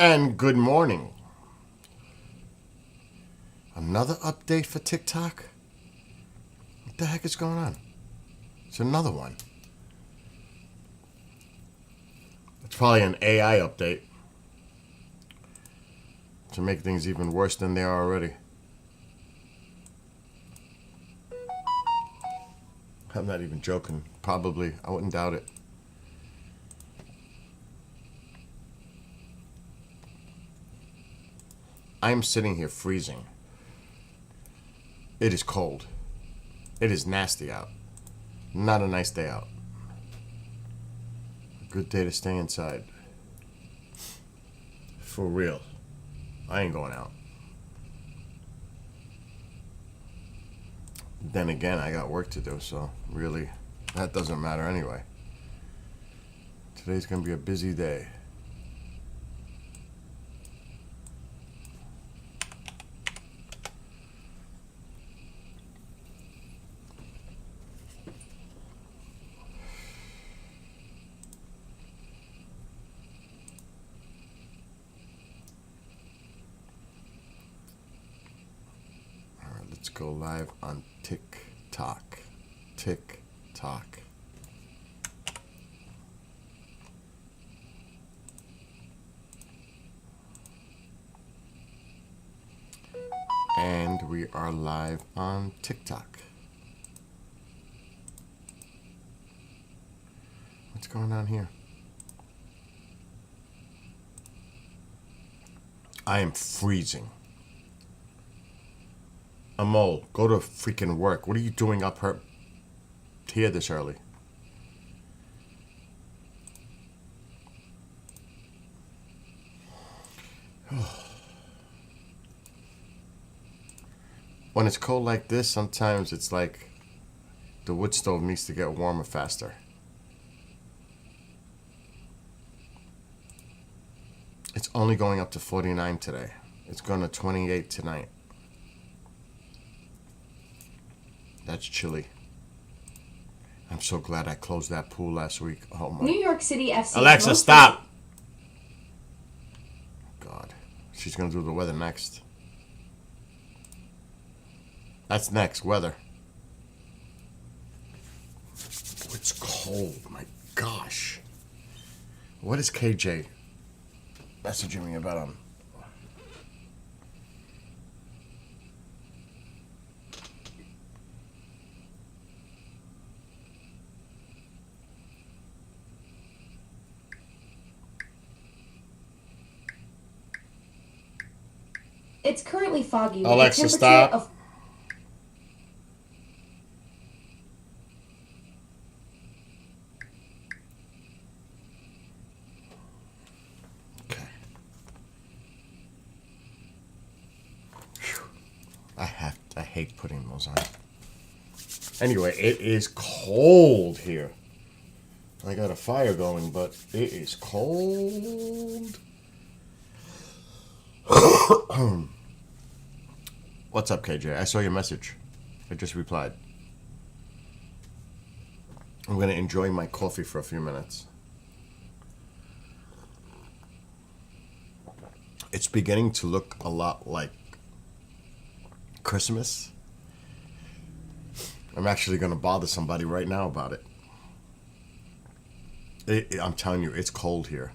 And good morning. Another update for TikTok? What the heck is going on? It's another one. It's probably an AI update to make things even worse than they are already. I'm not even joking. Probably. I wouldn't doubt it. I'm sitting here freezing. It is cold. It is nasty out. Not a nice day out. A good day to stay inside. For real. I ain't going out. Then again, I got work to do, so really, that doesn't matter anyway. Today's gonna be a busy day. Let's go live on TikTok. TikTok. And we are live on TikTok. What's going on here? I am freezing. Amol, go to freaking work. What are you doing up here this early? When it's cold like this, sometimes it's like the wood stove needs to get warmer faster. It's only going up to 49 today. It's going to 28 tonight. That's chilly. I'm so glad I closed that pool last week. Oh my. New York City FC. Alexa, stop! God. She's going to do the weather next. That's next, weather. Oh, it's cold. My gosh. What is KJ messaging me about him? It's currently foggy. Alexa, stop. Okay. Whew. I hate putting those on. Anyway, it is cold here. I got a fire going, but it is cold. What's up, KJ? I saw your message. I just replied. I'm going to enjoy my coffee for a few minutes. It's beginning to look a lot like Christmas. I'm actually going to bother somebody right now about it. I'm telling you, it's cold here.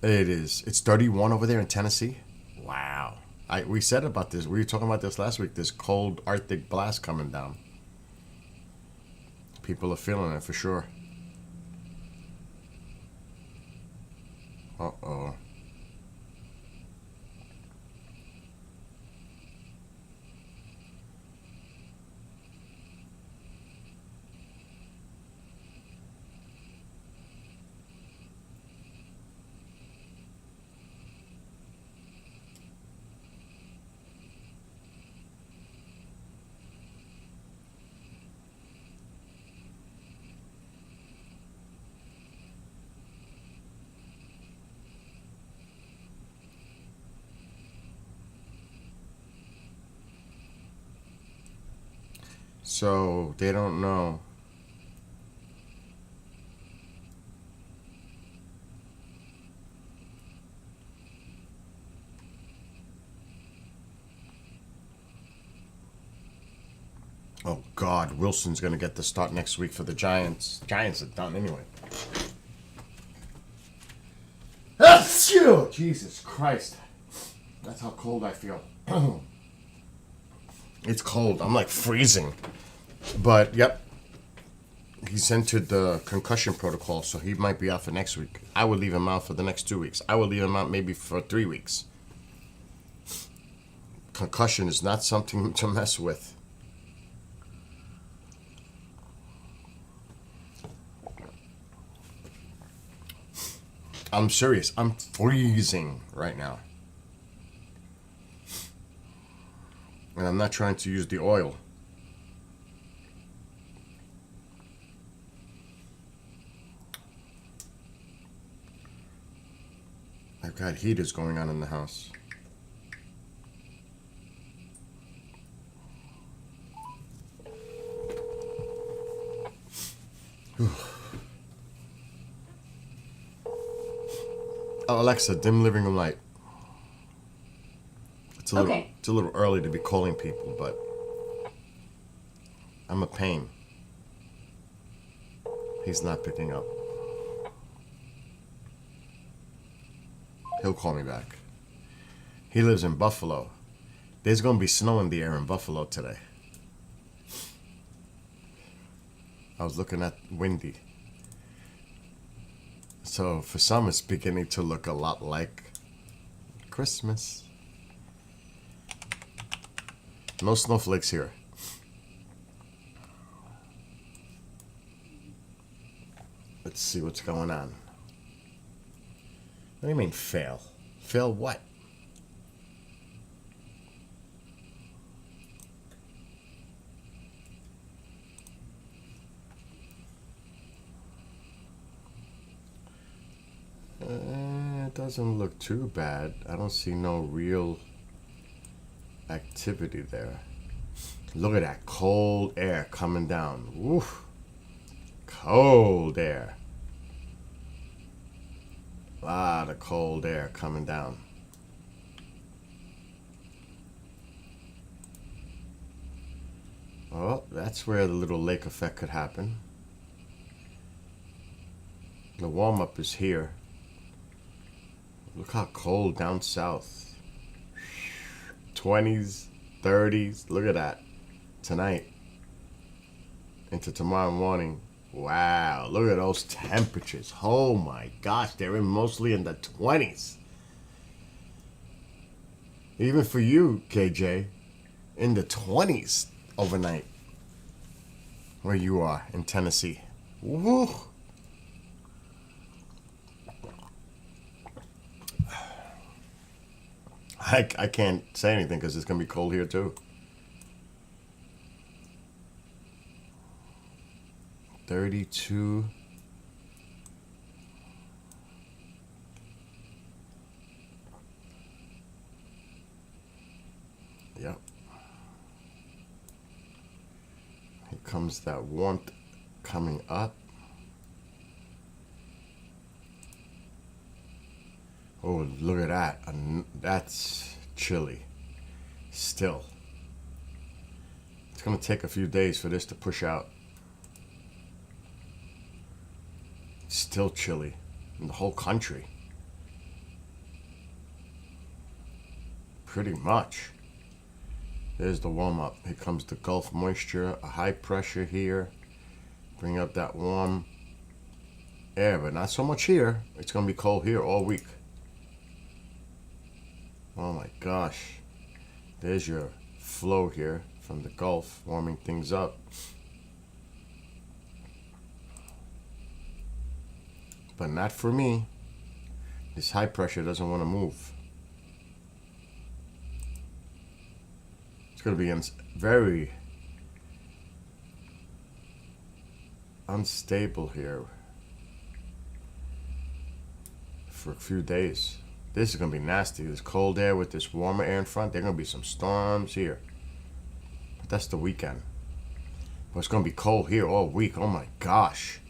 It is. It's 31 over there in Tennessee. Wow. We said about this. We were talking about this last week. This cold Arctic blast coming down. People are feeling it for sure. Uh-oh. So they don't know. Oh God, Wilson's gonna get the start next week for the Giants. Giants are done anyway. Achoo! Jesus Christ. That's how cold I feel. It's cold. I'm like freezing. But yep. He's entered the concussion protocol, so he might be out for next week. I would leave him out for the next 2 weeks. I would leave him out maybe for 3 weeks. Concussion is not something to mess with. I'm serious. I'm freezing right now. And I'm not trying to use the oil. I've got heaters going on in the house. Oh, Alexa, dim living room light. It's a little early to be calling people, but I'm a pain. He's not picking up. He'll call me back. He lives in Buffalo. There's going to be snow in the air in Buffalo today. I was looking at windy. So for some, it's beginning to look a lot like Christmas. No snowflakes here. Let's see what's going on. What do you mean fail? Fail what? It doesn't look too bad. I don't see no real activity there. Look at that cold air coming down. Woof. Cold air. A lot of cold air coming down. Oh, that's where the little lake effect could happen. The warm-up is here. Look how cold down south. 20s, 30s. Look at that. Tonight. Into tomorrow morning. Wow. Look at those temperatures. Oh my gosh. They're mostly in the 20s. Even for you, KJ. In the 20s overnight. Where you are in Tennessee. Woo. I can't say anything because it's going to be cold here too. 32. Yep. Here comes that warmth coming up. Oh, look at that. That's chilly. Still. It's going to take a few days for this to push out. Still chilly in the whole country. Pretty much. There's the warm-up. Here comes the Gulf moisture, a high pressure here. Bring up that warm air, but not so much here. It's going to be cold here all week. Oh my gosh. There's your flow here from the Gulf, warming things up. But not for me. This high pressure doesn't want to move. It's going to be very unstable here for a few days. This is going to be nasty. This cold air with this warmer air in front. There are going to be some storms here. But that's the weekend. But it's going to be cold here all week. Oh my gosh.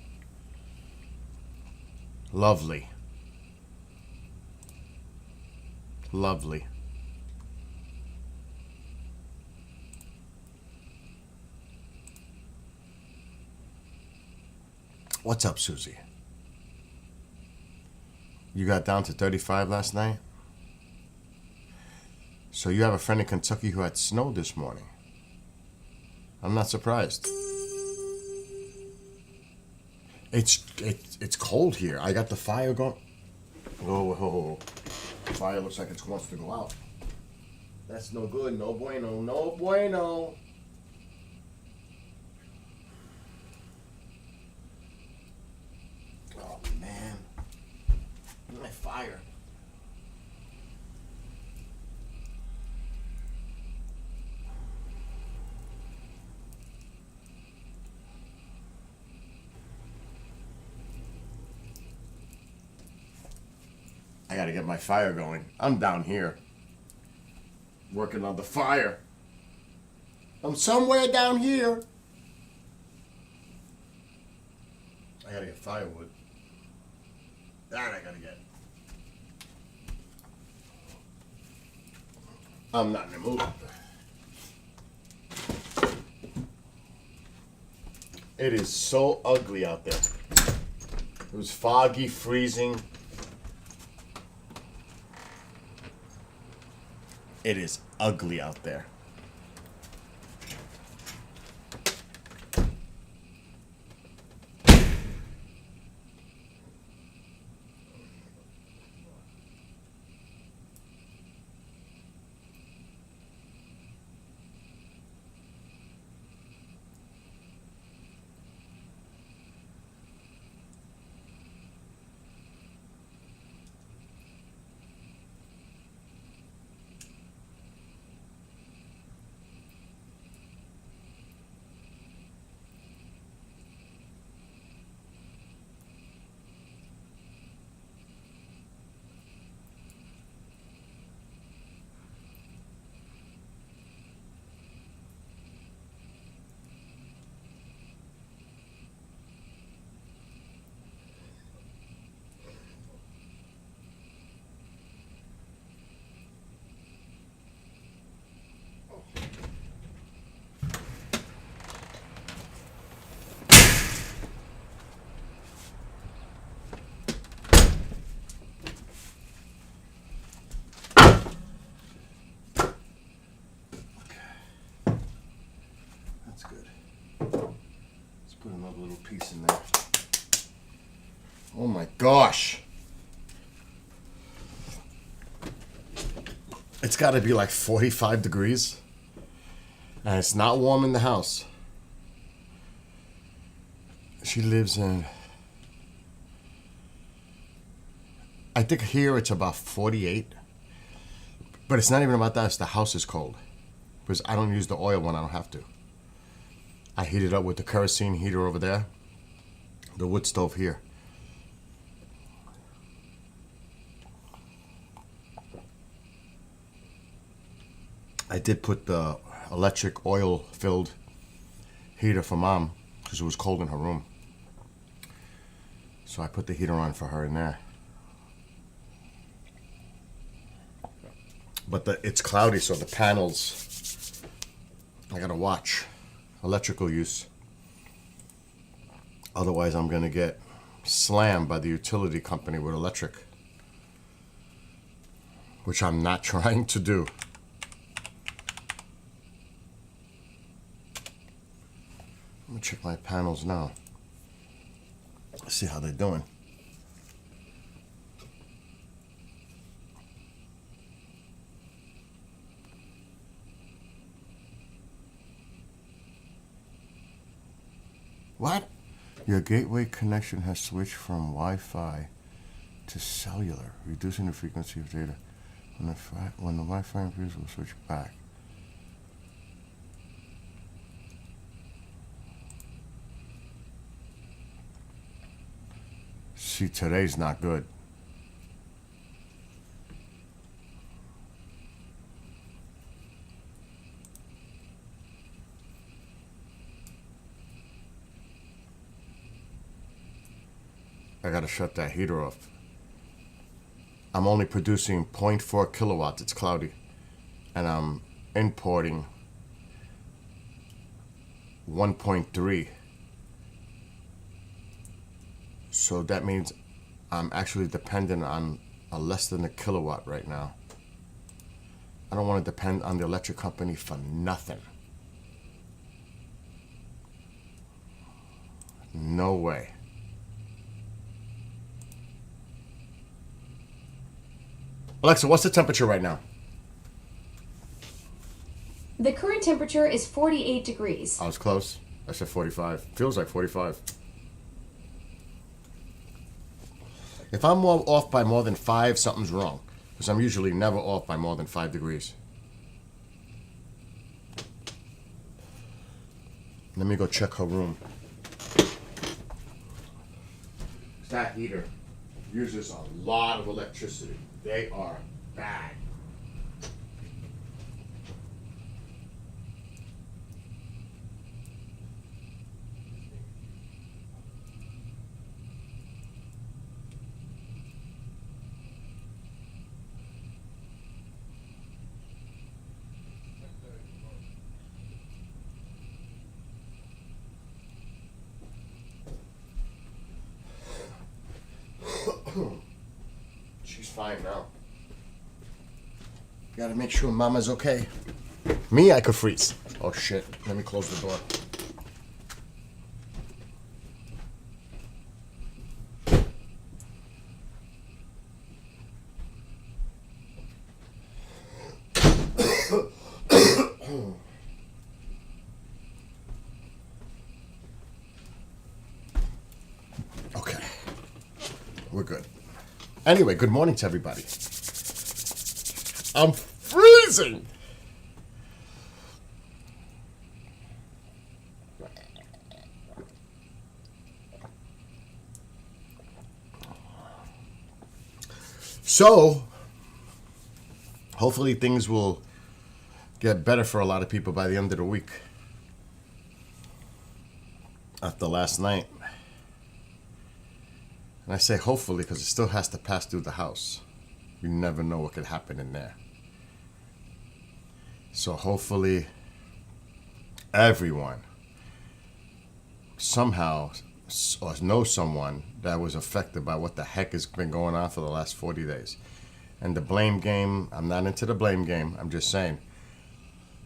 Lovely. Lovely. What's up, Susie? You got down to 35 last night? So you have a friend in Kentucky who had snow this morning. I'm not surprised. It's cold here. I got the fire going. Oh, the fire looks like it wants to go out. That's no good. No bueno. No bueno. Oh man, my fire. I gotta get my fire going. I'm down here working on the fire. I'm somewhere down here. I gotta get firewood. That I gotta get. I'm not in the mood. It is so ugly out there. It was foggy, freezing. It is ugly out there. That's good. Let's put another little piece in there. Oh my gosh. It's got to be like 45 degrees. And it's not warm in the house. She lives in... I think here it's about 48. But it's not even about that. It's the house is cold. Because I don't use the oil when I don't have to. I heat it up with the kerosene heater over there. The wood stove here. I did put the electric oil filled heater for Mom because it was cold in her room. So I put the heater on for her in there. But it's cloudy, so the panels, I gotta watch electrical use. Otherwise I'm gonna get slammed by the utility company with electric, which I'm not trying to do. I'm gonna check my panels now. See how they're doing. What? Your gateway connection has switched from Wi-Fi to cellular, reducing the frequency of data. When the Wi-Fi improves, we'll switch back. See, today's not good. I gotta shut that heater off. I'm only producing 0.4 kilowatts. It's cloudy. And I'm importing 1.3. So that means I'm actually dependent on a less than a kilowatt right now. I don't want to depend on the electric company for nothing. No way. Alexa, what's the temperature right now? The current temperature is 48 degrees. I was close. I said 45. Feels like 45. If I'm off by more than 5, something's wrong. Because I'm usually never off by more than 5 degrees. Let me go check her room. That heater uses a lot of electricity. They are bad. She's fine now. Gotta make sure Mama's okay. Me, I could freeze. Oh shit. Let me close the door. Okay. We're good. Anyway, good morning to everybody. I'm freezing! So, hopefully things will get better for a lot of people by the end of the week. After last night. And I say hopefully because it still has to pass through the House. You never know what could happen in there. So hopefully everyone somehow or knows someone that was affected by what the heck has been going on for the last 40 days. And the blame game, I'm not into the blame game. I'm just saying,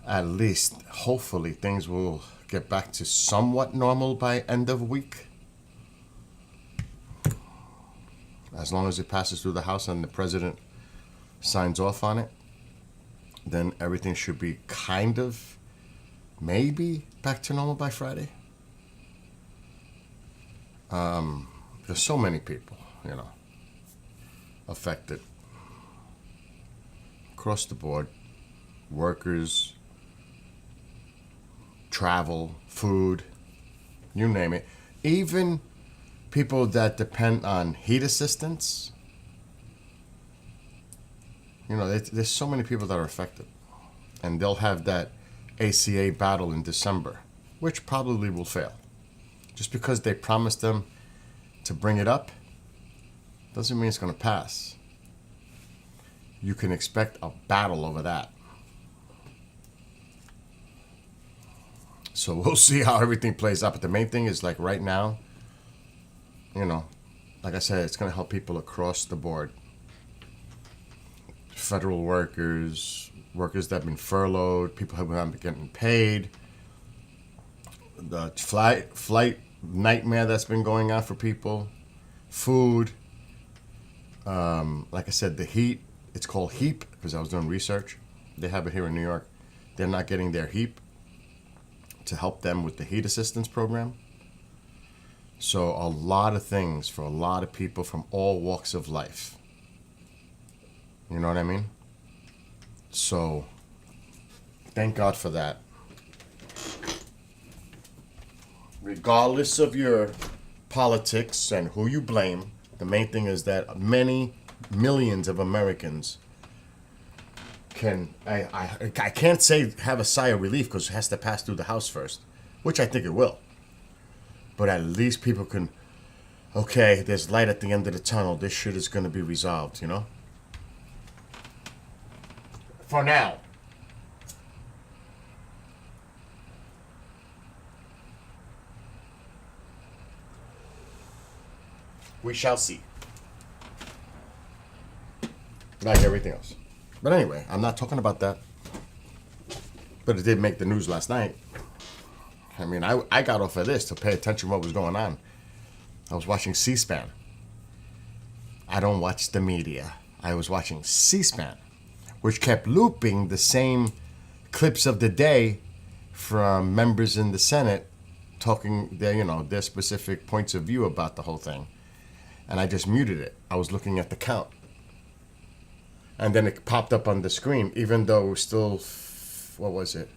at least hopefully things will get back to somewhat normal by end of week. As long as it passes through the House and the president signs off on it, then everything should be kind of, maybe, back to normal by Friday. There's so many people, affected. Across the board. Workers, travel, food, you name it. Even people that depend on heat assistance. There's so many people that are affected. And they'll have that ACA battle in December, which probably will fail. Just because they promised them to bring it up doesn't mean it's going to pass. You can expect a battle over that. So we'll see how everything plays out. But the main thing is, like, right now, like I said, it's going to help people across the board. Federal workers that have been furloughed, people who haven't been getting paid, the flight nightmare that's been going on for people, food, like I said, the heat. It's called HEAP because I was doing research. They have it here in New York. They're not getting their HEAP to help them with the heat assistance program. So a lot of things for a lot of people from all walks of life. You know what I mean? So thank God for that. Regardless of your politics and who you blame, the main thing is that many millions of Americans I can't say have a sigh of relief because it has to pass through the House first, which I think it will. But at least people can, okay, there's light at the end of the tunnel. This shit is going to be resolved, For now. We shall see. Like everything else. But anyway, I'm not talking about that. But it did make the news last night. I mean, I got off of this to pay attention to what was going on. I was watching C-SPAN. I don't watch the media. I was watching C-SPAN, which kept looping the same clips of the day from members in the Senate talking their specific points of view about the whole thing. And I just muted it. I was looking at the count. And then it popped up on the screen, even though it was still, what was it?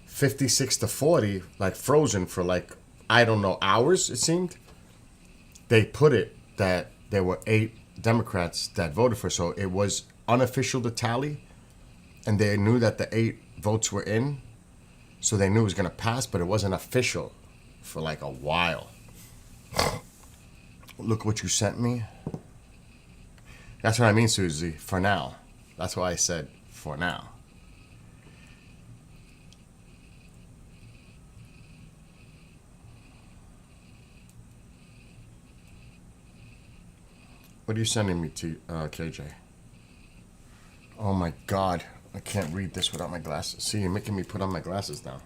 56-40, like frozen for like, I don't know, hours, it seemed. They put it that there were 8 Democrats that voted for, so it was unofficial to tally. And they knew that the 8 votes were in, so they knew it was going to pass, but it wasn't official for like a while. Look what you sent me. That's what I mean, Susie, for now. That's why I said for now. What are you sending me to, KJ? Oh my God. I can't read this without my glasses. See, you're making me put on my glasses now.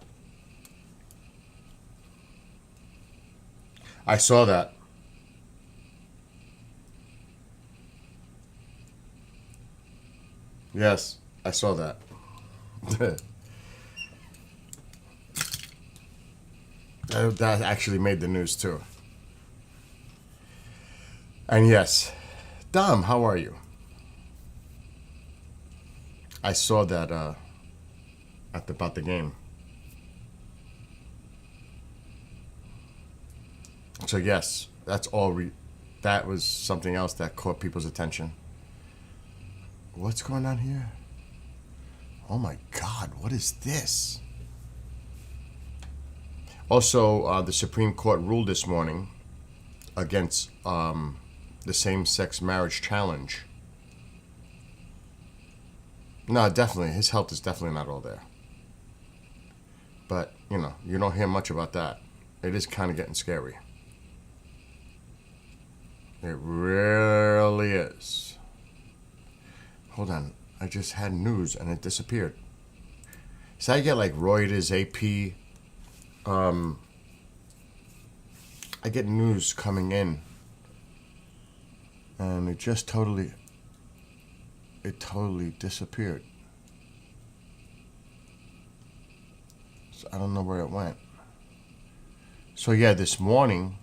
I saw that. Yes, I saw that. That actually made the news too. And yes, Dom, how are you? I saw that about the game. So yes, that's all. That was something else that caught people's attention. What's going on here? Oh my God, what is this? Also, the Supreme Court ruled this morning against the same-sex marriage challenge. No, definitely, his health is definitely not all there. But, you don't hear much about that. It is kind of getting scary. It really is. Hold on, I just had news and it disappeared. So I get like Reuters, AP. I get news coming in, and it just totally disappeared. So I don't know where it went. So yeah, this morning,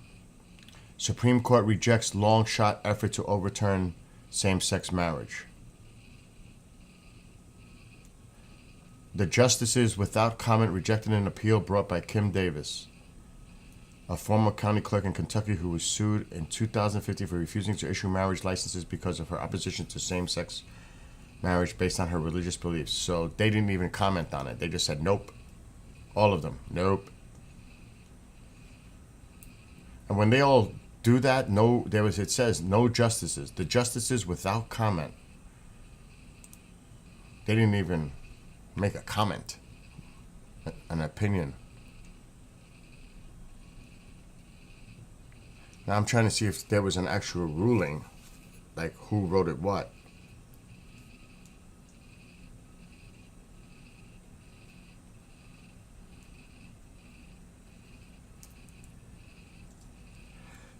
Supreme Court rejects long-shot effort to overturn same-sex marriage. The justices, without comment, rejected an appeal brought by Kim Davis, a former county clerk in Kentucky who was sued in 2015 for refusing to issue marriage licenses because of her opposition to same-sex marriage based on her religious beliefs. So they didn't even comment on it. They just said nope. All of them, nope. And when they all do that, it says no justices. The justices without comment. They didn't even make a comment, an opinion. Now I'm trying to see if there was an actual ruling, like who wrote it what.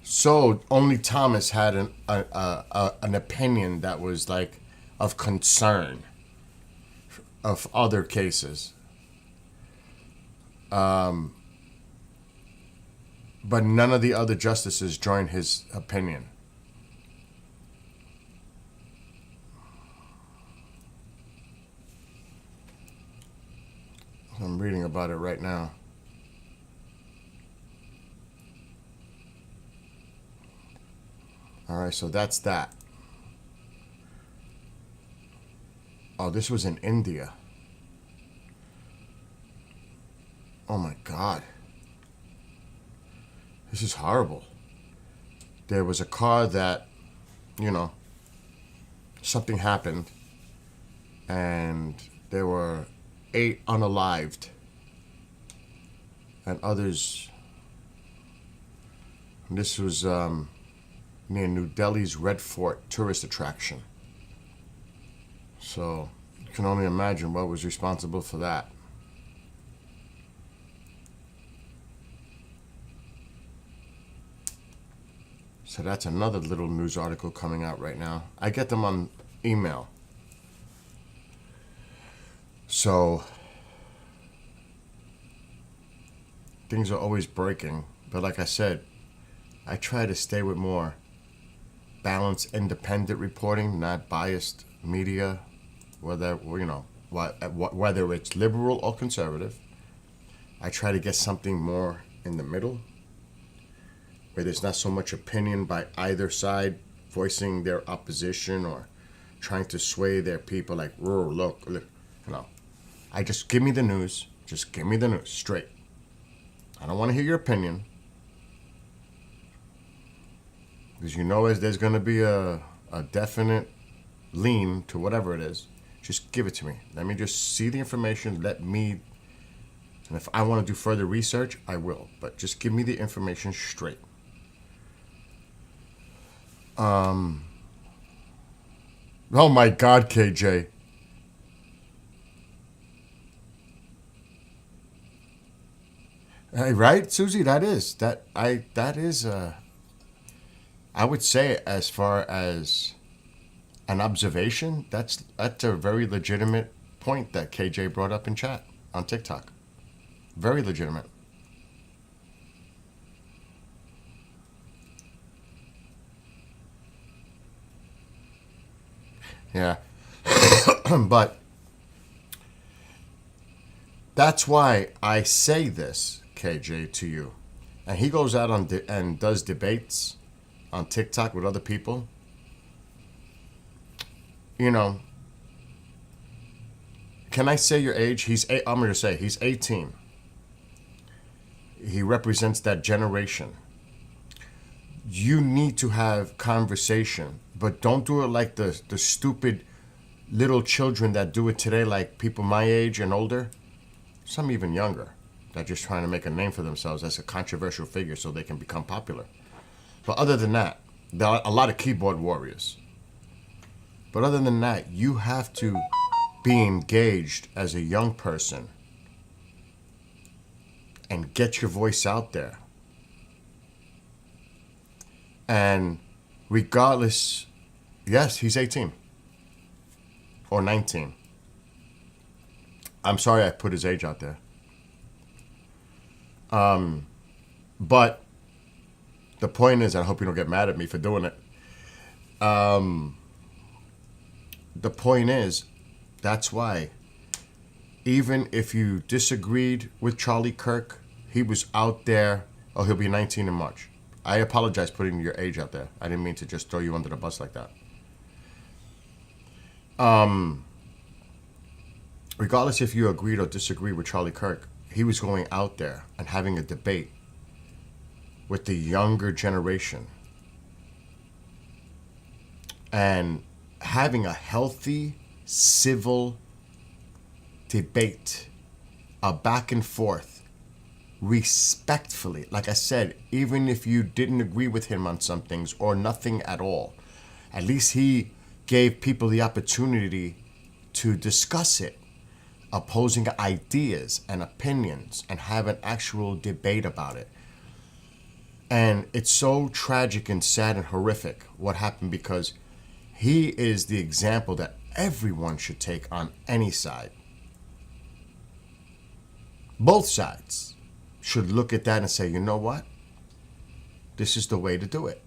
So only Thomas had an opinion that was like of concern of other cases. But none of the other justices joined his opinion. I'm reading about it right now. All right, so that's that. Oh, this was in India. Oh my God. This is horrible. There was a car that, something happened, and there were 8 unalived, and others. And this was near New Delhi's Red Fort tourist attraction. So you can only imagine what was responsible for that. So that's another little news article coming out right now. I get them on email. So things are always breaking. But like I said, I try to stay with more balanced, independent reporting, not biased media, whether it's liberal or conservative. I try to get something more in the middle, where there's not so much opinion by either side voicing their opposition or trying to sway their people like, look, I just give me the news. Just give me the news straight. I don't want to hear your opinion. Because there's going to be a definite lean to whatever it is. Just give it to me. Let me just see the information. And if I want to do further research, I will. But just give me the information straight. Oh my God, KJ. Hey, right, Susie? That is I would say, as far as an observation, that's a very legitimate point that KJ brought up in chat on TikTok. Very legitimate. Yeah. But that's why I say this, KJ, to you. And he goes out and does debates on TikTok with other people. Can I say your age? I'm going to say he's 18. He represents that generation. You need to have conversation, but don't do it like the stupid little children that do it today, like people my age and older, some even younger, that just trying to make a name for themselves as a controversial figure so they can become popular. But other than that, there are a lot of keyboard warriors. But other than that, you have to be engaged as a young person and get your voice out there. And regardless, yes, he's 18 or 19. I'm sorry I put his age out there. But the point is, I hope you don't get mad at me for doing it. The point is, that's why, even if you disagreed with Charlie Kirk, he was out there. Oh, he'll be 19 in March. I apologize putting your age out there. I didn't mean to just throw you under the bus like that. Regardless if you agreed or disagreed with Charlie Kirk, he was going out there and having a debate with the younger generation and having a healthy, civil debate, a back and forth, respectfully. Like I said, even if you didn't agree with him on some things or nothing at all, at least he gave people the opportunity to discuss it, opposing ideas and opinions, and have an actual debate about it. And it's so tragic and sad and horrific what happened, because he is the example that everyone should take on any side. Both sides should look at that and say, you know what? This is the way to do it.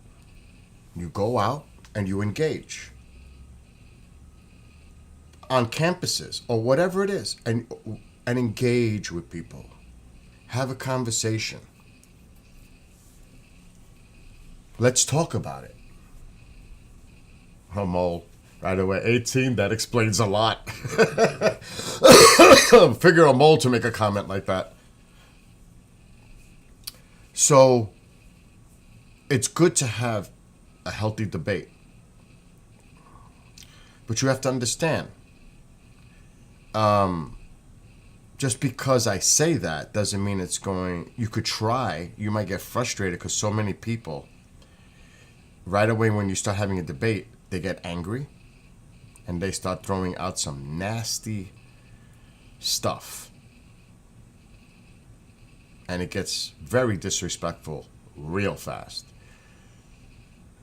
You go out and you engage on campuses or whatever it is, and engage with people. Have a conversation. Let's talk about it. Oh, Mole, right away, 18, that explains a lot. Figure a Mole to make a comment like that. So, it's good to have a healthy debate. But you have to understand, just because I say that doesn't mean it's going, you could try, you might get frustrated because so many people right away when you start having a debate, they get angry and they start throwing out some nasty stuff. And it gets very disrespectful real fast.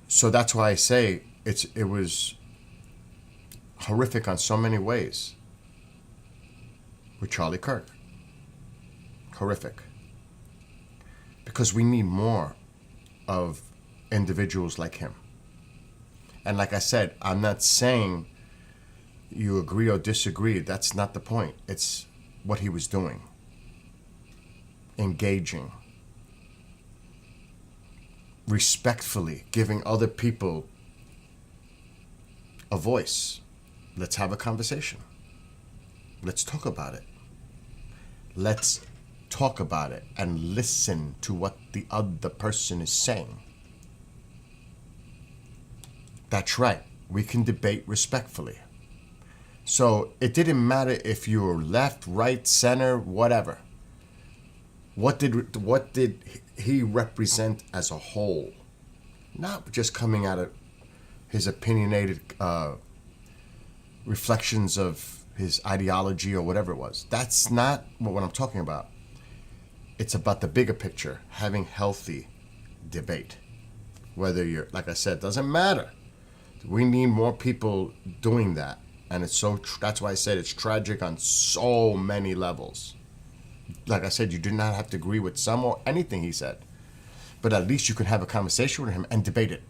So that's why I say it was horrific on so many ways with Charlie Kirk. Horrific. Because we need more of individuals like him. And like I said, I'm not saying you agree or disagree. That's not the point. It's what he was doing. Engaging. Respectfully giving other people a voice. Let's have a conversation. Let's talk about it. Let's talk about it and listen to what the other person is saying. That's right. We can debate respectfully. So it didn't matter if you were left, right, center, whatever. What did he represent as a whole? Not just coming out of his opinionated reflections of his ideology or whatever it was. That's not what I'm talking about. It's about the bigger picture, having healthy debate. Whether you're, like I said, doesn't matter. We need more people doing that. And it's that's why I said it's tragic on so many levels. Like I said, you do not have to agree with some or anything he said. But at least you can have a conversation with him and debate it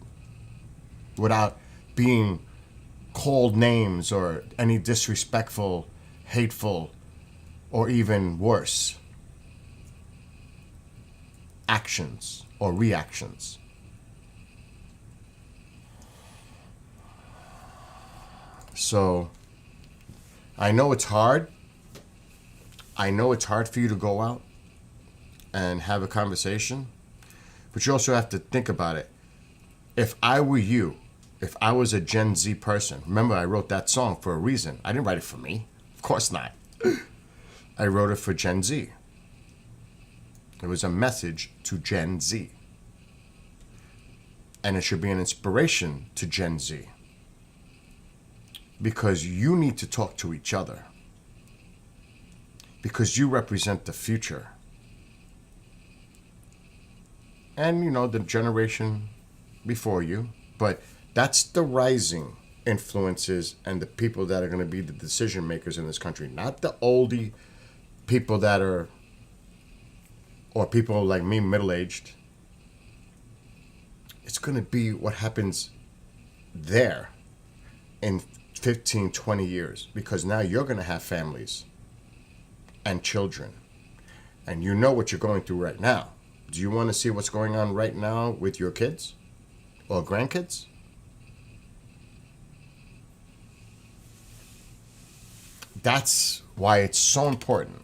without being called names or any disrespectful, hateful, or even worse actions or reactions. So I know it's hard. I know it's hard for you to go out and have a conversation, but you also have to think about it. If I were you, if I was a Gen Z person, remember I wrote that song for a reason. I didn't write it for me. Of course not. I wrote it for Gen Z. It was a message to Gen Z. And it should be an inspiration to Gen Z. Because you need to talk to each other. Because you represent the future. And, the generation before you. But that's the rising influences and the people that are going to be the decision makers in this country. Not the oldie people that are, or people like me, middle-aged. It's going to be what happens there in 15, 20 years. Because now you're going to have families and children. And you know what you're going through right now. Do you want to see what's going on right now with your kids or grandkids? That's why it's so important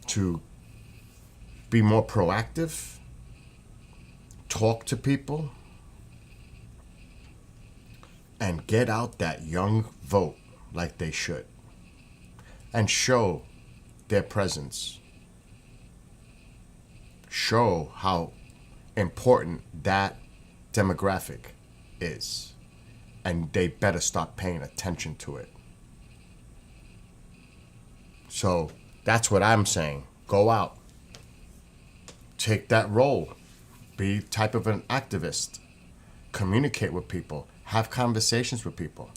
to be more proactive, talk to people, and get out that young vote like they should, and show their presence. Show how important that demographic is. And they better start paying attention to it. So that's what I'm saying. Go out. Take that role. Be type of an activist. Communicate with people. Have conversations with people.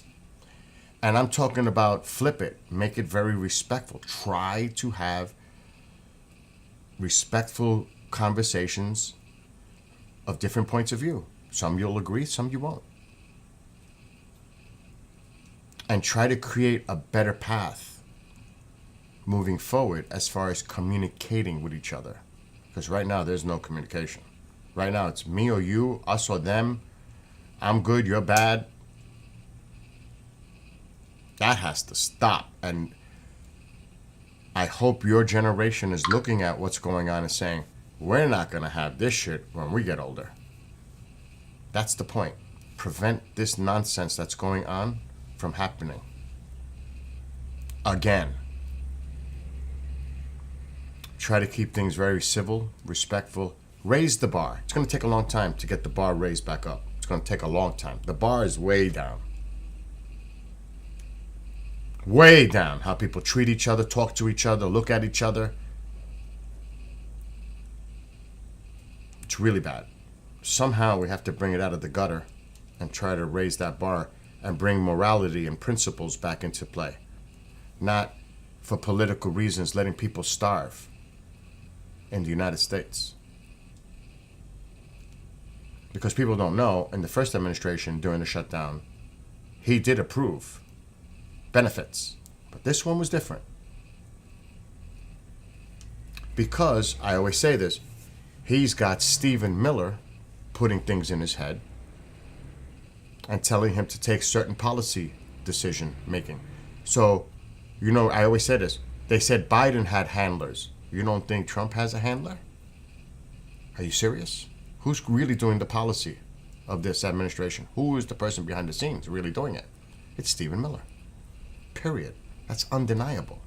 And I'm talking about flip it. Make it very respectful. Try to have respectful conversations of different points of view. Some you'll agree, some you won't. And try to create a better path moving forward as far as communicating with each other. Because right now, there's no communication. Right now, it's me or you, us or them. I'm good, you're bad. That has to stop. And I hope your generation is looking at what's going on and saying, we're not going to have this shit when we get older. That's the point. Prevent this nonsense that's going on from happening again. Try to keep things very civil, respectful, Raise the bar. It's going to take a long time to get the bar raised back up. It's going to take a long time. The bar is way down. Way down. How people treat each other, talk to each other, look at each other. It's really bad. Somehow we have to bring it out of the gutter and try to raise that bar and bring morality and principles back into play. Not for political reasons letting people starve in the United States. Because people don't know, in the first administration during the shutdown, he did approve benefits. But this one was different. Because, I always say this, he's got Stephen Miller putting things in his head and telling him to take certain policy decision making. So, I always say this. They said Biden had handlers. You don't think Trump has a handler? Are you serious? Who's really doing the policy of this administration? Who is the person behind the scenes really doing it? It's Stephen Miller. Period. That's undeniable.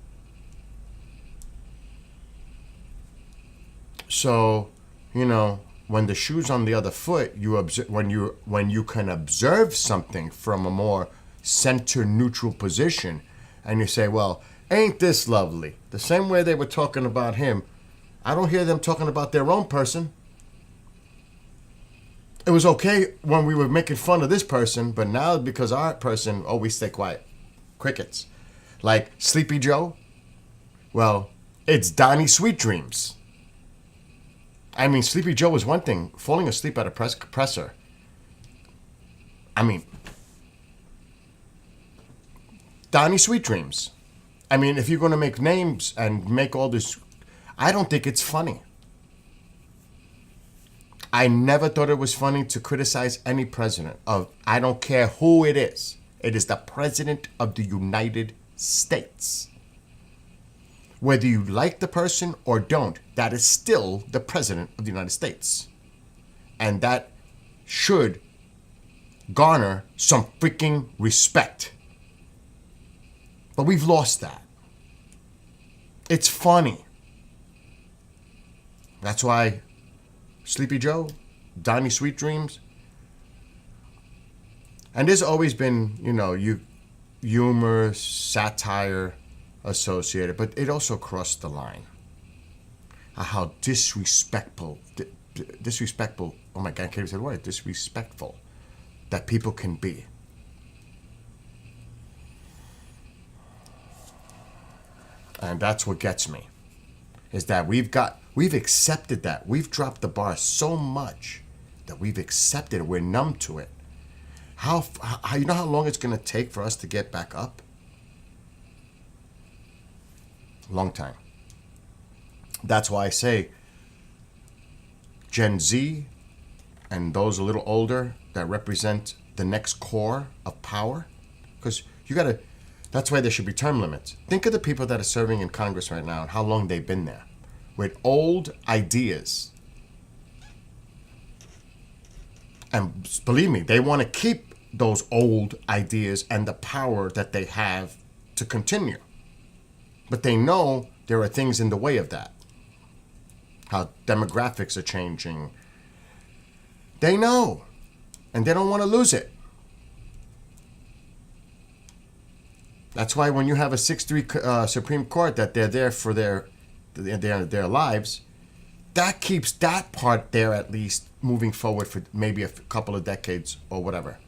So, when the shoe's on the other foot, when you can observe something from a more center neutral position, and you say, well, ain't this lovely? The same way they were talking about him, I don't hear them talking about their own person. It was okay when we were making fun of this person, but now because our person, we stay quiet. Crickets. Like Sleepy Joe. Well, it's Donnie Sweet Dreams. I mean, Sleepy Joe was one thing. Falling asleep at a presser. I mean, Donnie Sweet Dreams. I mean, if you're going to make names and make all this, I don't think it's funny. I never thought it was funny to criticize any president I don't care who it is. It is the president of the United States. Whether you like the person or don't, that is still the president of the United States. And that should garner some freaking respect. But we've lost that. It's funny. That's why Sleepy Joe, Donnie Sweet Dreams. And there's always been, humor, satire associated, but it also crossed the line. How disrespectful, oh my God, I can't even say the word, disrespectful that people can be. And that's what gets me, is that we've accepted that. We've dropped the bar so much that we've accepted it. We're numb to it. How you know how long it's going to take for us to get back up? Long time. That's why I say Gen Z and those a little older that represent the next core of power, because that's why there should be term limits. Think of the people that are serving in Congress right now and how long they've been there with old ideas. And believe me, they want to keep those old ideas and the power that they have to continue. But they know there are things in the way of that. How demographics are changing. They know. And they don't want to lose it. That's why when you have a 6-3 Supreme Court that they're there for their lives, that keeps that part there at least moving forward for maybe a couple of decades or whatever.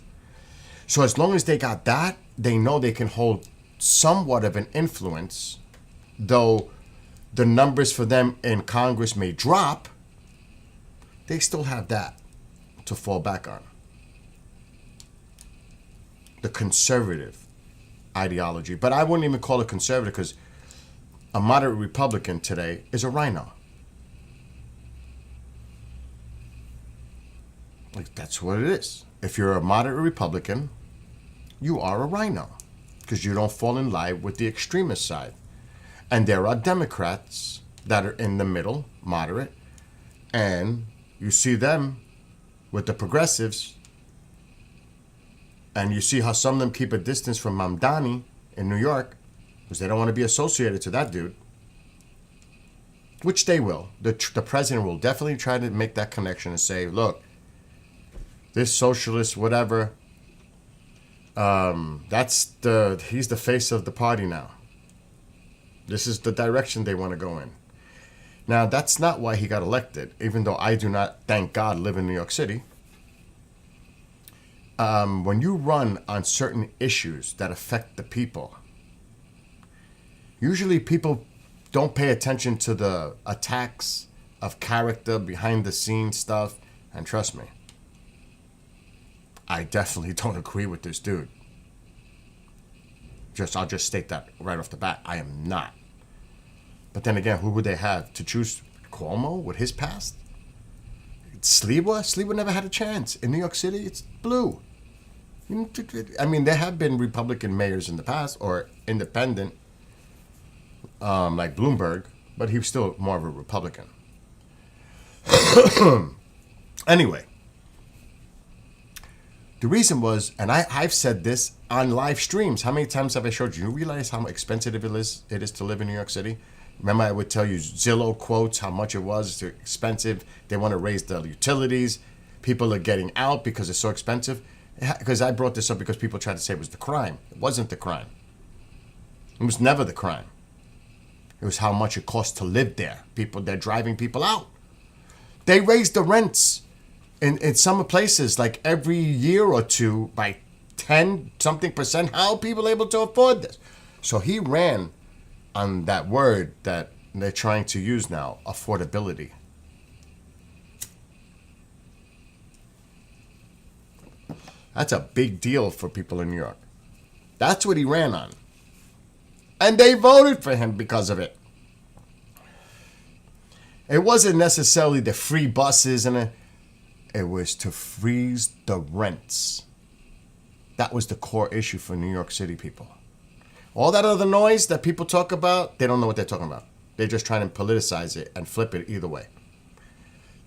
So as long as they got that, they know they can hold somewhat of an influence, though the numbers for them in Congress may drop, they still have that to fall back on. The conservative ideology. But I wouldn't even call it conservative, because a moderate Republican today is a rhino. Like, that's what it is. If you're a moderate Republican, you are a rhino, because you don't fall in line with the extremist side. And there are Democrats that are in the middle, moderate, and you see them with the progressives, and you see how some of them keep a distance from Mamdani in New York, because they don't want to be associated to that dude. which they will. The president will definitely try to make that connection and say, look, this socialist, whatever, he's the face of the party now. This is the direction they want to go in. Now, that's not why he got elected, even though I do not, thank God, live in New York City. When you run on certain issues that affect the people, usually people don't pay attention to the attacks of character, behind the scenes stuff, and trust me, I definitely don't agree with this dude. I'll just state that right off the bat. I am not. But then again, who would they have to choose? Cuomo with his past? Sliwa never had a chance. In New York City, it's blue. I mean, there have been Republican mayors in the past, or independent, like Bloomberg, but he was still more of a Republican. Anyway, the reason was, and I've said this on live streams. How many times have I showed you? You realize how expensive it is to live in New York City? Remember, I would tell you Zillow quotes how much it was. It's expensive. They want to raise the utilities. People are getting out because it's so expensive. Because I brought this up because people tried to say it was the crime. It wasn't the crime. It was never the crime. It was how much it cost to live there. They're driving people out. They raised the rents in some places like every year or two by 10-something%. How are people able to afford this? So he ran on that word that they're trying to use now, affordability. That's a big deal for people in New York. That's what he ran on. And they voted for him because of it. It wasn't necessarily the free buses it was to freeze the rents. That was the core issue for New York City people. All that other noise that people talk about, they don't know what they're talking about. They're just trying to politicize it and flip it either way.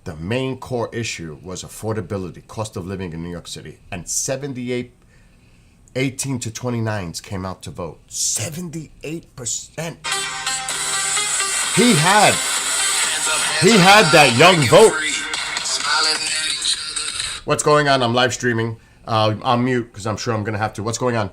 The main core issue was affordability, cost of living in New York City. And 78, 18 to 29s came out to vote. 78%. He had that young vote. What's going on? I'm live streaming. I'll mute because I'm sure I'm going to have to. What's going on?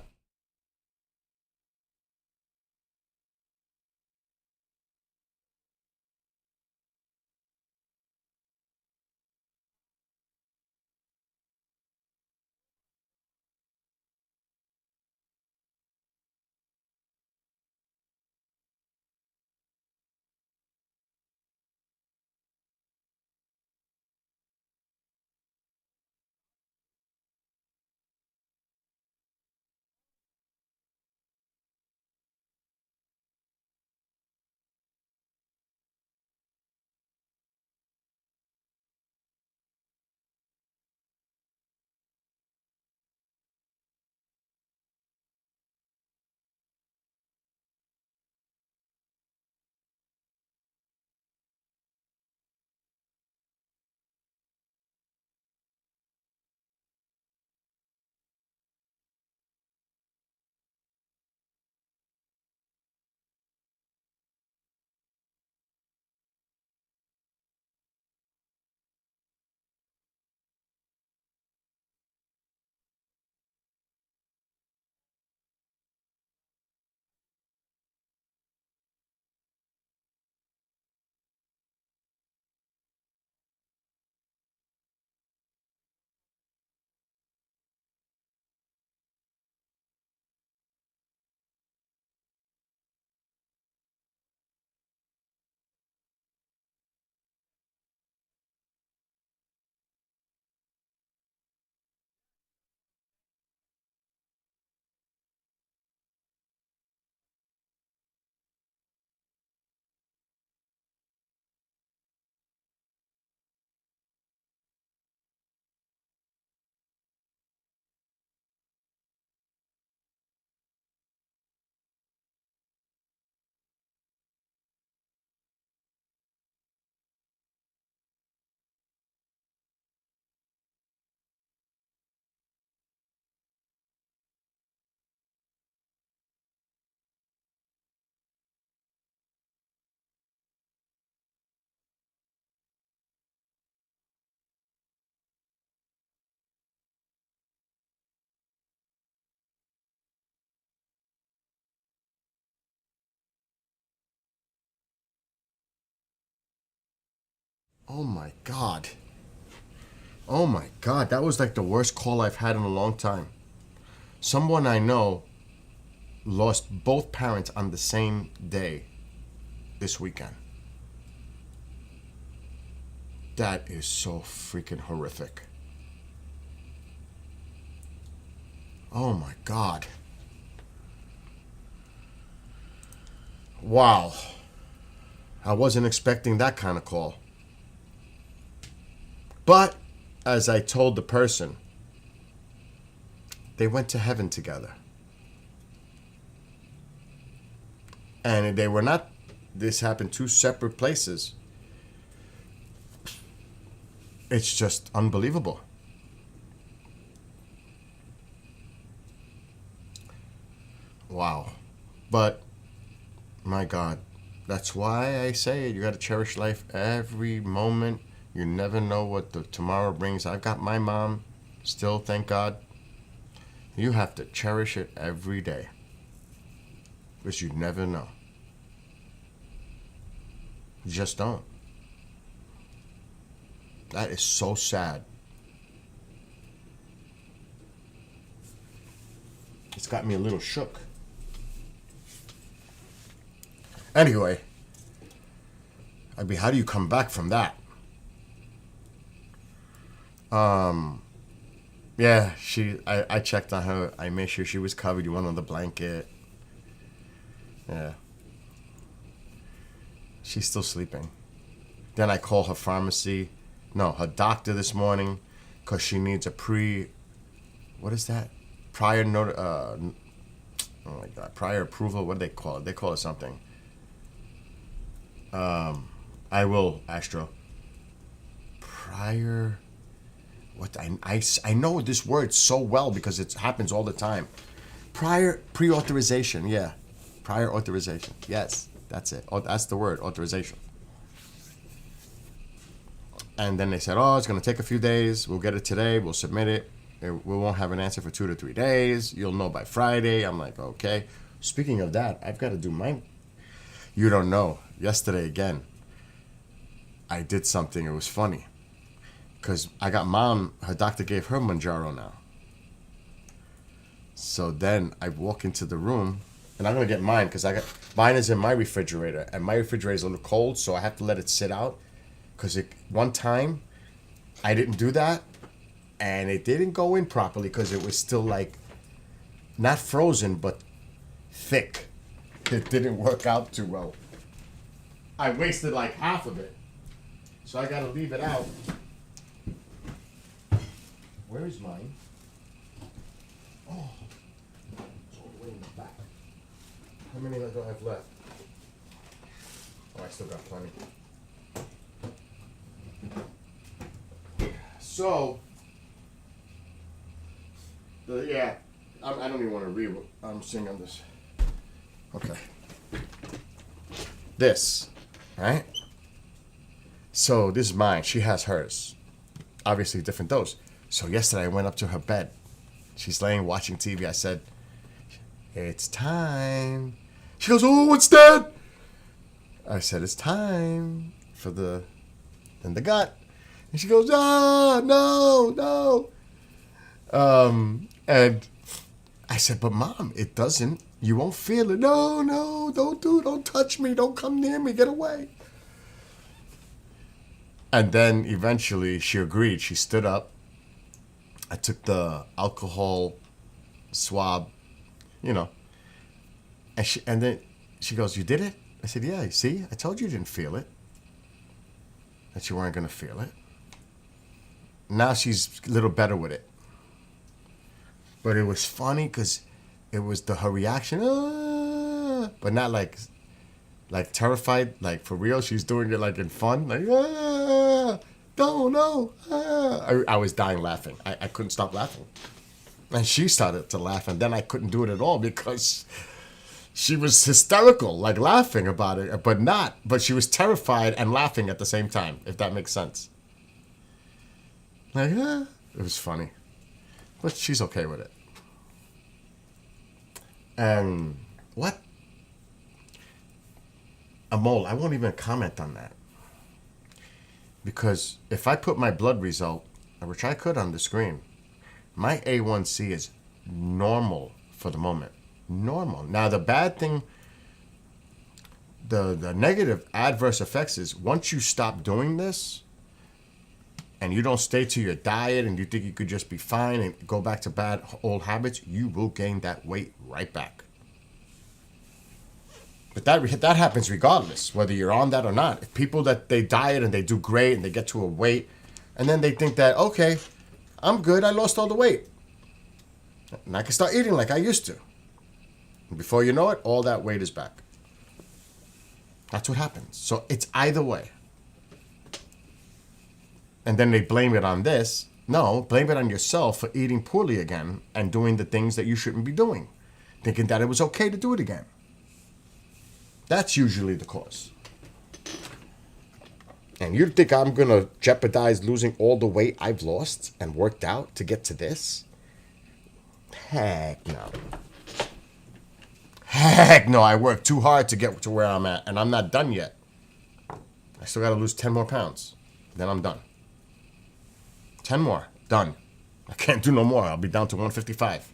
Oh my God. Oh my God. That was like the worst call I've had in a long time. Someone I know lost both parents on the same day this weekend. That is so freaking horrific. Oh my God. Wow. I wasn't expecting that kind of call. But, as I told the person, they went to heaven together. And they were not, this happened two separate places. It's just unbelievable. Wow. But, my God, that's why I say you got to cherish life every moment. You never know what the tomorrow brings. I've got my mom still, thank God. You have to cherish it every day. Because you never know. You just don't. That is so sad. It's got me a little shook. Anyway, I mean, how do you come back from that? Yeah, I checked on her. I made sure she was covered. You went on the blanket. Yeah. She's still sleeping. Then I call her pharmacy. No, her doctor this morning, because she needs a what is that? Prior oh my God, prior approval. What do they call it? They call it something. I will, Astro. Prior. What I know this word so well because it happens all the time. Pre-authorization, yeah. Prior authorization. Yes, that's it. Oh, that's the word, authorization. And then they said, oh, it's going to take a few days. We'll get it today. We'll submit it. We won't have an answer for 2 to 3 days. You'll know by Friday. I'm like, okay. Speaking of that, I've got to do mine. You don't know. Yesterday, again, I did something. It was funny. Because I got mom, her doctor gave her Mounjaro now. So then I walk into the room, and I'm going to get mine because mine is in my refrigerator. And my refrigerator is a little cold, so I have to let it sit out. Because one time, I didn't do that, and it didn't go in properly because it was still like, not frozen, but thick. It didn't work out too well. I wasted like half of it. So I got to leave it out. Where is mine? Oh, it's all the way in the back. How many do I have left? Oh, I still got plenty. So, yeah, I don't even want to read what I'm seeing on this. Okay. This, right? So, this is mine. She has hers. Obviously, different dose. So, yesterday I went up to her bed. She's laying watching TV. I said, it's time. She goes, oh, what's that? I said, it's time for the gut. And she goes, no. And I said, but Mom, it doesn't. You won't feel it. No, don't touch me. Don't come near me. Get away. And then eventually she agreed. She stood up. I took the alcohol swab, and then she goes, you did it? I said, yeah, see, I told you didn't feel it. That you weren't going to feel it. Now she's a little better with it. But it was funny because it was her reaction, but not like terrified, like for real. She's doing it like in fun, like, no. I was dying laughing. I couldn't stop laughing. And she started to laugh, and then I couldn't do it at all because she was hysterical, like laughing about it, but she was terrified and laughing at the same time, if that makes sense. Like, it was funny. But she's okay with it. And what? A mole, I won't even comment on that. Because if I put my blood result, which I could on the screen, my A1C is normal for the moment. Normal. Now, the bad thing, the negative adverse effects is once you stop doing this and you don't stay to your diet and you think you could just be fine and go back to bad old habits, you will gain that weight right back. But that happens regardless, whether you're on that or not. If people that they diet and they do great and they get to a weight, and then they think that, okay, I'm good, I lost all the weight. And I can start eating like I used to. And before you know it, all that weight is back. That's what happens. So it's either way. And then they blame it on this. No, blame it on yourself for eating poorly again and doing the things that you shouldn't be doing. Thinking that it was okay to do it again. That's usually the cause. And you think I'm going to jeopardize losing all the weight I've lost and worked out to get to this? Heck no. Heck no, I worked too hard to get to where I'm at, and I'm not done yet. I still got to lose 10 more pounds. Then I'm done. 10 more. Done. I can't do no more. I'll be down to 155.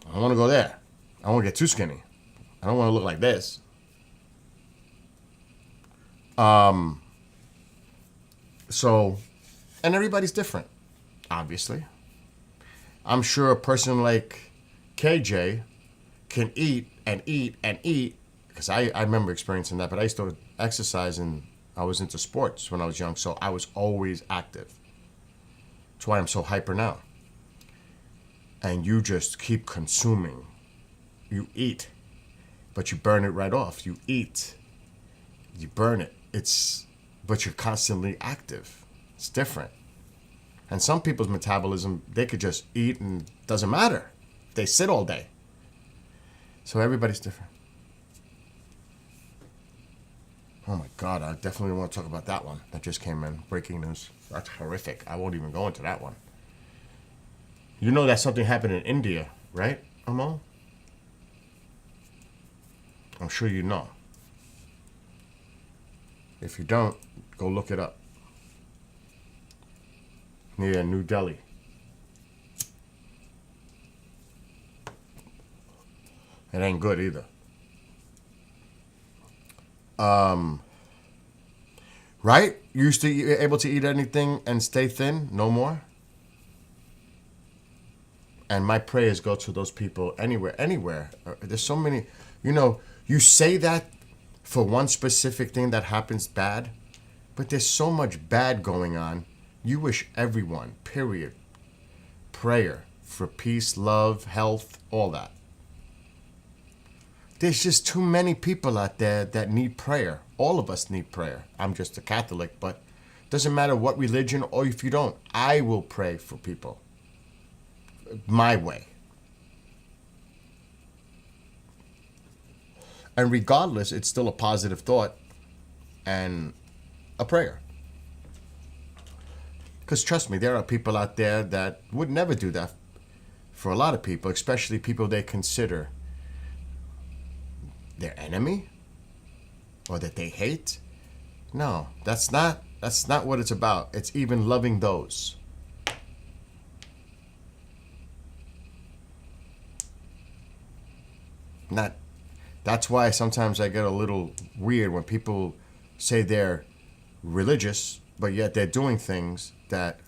I don't want to go there. I don't want to get too skinny. I don't want to look like this. So, and everybody's different, obviously. I'm sure a person like KJ can eat and eat and eat, because I remember experiencing that, but I used to exercise and I was into sports when I was young, so I was always active. That's why I'm so hyper now. And you just keep consuming. You eat, but you burn it right off. You eat, you burn it. But you're constantly active. It's different. And some people's metabolism, they could just eat and it doesn't matter. They sit all day. So everybody's different. Oh my God, I definitely want to talk about that one that just came in. Breaking news. That's horrific. I won't even go into that one. You know that something happened in India, right, Amal? I'm sure you know. If you don't, go look it up. Near New Delhi. It ain't good either. Right? You used to be able to eat anything and stay thin? No more? And my prayers go to those people anywhere. There's so many, you say that for one specific thing that happens bad, but there's so much bad going on. You wish everyone, period, prayer for peace, love, health, all that. There's just too many people out there that need prayer. All of us need prayer. I'm just a Catholic, but it doesn't matter what religion or if you don't. I will pray for people. My way. And regardless, it's still a positive thought and a prayer. Because trust me, there are people out there that would never do that for a lot of people, especially people they consider their enemy or that they hate. No, that's not what it's about. It's even loving those. That's why sometimes I get a little weird when people say they're religious, but yet they're doing things that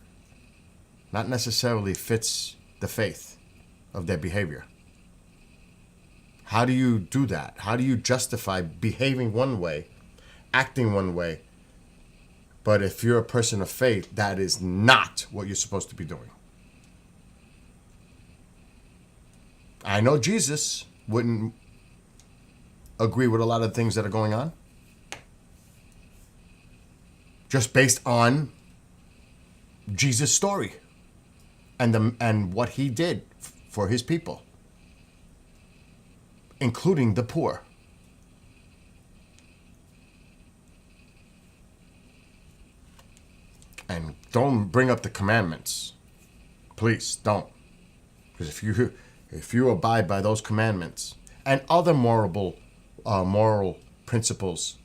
not necessarily fits the faith of their behavior. How do you do that? How do you justify behaving one way, acting one way, but if you're a person of faith, that is not what you're supposed to be doing? I know Jesus wouldn't agree with a lot of things that are going on, just based on Jesus' story and what he did for his people, including the poor. And don't bring up the commandments. Please don't. Because if you abide by those commandments and other moral principles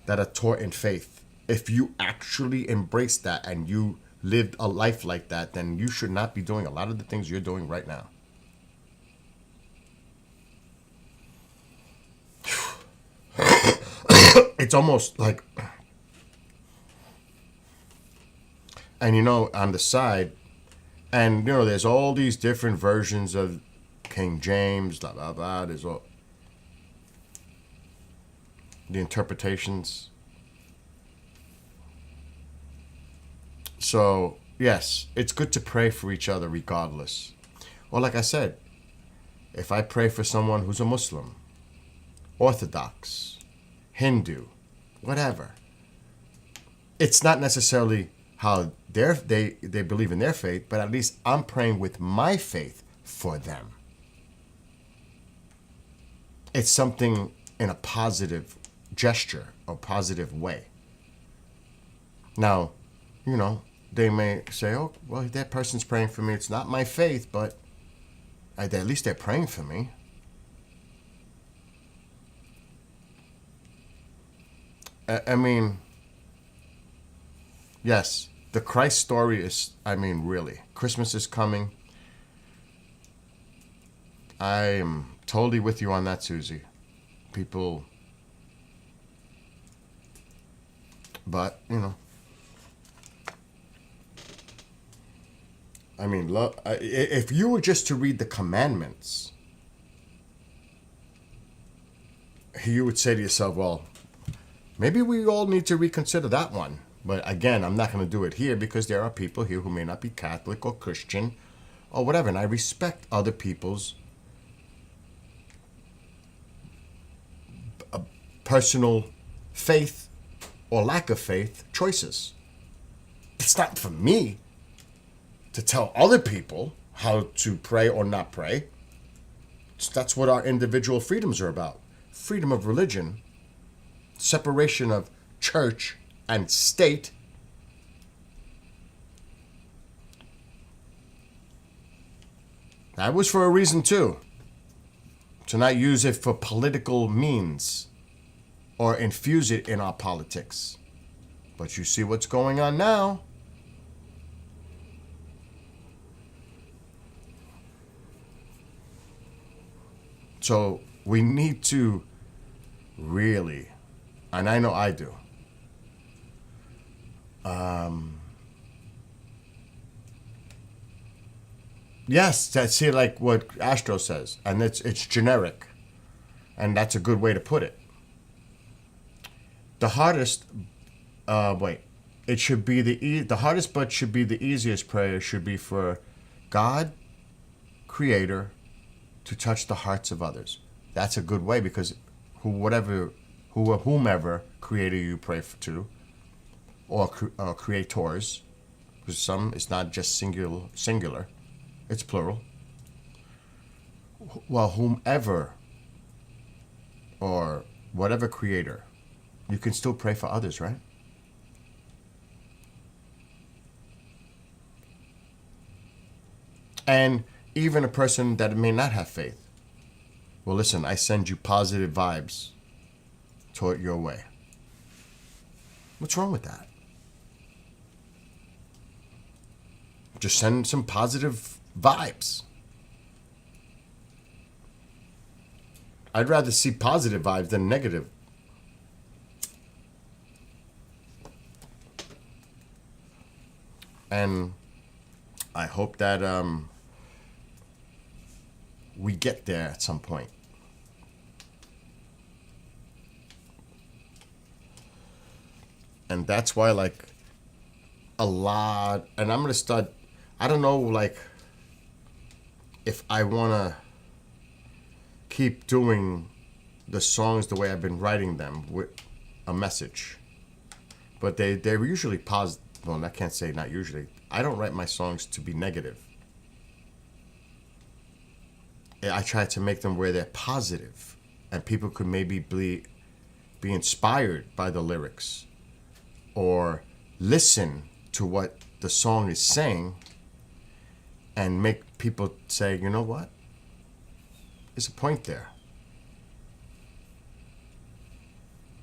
that are taught in faith. If you actually embrace that and you lived a life like that, then you should not be doing a lot of the things you're doing right now. It's almost like, and on the side, and there's all these different versions of King James, blah blah blah. There's all the interpretations. So yes, it's good to pray for each other regardless. Or like I said, if I pray for someone who's a Muslim, Orthodox, Hindu, whatever, it's not necessarily how they believe in their faith, but at least I'm praying with my faith for them. It's something in a positive gesture or positive way. Now, they may say, oh, well, that person's praying for me. It's not my faith, but at least they're praying for me. I mean, yes, the Christ story is, really. Christmas is coming. I am totally with you on that, Susie. People, but, if you were just to read the commandments, you would say to yourself, well, maybe we all need to reconsider that one. But again, I'm not going to do it here because there are people here who may not be Catholic or Christian or whatever. And I respect other people's personal faith or lack of faith choices. It's not for me to tell other people how to pray or not pray. That's what our individual freedoms are about. Freedom of religion, separation of church and state. That was for a reason too. To not use it for political means or infuse it in our politics. But you see what's going on now. So we need to really, and I know I do, yes, that's here like what Astro says, and it's generic, and that's a good way to put it. The hardest, it should be the hardest, but should be the easiest prayer should be for God, Creator, to touch the hearts of others. That's a good way because whomever creator you pray to, or creators, because some it's not just singular, it's plural. Well, whomever or whatever creator, you can still pray for others, right? And even a person that may not have faith. Well, listen, I send you positive vibes toward your way. What's wrong with that? Just send some positive vibes. I'd rather see positive vibes than negative. And I hope that we get there at some point. And that's why, like, a lot, and I'm going to start, I don't know, like, if I want to keep doing the songs the way I've been writing them with a message. But they're usually positive. Well, I can't say not usually. I don't write my songs to be negative. I try to make them where they're positive, and people could maybe be inspired by the lyrics or listen to what the song is saying and make people say, you know what? There's a point there.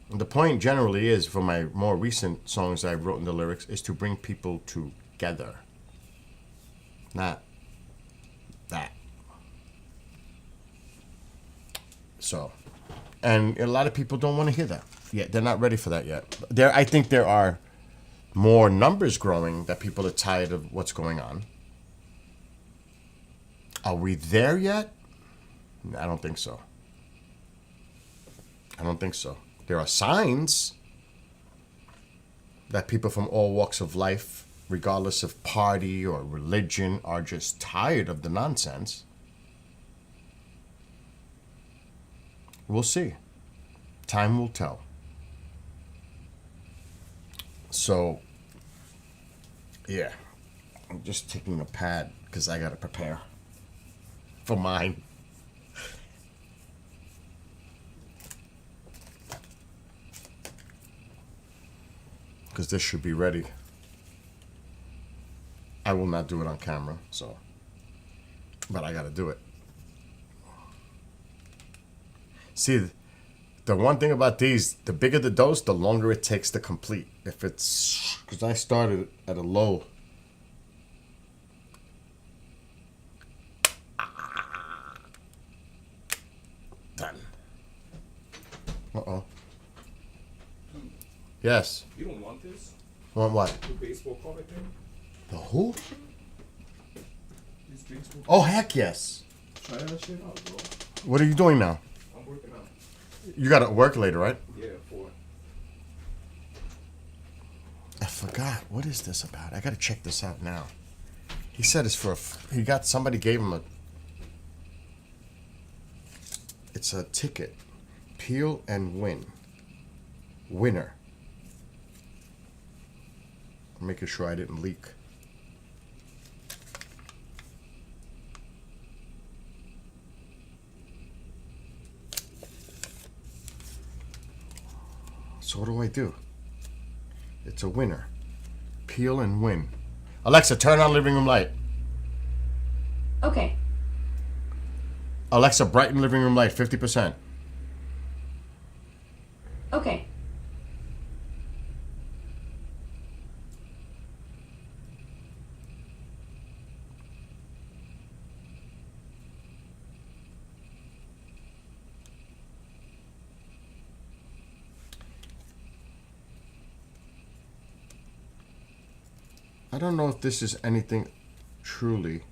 The point generally is, for my more recent songs I wrote in the lyrics, is to bring people together. Not that. So, and a lot of people don't want to hear that yet. They're not ready for that yet. I think there are more numbers growing that people are tired of what's going on. Are we there yet? I don't think so. I don't think so. There are signs that people from all walks of life, regardless of party or religion, are just tired of the nonsense. We'll see. Time will tell. So, yeah. I'm just taking a pad because I got to prepare for mine. Because this should be ready. I will not do it on camera, so. But I got to do it. See, the one thing about these, the bigger the dose, the longer it takes to complete. If it's, because I started at a low. Done. Uh-oh. Yes. You don't want this? Want what? The baseball card right there? The who? This baseball Oh, heck yes. Try that shit out, bro. What are you doing now? I'm working out. You got to work later, right? Yeah, 4. I forgot. What is this about? I got to check this out now. He said it's for he got, somebody gave him it's a ticket. Peel and win. Winner. I'm making sure I didn't leak. So what do I do? It's a winner. Peel and win. Alexa, turn on living room light. Okay. Alexa, brighten living room light 50%. Okay. I don't know if this is anything truly.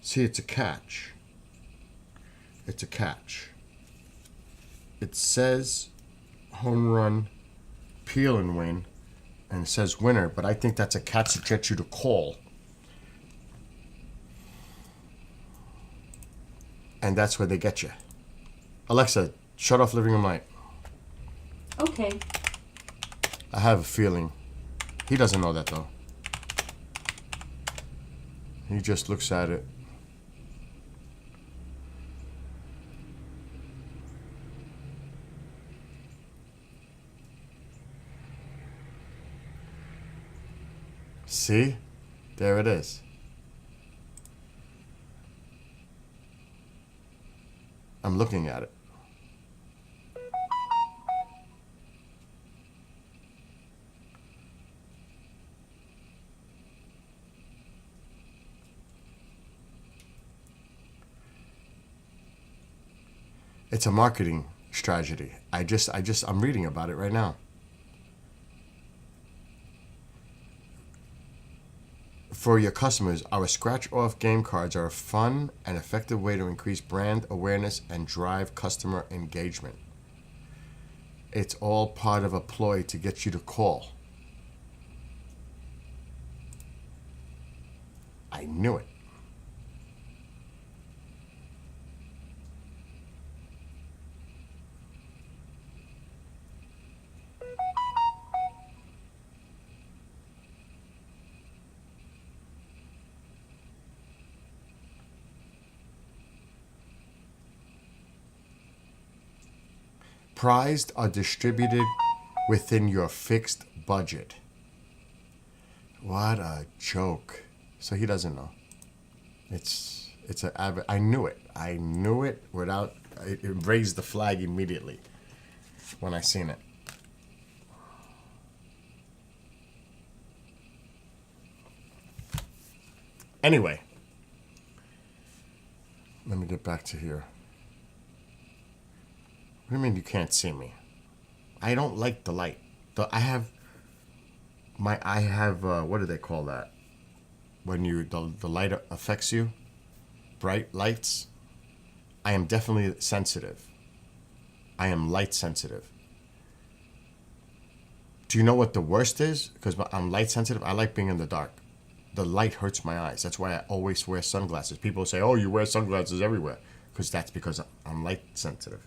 See, it's a catch. It's a catch. It says home run, peel and win, and it says winner, but I think that's a catch to get you to call. And that's where they get you. Alexa, shut off living room light. Okay. I have a feeling. He doesn't know that though. He just looks at it. See? There it is. I'm looking at it. It's a marketing strategy. I'm reading about it right now. For your customers, our scratch-off game cards are a fun and effective way to increase brand awareness and drive customer engagement. It's all part of a ploy to get you to call. I knew it. Surprised are distributed within your fixed budget. What a joke. So he doesn't know. I knew it. I knew it without, it raised the flag immediately when I seen it. Anyway, let me get back to here. What do you mean you can't see me? I don't like the light. I have what do they call that? When the light affects you? Bright lights? I am definitely sensitive. I am light sensitive. Do you know what the worst is? Because I'm light sensitive, I like being in the dark. The light hurts my eyes. That's why I always wear sunglasses. People say, oh, you wear sunglasses everywhere. Because I'm light sensitive.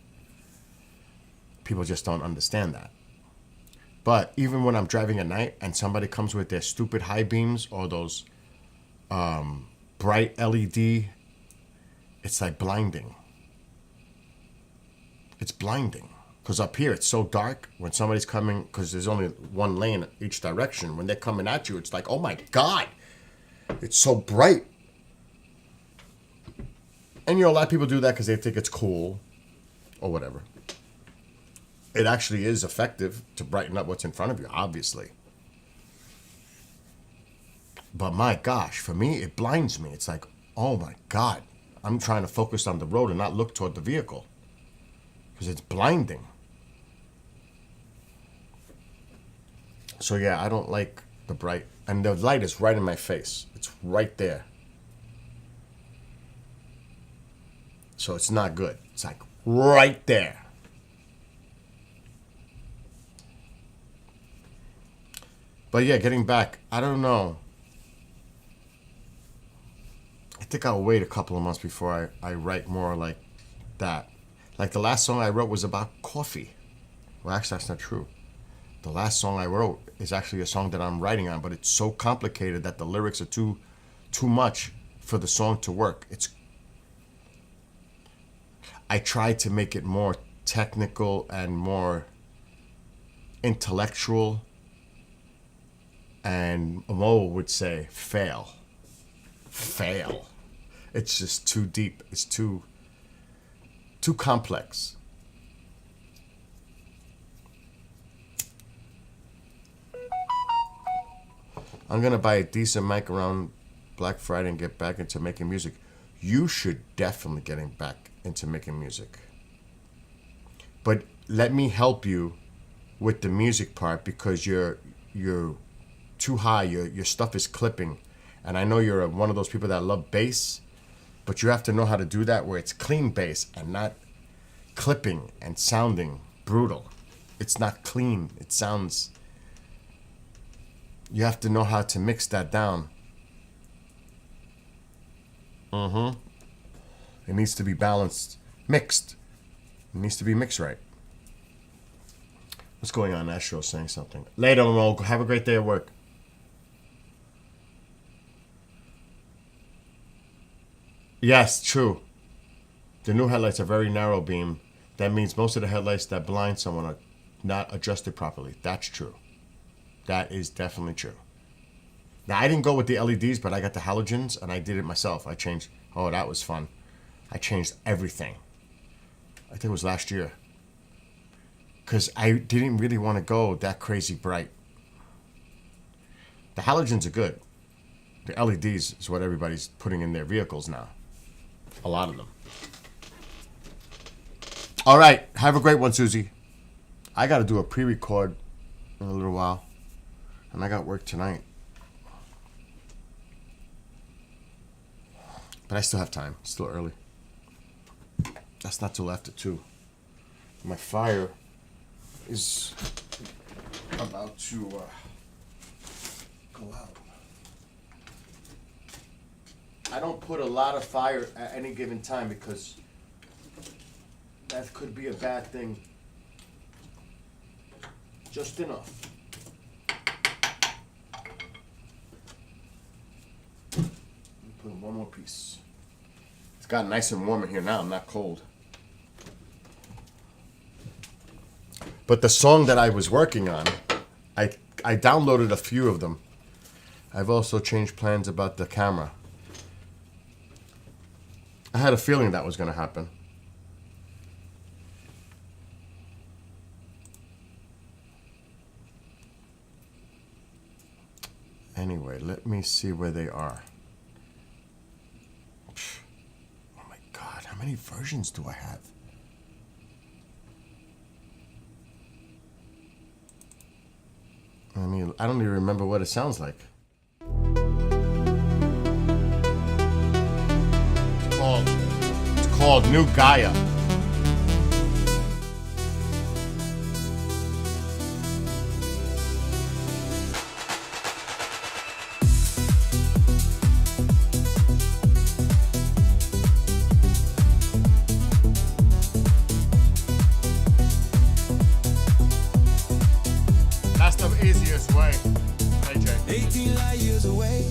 People just don't understand that. But even when I'm driving at night and somebody comes with their stupid high beams or those bright LED, it's like blinding. It's blinding. Because up here it's so dark when somebody's coming, because there's only one lane each direction. When they're coming at you, it's like, oh my God, it's so bright. And a lot of people do that because they think it's cool or whatever. It actually is effective to brighten up what's in front of you, obviously. But my gosh, for me, it blinds me. It's like, oh my God, I'm trying to focus on the road and not look toward the vehicle because it's blinding. So yeah, I don't like the bright, and the light is right in my face. It's right there. So it's not good. It's like right there. But yeah, getting back, I don't know. I think I'll wait a couple of months before I write more like that. Like the last song I wrote was about coffee. Well, actually, that's not true. The last song I wrote is actually a song that I'm writing on, but it's so complicated that the lyrics are too much for the song to work. I tried to make it more technical and more intellectual. And Mo would say, fail. Fail. It's just too deep. It's too complex. I'm going to buy a decent mic around Black Friday and get back into making music. You should definitely get back into making music. But let me help you with the music part because you're too high. Your stuff is clipping. And I know you're one of those people that love bass, but you have to know how to do that where it's clean bass and not clipping and sounding brutal. It's not clean. It sounds... You have to know how to mix that down. It needs to be balanced. Mixed. It needs to be mixed right. What's going on? Astro's saying something. Later, Mo. Have a great day at work. Yes, true. The new headlights are very narrow beam. That means most of the headlights that blind someone are not adjusted properly. That's true. That is definitely true. Now, I didn't go with the LEDs, but I got the halogens, and I did it myself. I changed... Oh, that was fun. I changed everything. I think it was last year. Because I didn't really want to go that crazy bright. The halogens are good. The LEDs is what everybody's putting in their vehicles now. A lot of them. All right. Have a great one, Susie. I got to do a pre-record in a little while. And I got work tonight. But I still have time. It's still early. That's not till after 2. My fire is about to go out. I don't put a lot of fire at any given time because that could be a bad thing. Just enough. Put in one more piece. It's gotten nice and warm in here now. I'm not cold. But the song that I was working on, I downloaded a few of them. I've also changed plans about the camera. I had a feeling that was going to happen. Anyway, let me see where they are. Oh my God, how many versions do I have? I mean, I don't even remember what it sounds like. It's called New Gaia. That's the easiest way, AJ. 18 light years away,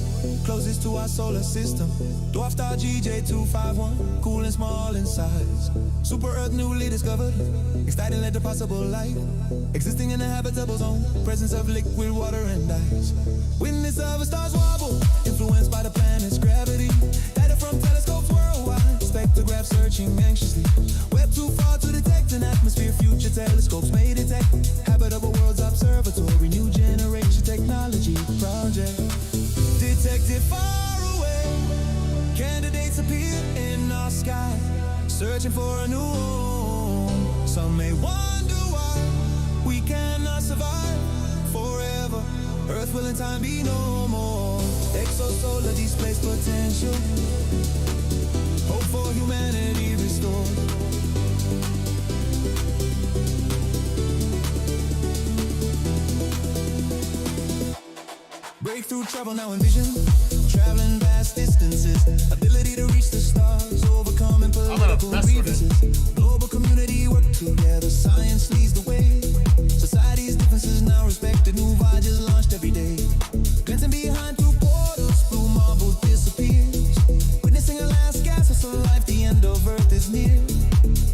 closest to our solar system. Dwarf star GJ251, cool and small in size. Super Earth newly discovered, exciting led to possible life. Existing in a habitable zone, presence of liquid water and ice. Witness of a star's wobble, influenced by the planet's gravity. Data from telescopes worldwide, spectrograph searching anxiously. Web too far to detect an atmosphere, future telescopes may detect. Habitable worlds observatory, new generation technology project. Detected far away, candidates appear in our sky, searching for a new home. Some may wonder why we cannot survive forever. Earth will in time be no more. Exosolar displays potential, hope for humanity restored. Breakthrough travel now envision, traveling vast distances, ability to reach the stars, overcoming political mess with it. grievances. Global community work together, science leads the way. Society's differences now respected, new voyages launched every day. Glancing behind through portals, blue marble disappears. Witnessing a last gasp of some life, the end of Earth is near.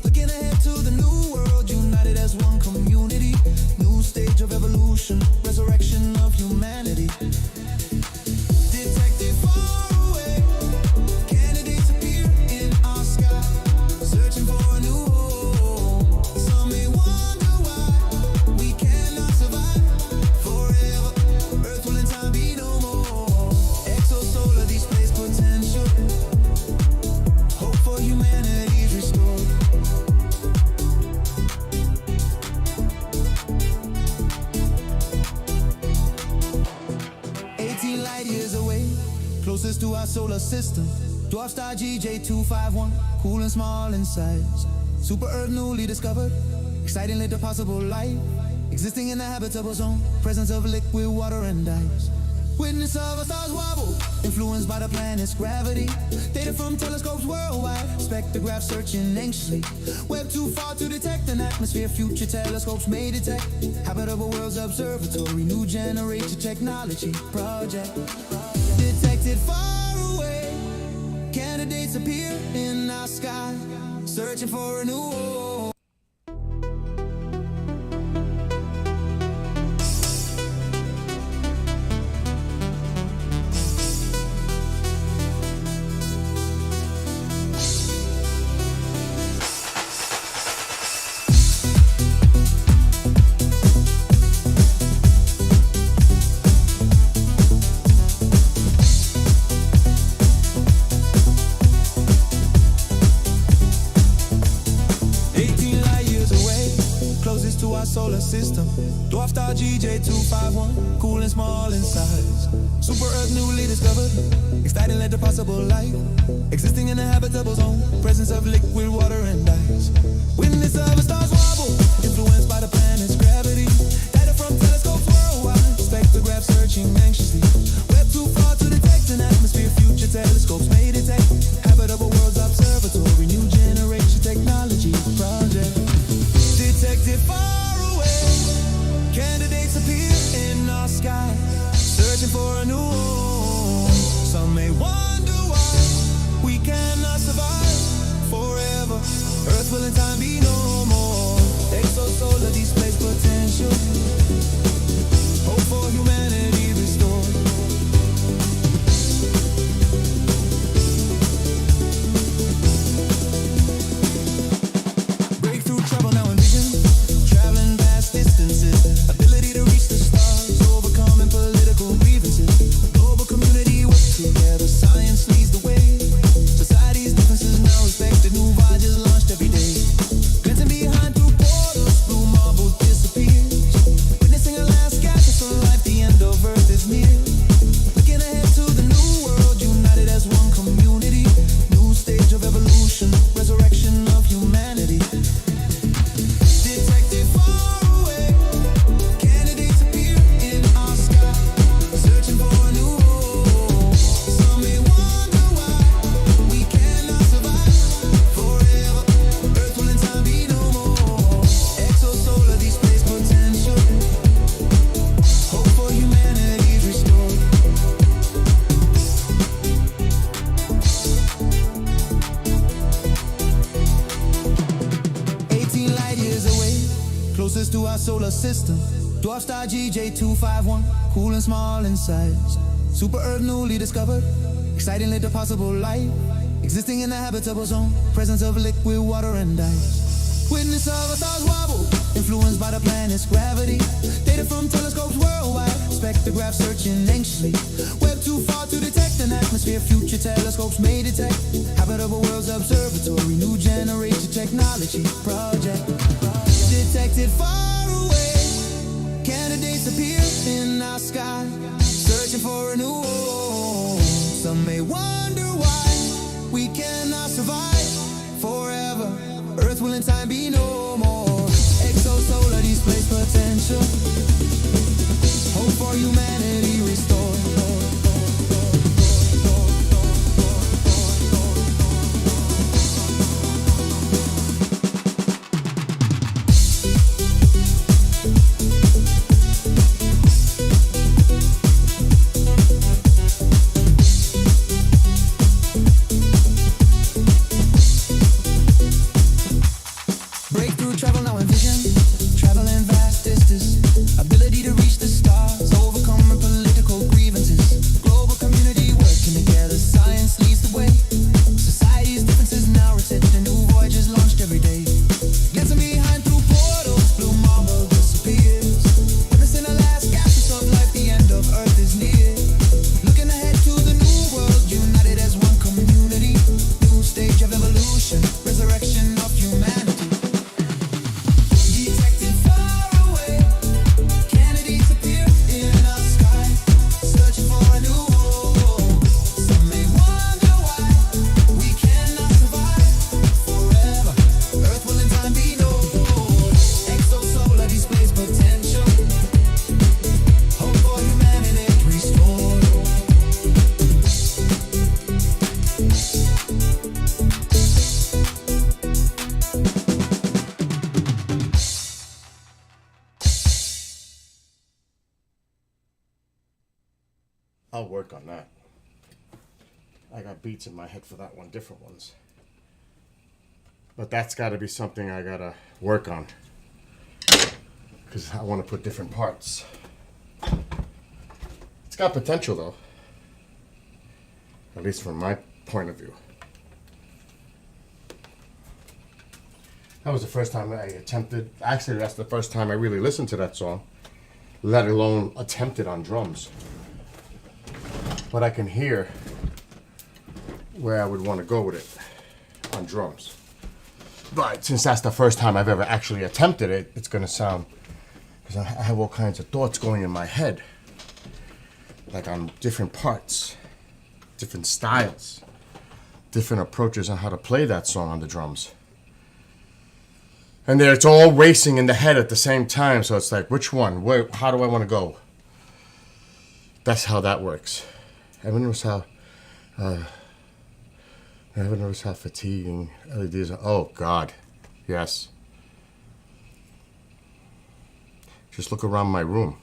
Looking ahead to the new world, united as one community. New stage of evolution, resurrection of humanity. Detected far away, candidates appear in our sky, searching for a new home. Some may wonder why we cannot survive forever. Earth will in time be no more. Exosolar displays potential, hope for humanity is restored. 18 light years away, closest to our solar system. Dwarf star GJ251, cool and small in size. Super Earth newly discovered, exciting led to possible life. Existing in a habitable zone, presence of liquid water and ice. Witness of a star's wobble, influenced by the planet's gravity. Data from telescopes worldwide, spectrograph searching anxiously. Web too far to detect an atmosphere, future telescopes may detect. Habitable worlds observatory, new generation technology project. Detected far away, candidates appear in our sky, searching for a new home. Solar system, dwarf star GJ251, cool and small in size. Super Earth newly discovered, exciting led to possible life. Existing in a habitable zone, presence of liquid water and ice. Witness of a star's wobble, influenced by the planet's gravity. Data from telescopes worldwide, spectrograph searching anxiously. Web too far to detect an atmosphere, future telescopes may detect. Habitable worlds observatory, new generation technology project. Detected far away, candidates appear in our sky, searching for a new home. Some may wonder why we cannot survive forever. Earth will in time be no more. Exosolar displays potential. closest to our solar system. Dwarf star GJ251, cool and small in size. Super Earth newly discovered, exciting little possible life. Existing in the habitable zone, presence of liquid water and ice. Witness of a star's wobble, influenced by the planet's gravity. Data from telescopes worldwide, spectrograph searching anxiously. Web too far to detect an atmosphere, future telescopes may detect. Habitable Worlds Observatory, new generation technology project. Detected far away, candidates appear in our sky, searching for a new home. Some may wonder why we cannot survive forever. Earth will in time be no more. Exosolar displays potential. Hope for humanity restored. Breakthrough travel now envision, travel in vast distance, ability to reach the stars, overcome political grievances, global community working together, science leads the way, society's differences now reset, and new voyages launched every day, glancing behind through portals, blue marble disappears, witnessing the last gasps of life, the end of Earth is near, looking ahead to the new world, united as one community, new stage of evolution, resurrection of humanity. Detected far away, candidates appear in our sky, searching for a new home. Some may wonder why we cannot survive forever. Earth will in time be known. Exosolar displays potential. Hope for humanity restored. I'll work on that. I got beats in my head for that one, different ones. But that's got to be something I got to work on. Because I want to put different parts. It's got potential, though. At least from my point of view. That was the first time I attempted. Actually, that's the first time I really listened to that song. Let alone attempted on drums. But I can hear where I would want to go with it on drums. But since that's the first time I've ever actually attempted it, it's going to sound, because I have all kinds of thoughts going in my head, like on different parts, different styles, different approaches on how to play that song on the drums. And it's all racing in the head at the same time, so it's like, which one? Where? How do I want to go? That's how that works. Ever notice how fatiguing LEDs are? Oh God, yes. Just look around my room.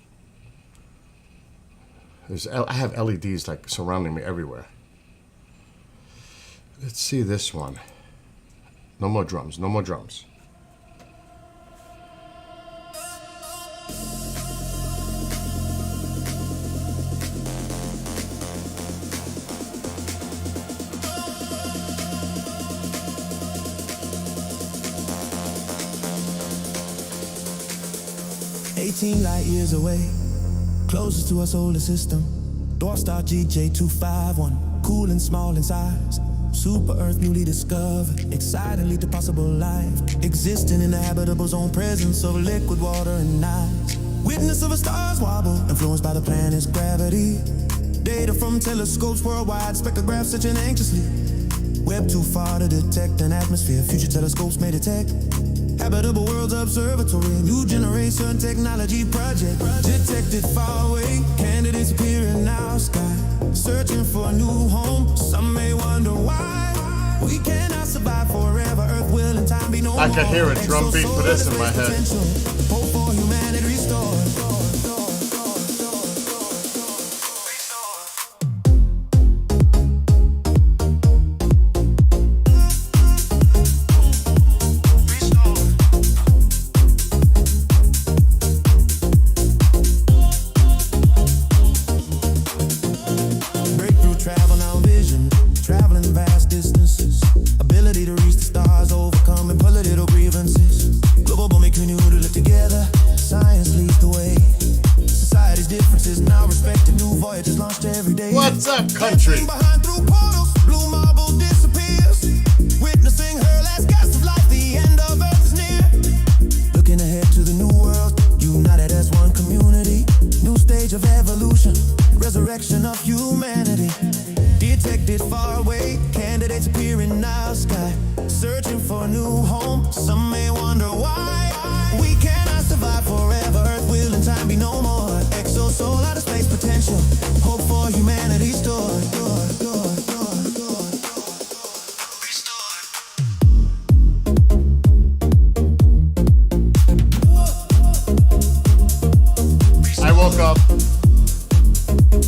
I have LEDs like surrounding me everywhere. Let's see this one. No more drums, no more drums. Light years away, closest to our solar system. Dwarf star GJ251, cool and small in size. Super Earth newly discovered, excitingly to possible life. Existing in the habitable zone, presence of liquid water and ice. Witness of a star's wobble, influenced by the planet's gravity. Data from telescopes worldwide, spectrograph searching anxiously. Web too far to detect an atmosphere, future telescopes may detect. Habitable Worlds Observatory, new generation technology project. Detected far away, candidates appear in our sky, searching for a new home. Some may wonder why we cannot survive forever. Earth will in time be no more. I can hear a drum beat for this in my head. Hope for humanity restored. every day. What's up, country? Dancing behind through portals, blue marble disappears. Witnessing her last gasp of life, the end of earth is near. Looking ahead to the new world, united as one community. New stage of evolution, resurrection of humanity. Detected far away, candidates appear in our sky. Searching for a new home, some may wonder why. We cannot survive forever, Earth will in time be no more. Exo soul out of space potential, hope for humanity stored. I woke up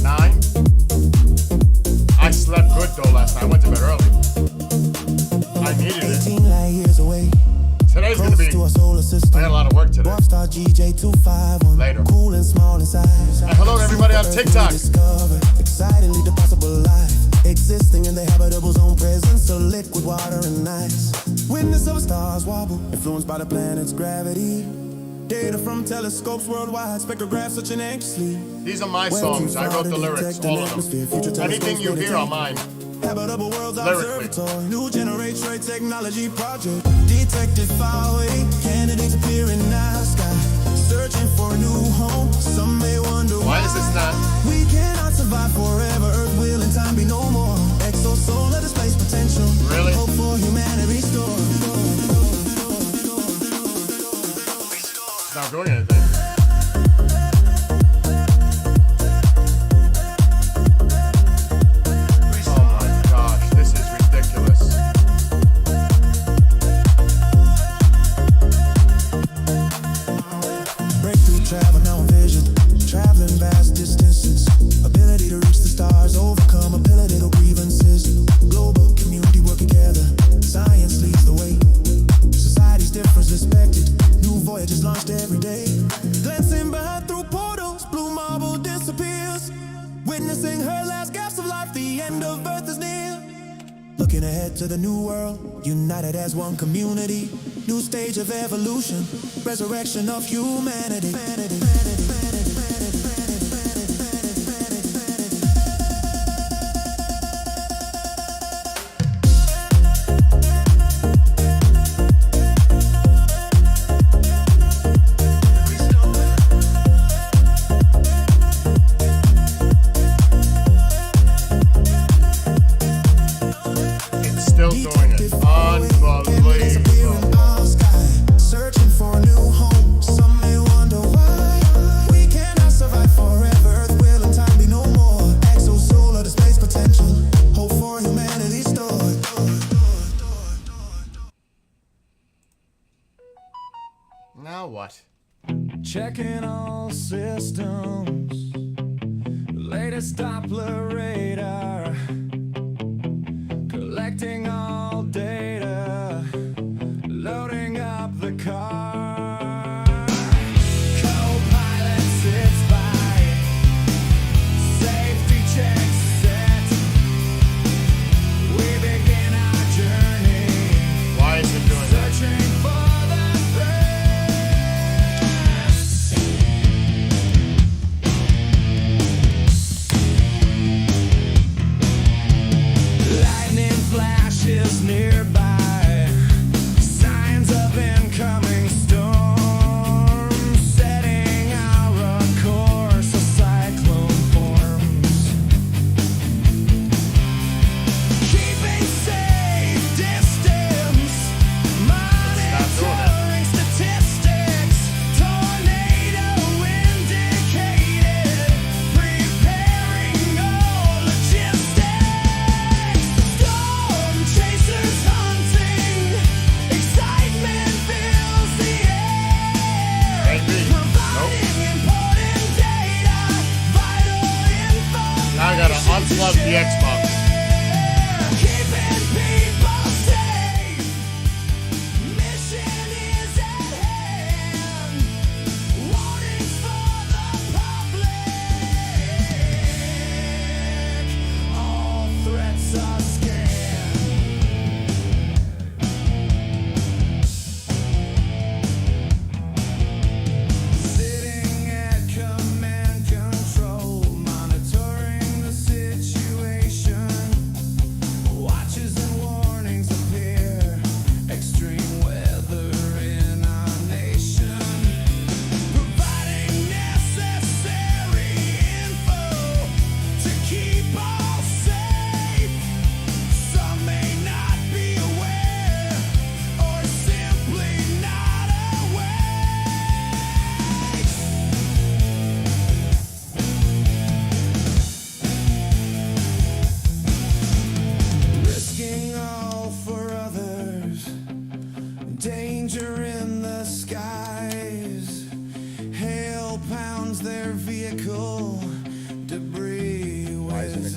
9. I slept good though last night. I went to bed early. I needed it. 18 light years away. Today's gonna be. To a solar system. I got a lot of work today. Dwarfstar GJ251. Later. Cool and small inside. Hello to everybody on TikTok. Discover excitedly the possible life existing in the habitable zone, presence of liquid water and ice. Witness of stars wobble, influenced by the planet's gravity. Data from telescopes worldwide, spectrographs searching anxiously. These are my songs. I wrote the lyrics, all of them. Anything you hear are mine. Habitable worlds Lyrically. observatory, new generation technology project. Detected far away, candidates appear in our sky. Searching for a new home, some may wonder Why is this not? we cannot survive forever, Earth will in time be no more. Exo soul of space potential, Really? hope for humanity restored. It's not doing anything. Oh my gosh, this is ridiculous. Breakthrough travel now envisioned, traveling vast distances. Ability to reach the stars, overcome ability to grievances. Global community work together, science leads the way. Society's difference respected, new voyages launched every day. Glancing behind through portals, blue marble disappears. Witnessing her last gasp of life, the end of earth is near. Looking ahead to the new world, united as one community. New stage of evolution, resurrection of humanity. It's still doing it. Unbelievable. Searching for a new home, some may wonder why. We cannot survive forever, Earth will in time be no more. Exo soul of the space potential, hope for humanity stored. Now what? Checking all systems, latest Doppler radar, collecting all data, loading up the car. Co-pilot sits by, safety check set. We begin our journey, Why is it doing that? searching for the lightning flashes nearby, signs of incoming storm, setting our course, a cyclone forms. Keeping safe distance, monitoring statistics, tornado indicated, preparing all logistics. Storm chasers hunting, excitement fills the air. Maybe. Nope. Providing important data, vital information. Now I gotta unplug the Xbox. Keeping people safe. Mission is at hand. Warnings for the public. All threats are scanned. Sitting at command control, monitoring the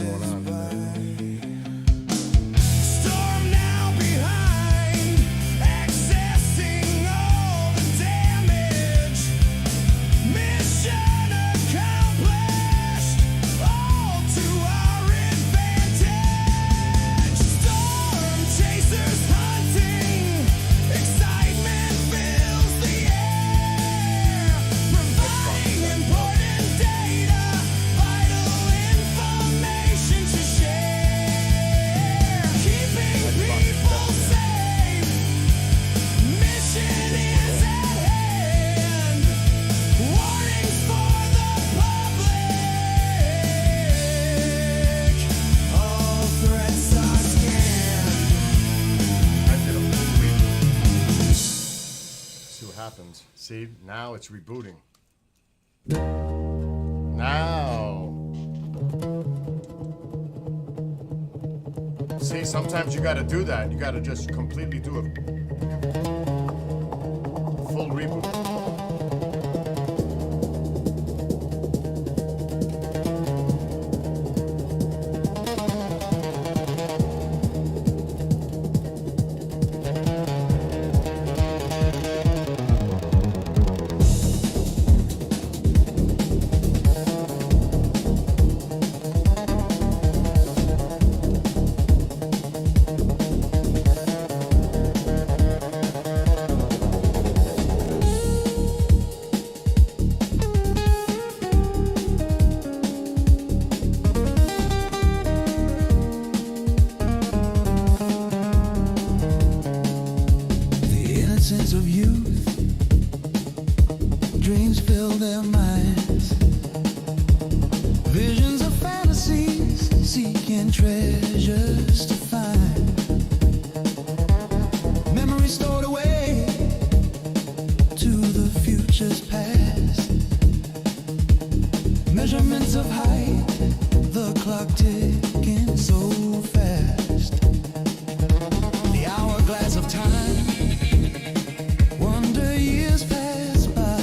going on today. Storm now behind, accessing all the damage. Mission accomplished, all to our advantage. Storm chasers hunting, excitement fills the air. Providing important data, vital information to share. Keeping people safe, mission is at hand. Warnings for the public, all threats are scanned. See what happens. See, now it's rebooting. Now. See, sometimes you gotta do that. You gotta just completely do a full reboot. The innocence of youth, dreams fill their minds. Visions of fantasies, seeking treasures to find. Memories stored away to the future's past. Measurements of height, the clock ticking so fast. The hourglass of time, wonder years pass by.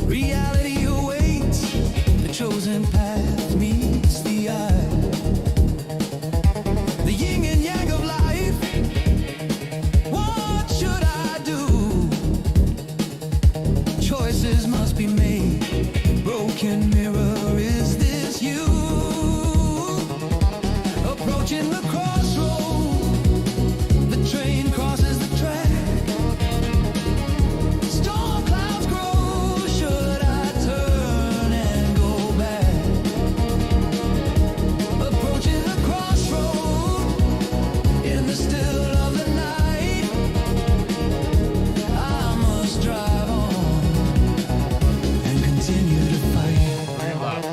Reality awaits, the chosen path meets the eye. The yin and yang of life, what should I do? Choices must be made, broken mirror, is this you? Approaching the crossroad, the train crosses the track. Storm clouds grow, should I turn and go back? Approaching the crossroad, in the still of the night, I must drive on and continue to fight. Relax.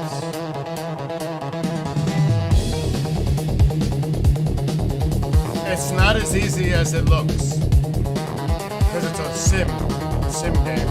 It's not as easy as it looks. Because it's a sim game.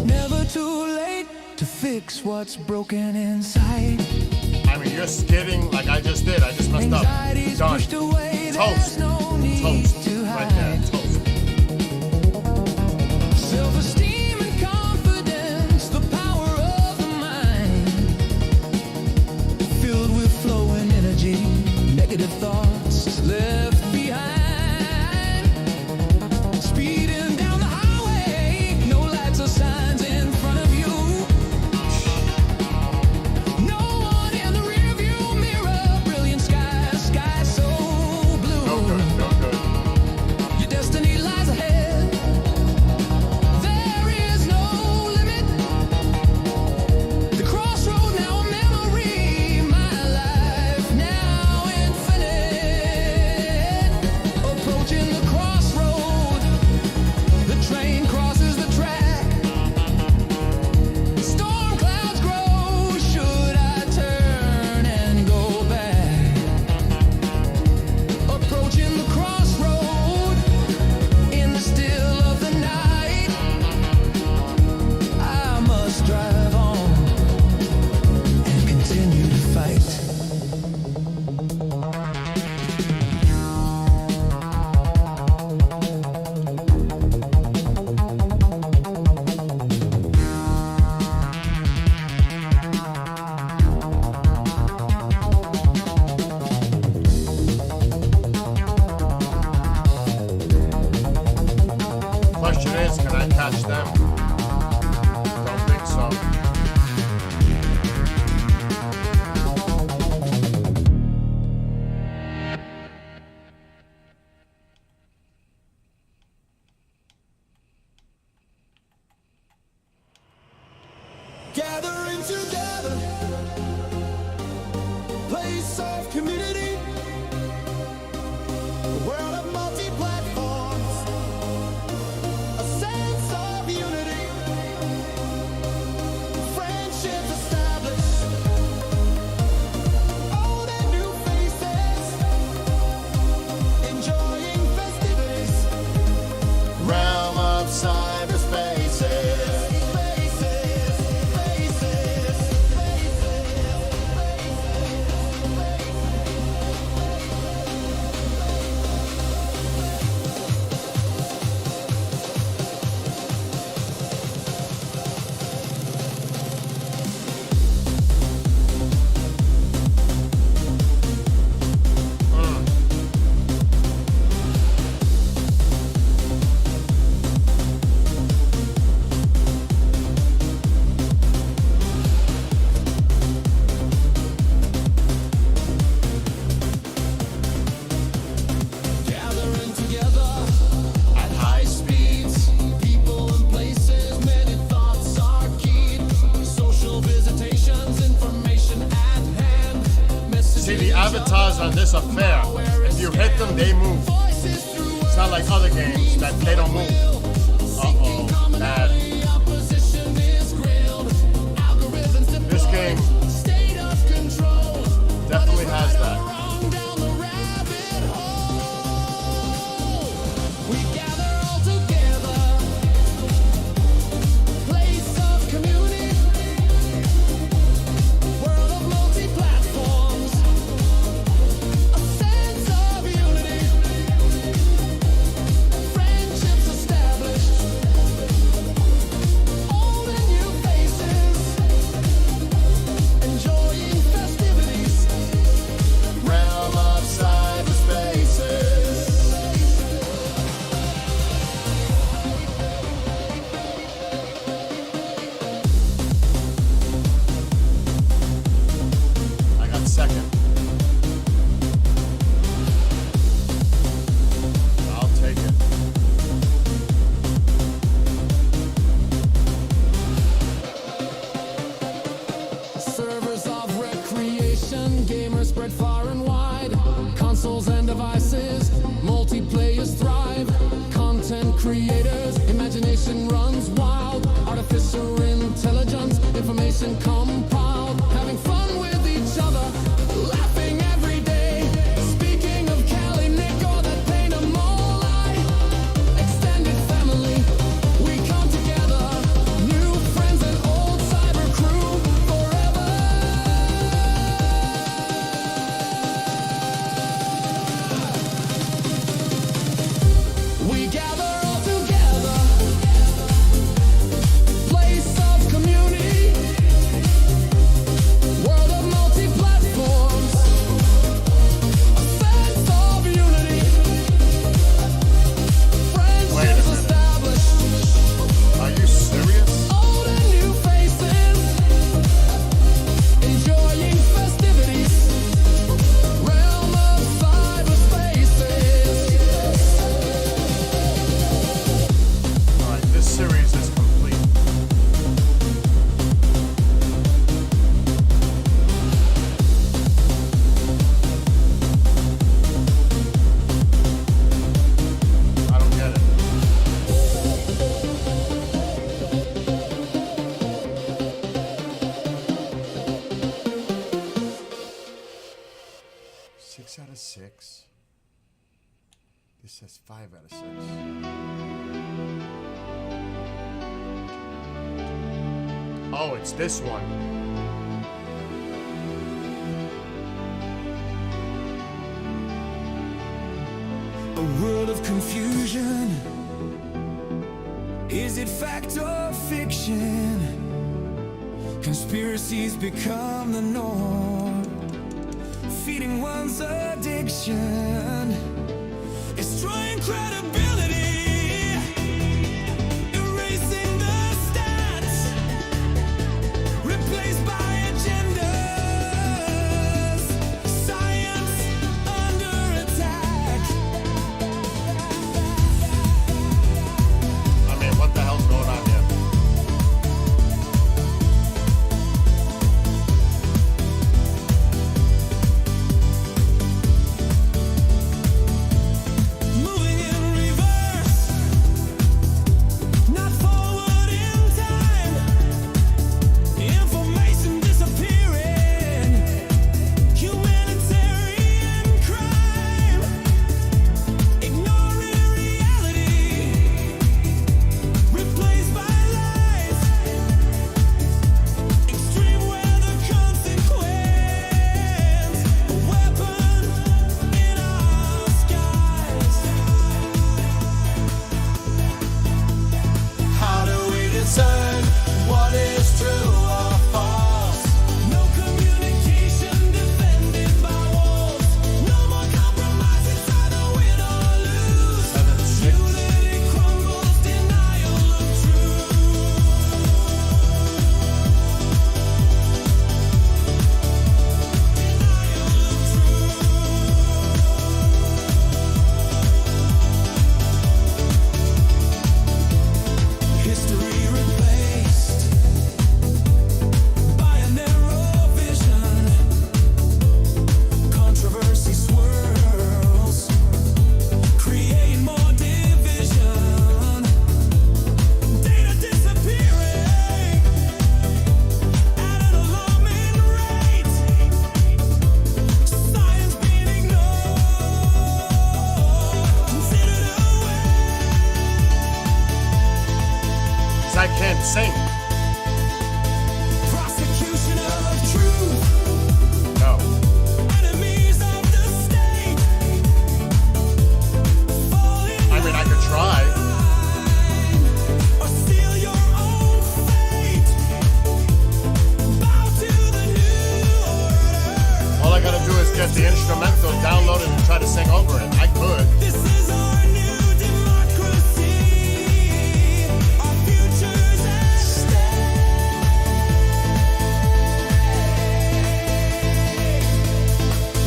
Never too late to fix what's broken inside. I mean, you're skidding like I just did. I just messed up. Anxiety's Done. pushed away, Toast. there's no need Toast. to Right there. hide. Toast. Self-esteem and confidence, the power of the mind. Filled with flowing energy, negative thoughts left behind. Speeding down the highway, no lights or signs in front of you. No one in the rearview mirror, brilliant sky, sky so blue. No good. No good. Your destiny lies ahead. There gathering together, place of community, a world of multi-platforms, a sense of unity, friendships established, old and new faces, enjoying festivities, realm of cyberspaces. Gathering together at high speeds, people and places, many thoughts are keyed. Social visitations, information at hand. Messages See, the avatars on this are fair. If you hit them, they move. voices through It's not like other games that they don't move. Uh-oh, bad. opposition is grilled. Algorithms This game state of control. definitely has that. Wrong down the rabbit hole. We gather all together. Place of community. World of multi-platforms. A sense of unity. Friendships established. Old and new faces. Enjoying festivities. Realm of cyberspaces. I got second. I'll take it. Servers of recreation, gamers spread far and wide. Consoles and devices, multiplayers thrive. Content creators, imagination runs wild. Artificial intelligence, information compiled. Having fun with each other, laughing every day. Speaking of Cali, Nick, or that paint a mole eye. Extended family, we come together. New friends and old cyber crew forever. We gather all together. Place of community. World of multi-platforms. A sense of unity. Wait a Friendships minute. established. Are you serious? Old and new faces, enjoying festivities, realm of cyberspaces. Alright, this series is complete. I don't get it. 6 out of 6. This says 5 out of 6. Oh, it's this one. A world of confusion. Is it fact or fiction? Conspiracies become the norm, feeding one's addiction, destroying credibility, erasing the stats, replaced by agendas, science under attack. I mean, what the hell's going on here? get the instrumental downloaded and try to sing over it. I could. This is our new democracy. Our future's at stake.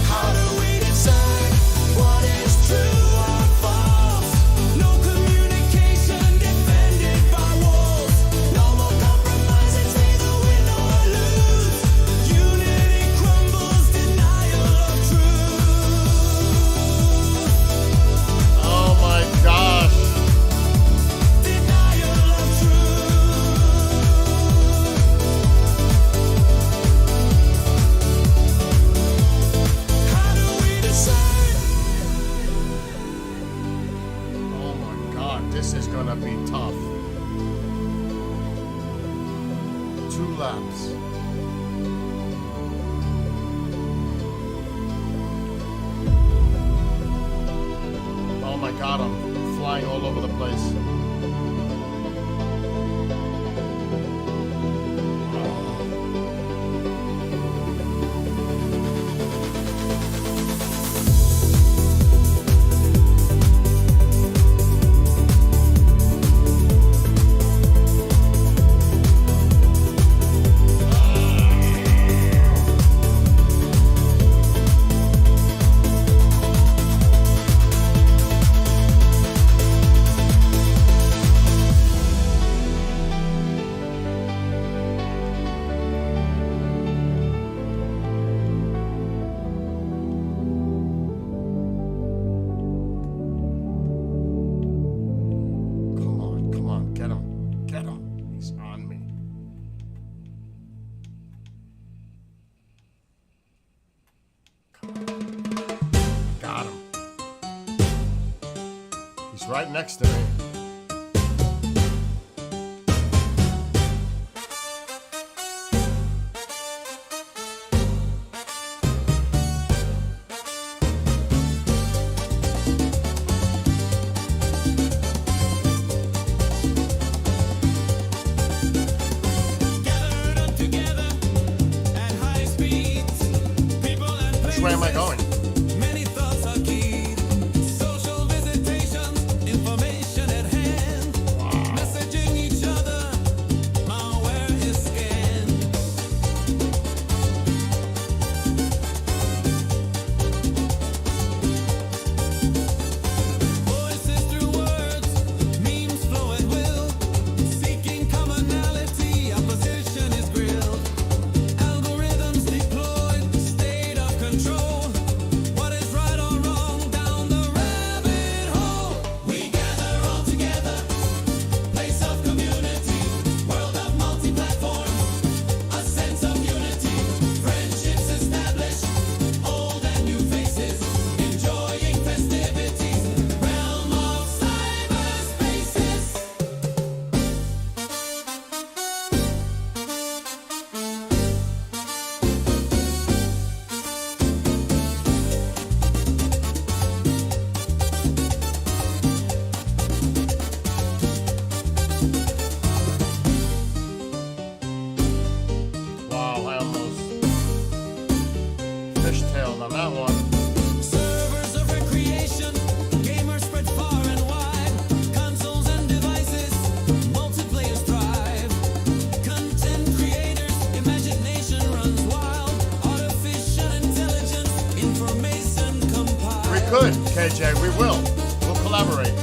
How do we decide what is true or false? No communication defended by walls. No more compromise, it's either win or lose. Unity crumbles, denial of truth. Oh my gosh. Denial of truth. How do we decide? Oh my god, this is gonna be tough. 2 laps. Oh my god, I'm flying all over the place. Come on, get him. Get him. He's on me. Come on. Got him. He's right next to me. Gathered up together at high speeds. People and Which way am I going? many thoughts are keyed. Social visitations, information at hand. Messaging each other, malware is scanned. Voices through words, memes flow at will. Seeking commonality, opposition is grilled. Algorithms deployed, state of control. What is right or wrong down the rabbit hole? We gather all together, place of community, world of multi-platform, a sense of unity, friendships established, old and new faces, enjoying festivities, realm of cyberspaces. Wow, I almost fishtailed on that one. Servers of recreation, gamers spread far and wide. Consoles and devices, multiplayers thrive. Content creators, imagination runs wild. Artificial intelligence, information compiled. We could, KJ, we will. We'll collaborate.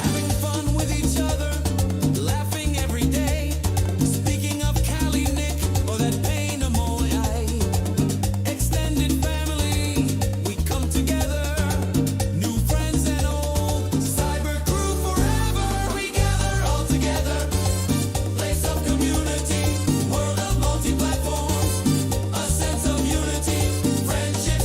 Having fun with each other, laughing every day. Speaking of Cali Nick or that pain of Moai. Extended family, we come together. New friends and old, cyber crew forever. We gather all together. Place of community, world of multi-platforms. A sense of unity, friendships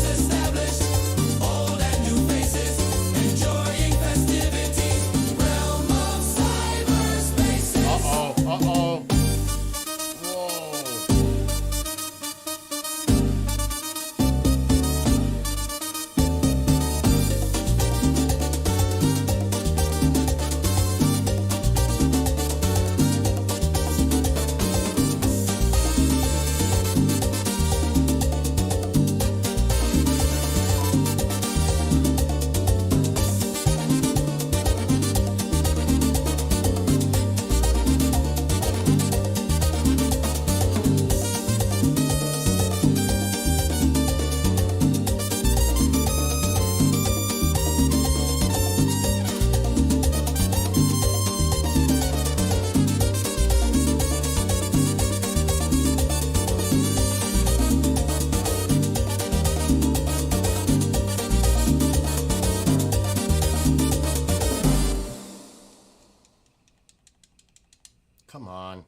Come on.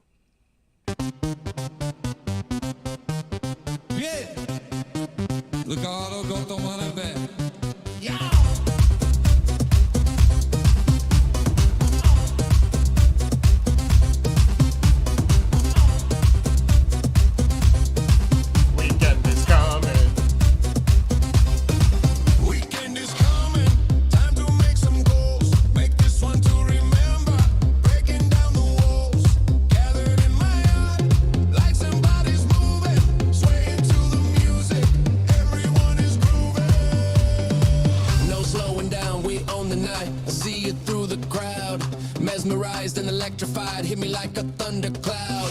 Bien. Le carro corto mano bene. Weekend is coming. Weekend is coming, time to make some goals. Make this one to remember. Breaking down the walls, gathered in my yard. Lights and bodies moving, swaying to the music. Everyone is grooving. No slowing down, we own the night. I see you through the crowd, mesmerized and electrified. Hit me like a thundercloud.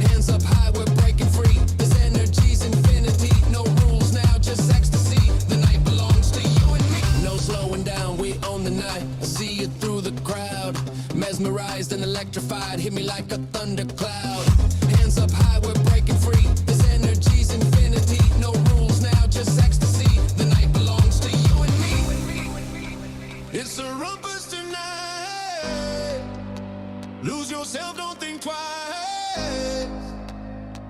Hands up high, we're breaking free. This energy's infinity. No rules now, just ecstasy. The night belongs to you and me. No slowing down, we own the night. I see you through the crowd, mesmerized and electrified. Hit me like a thundercloud. Hands up high, we're breaking free. This energy's infinity. No rules now, just ecstasy. The night belongs to you and me. It's a rumpus tonight. Lose yourself, don't think twice.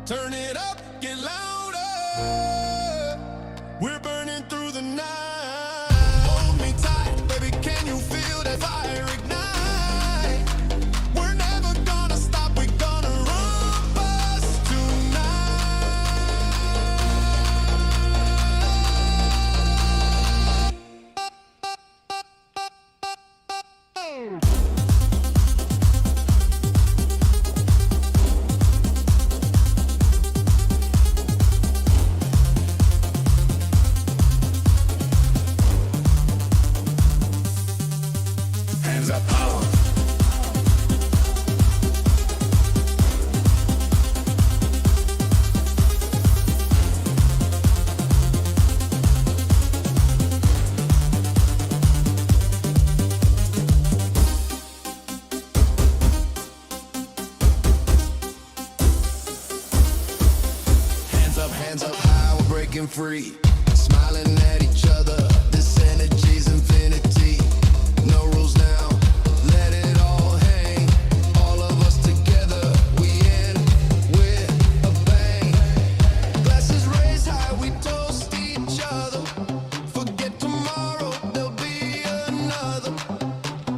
Turn it up, get louder. We're burning through the night. Hold me tight, baby, can you feel that fire ignite? We're never gonna stop, we're gonna rumpus tonight. Hands up, power. Hands up high, we're breaking free. Smiling at each other, this energy's infinity. No rules now, let it all hang. All of us together, we in with a bang. Glasses raised high, we toast each other. Forget tomorrow, there'll be another.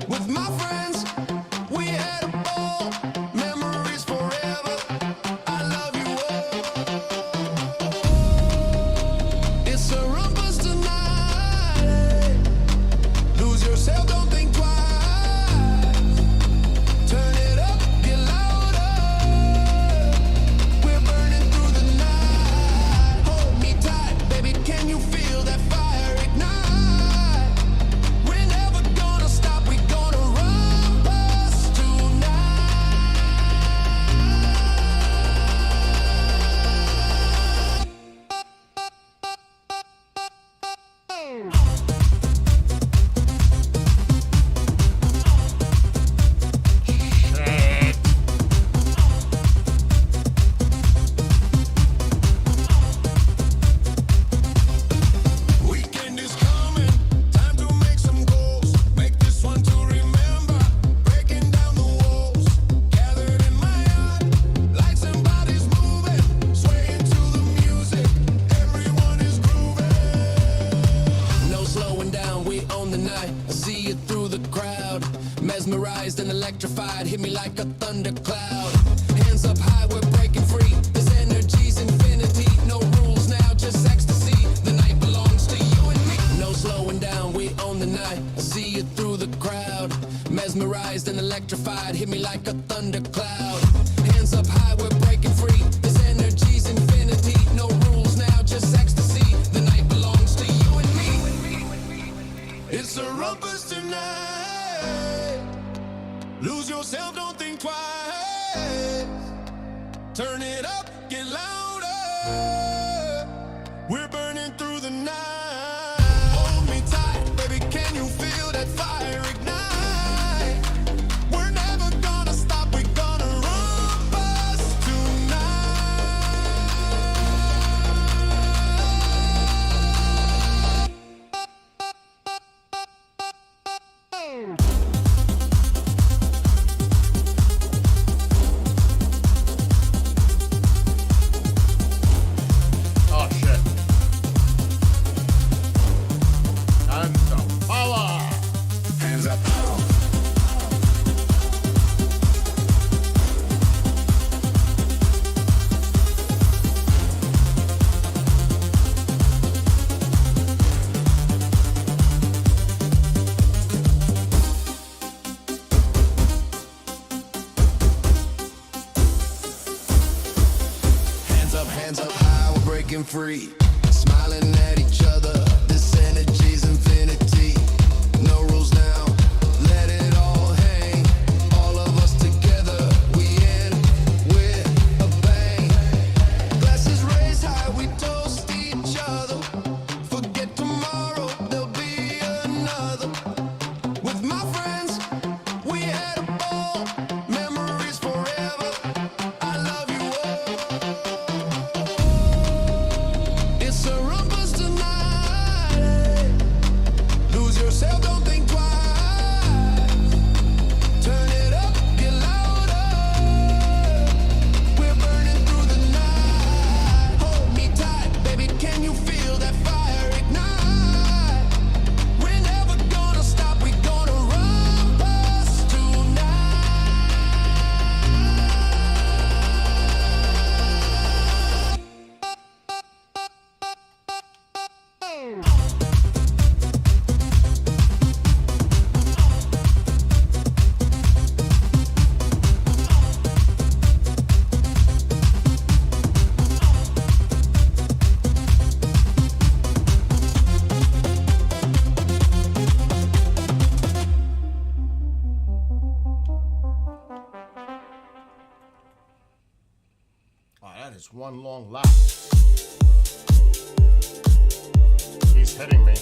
With my friends, we had a ball. Memories forever, I love you all. It's a rumpus tonight. Lose yourself, don't think twice. Turn it up, get louder. We're burning through the night. Hold me tight, baby, can you feel that fire ignite? We're never gonna stop, we're gonna rumpus tonight. Shit. Weekend is coming, time to make some goals. Make this one to remember. Breaking down the walls, gathered in my yard. Lights and bodies moving, swaying to the music. Everyone is grooving. No slowing down, we own the night. I see you through the crowd, mesmerized and electrified. Hit me like a thundercloud. Hands up high, we're breaking free. This energy's infinity. No rules now, just ecstasy. The night belongs to you and me. No slowing down, we own the night. I see you through the crowd, mesmerized and electrified. Hit me like a thundercloud. Hands up high, we're breaking free. This energy's infinity. No rules now, just ecstasy. The night belongs to you and me. It's a rumpus tonight. Lose yourself, don't think twice. Turn it up, get louder. We're burning through the night. Hold me tight, baby, can you feel that fire ignite? We're never gonna stop, we're gonna rumpus tonight. breaking free, smiling at each other. This energy's infinity. No rules now, let it all hang. All of us together, we end with a bang. Glasses raised high, we toast each other. Forget tomorrow, there'll be another. With my friends, we had a ball. Memories forever. I love you all. It's a rumpus tonight. Lose yourself, don't think twice. Turn it up, get louder. We're burning through the night. Hold me tight, baby, can you feel that fire ignite? We're never gonna stop, we're gonna rumpus tonight. Oh, that is one long lap. He's hitting me.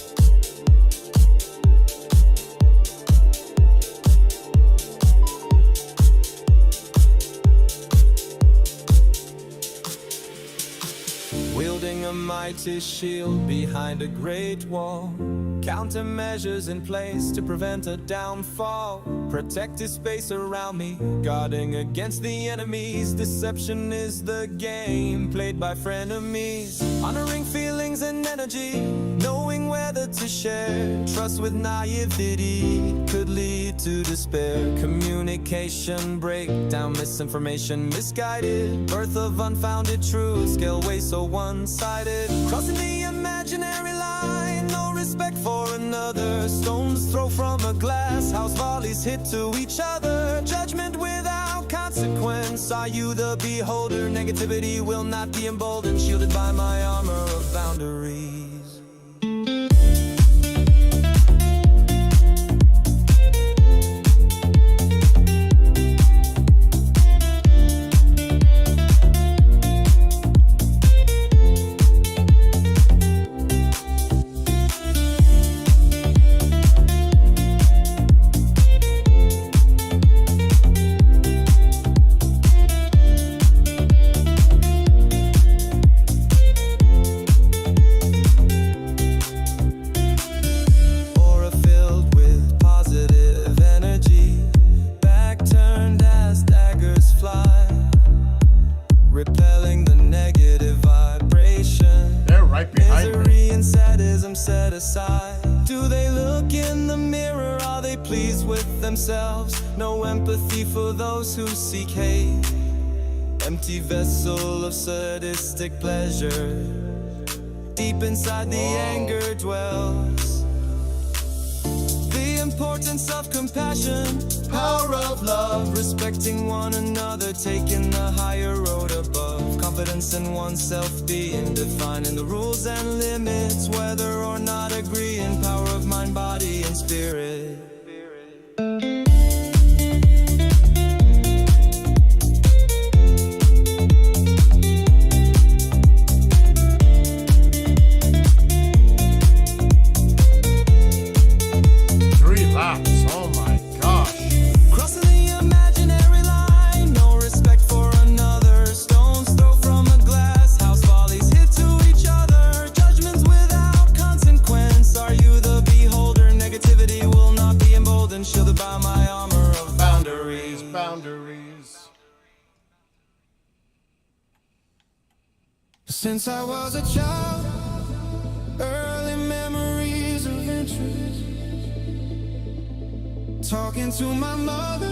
Wielding a mighty shield behind a great wall. Countermeasures in place to prevent a downfall. Protected space around me, guarding against the enemies. Deception is the game played by frenemies. Honoring feelings and energy, knowing whether to share. Trust with naivety could lead to despair. Communication breakdown, misinformation misguided. Birth of unfounded truth, scale way so one-sided. Crossing the imaginary line, no respect for another. Stones throw from a glass house, volleys hit to each other. Judgment without consequence. Are you the beholder? Negativity will not be emboldened, shielded by my armor of boundaries. Aura filled with positive energy, back turned as daggers fly, repelling the negative vibration. They're right behind me. Misery and sadism set aside. Do they look in the mirror? Are they pleased with themselves? No empathy for those who seek hate. Empty vessel of sadistic pleasure. Deep inside the anger dwells. The importance of compassion, power of love, respecting one another, taking the higher road above. Confidence in oneself, being defining the rules and limits, whether or not agreeing. Power of mind, body, and spirit. Three laps. Oh my gosh. Crossing the imaginary line, no respect for another. Stones throw from a glass house, volleys hit to each other. Judgments without consequence. Are you the beholder? Negativity will not be emboldened, shielded by my armor of boundaries. Boundaries. Since I was a child, early memories of interest. Talking to my mother,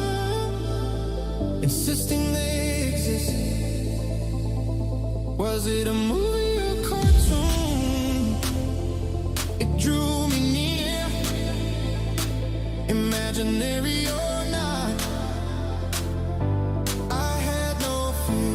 insisting they existed. Was it a movie or cartoon? It drew me near, imaginary or not. I had no fear.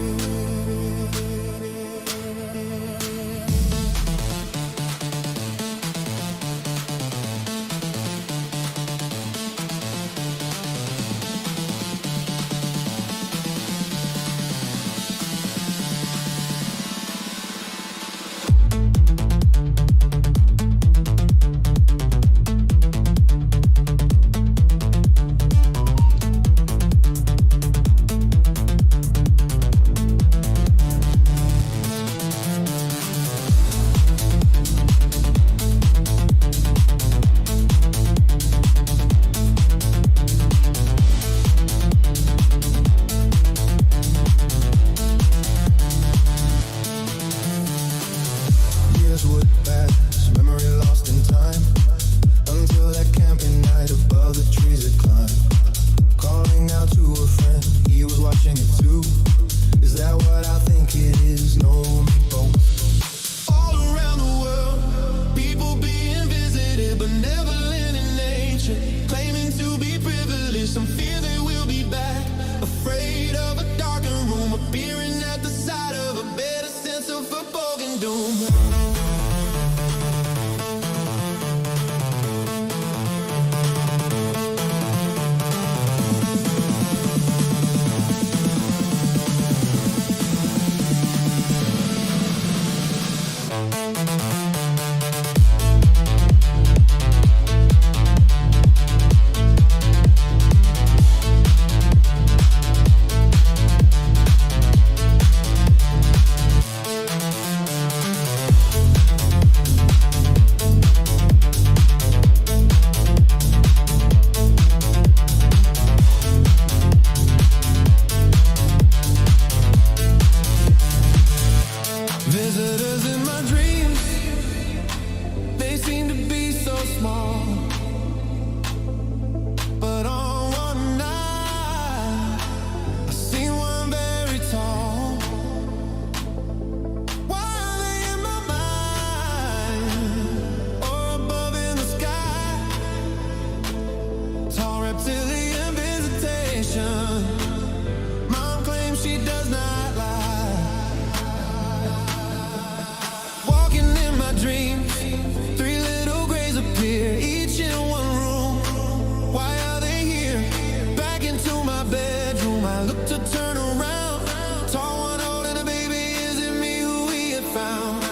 I look to turn around. Tall one holding a baby, is it me who we have found?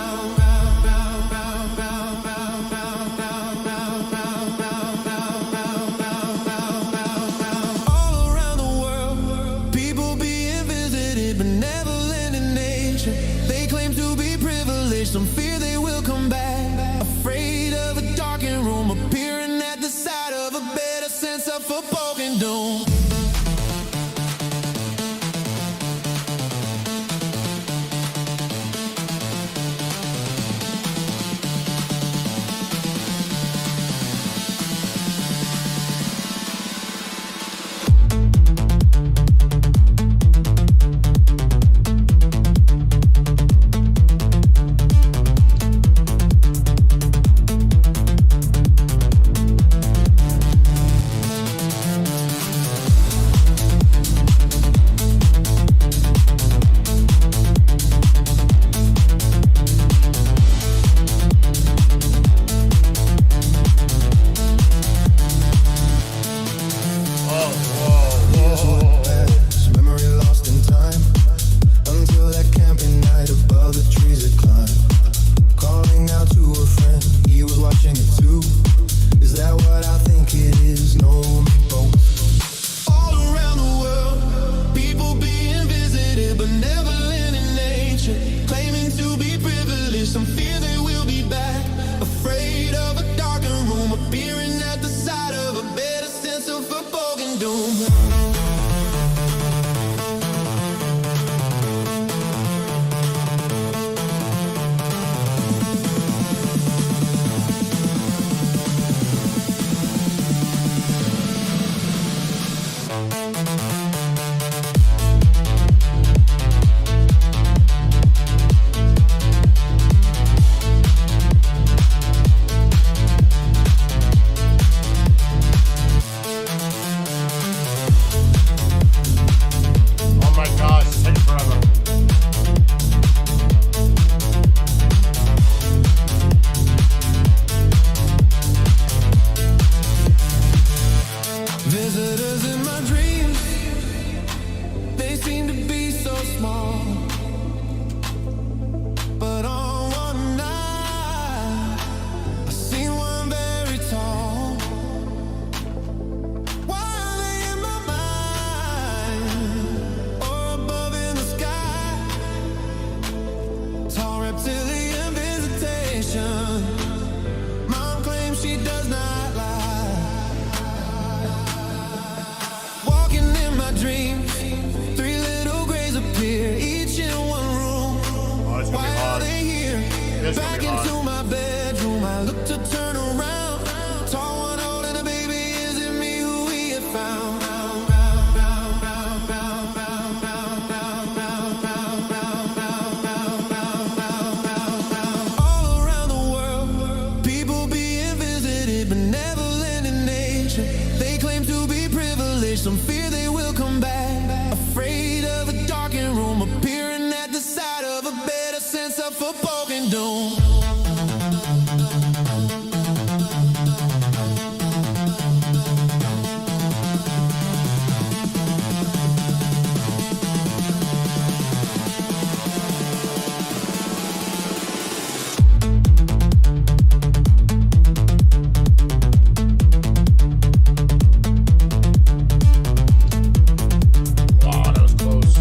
All around the world, people being visited, benevolent in nature. They claim to be privileged, some fear they will come back. Afraid of a darkened room, appearing at the side of a bed, a sense of foreboding doom. Memory lost in time until that camping night above the trees had climbed. Calling out to a friend, he was watching it too. Is that what I think it is? No, me both. All around the world, people being visited, benevolent in nature, claiming to be privileged. Some fear they will be back. Afraid of a darkened room, appearing at the side of a bed, a sense of foreboding doom. Oh my gosh, it's taking forever. Visitors in my dreams, they seem to be so small. But on one night, I seen one very tall. Why are they in my mind, or above in the sky? Tall reptilian visitation. Mom claims she does not lie. Walking in my dreams, three little grays appear, each in one room. Oh, it's gonna Why be are hard. they here? It's gonna Back be hard. into my bedroom, I look to turn around. Tall one holding a baby, is it me who we have found? All around the world, people being visited, benevolent in nature. They claim to be privileged, some fear they will come back. Afraid of a darkened room, appearing at the side of a bed, a sense of foreboding doom. Wow, that was close.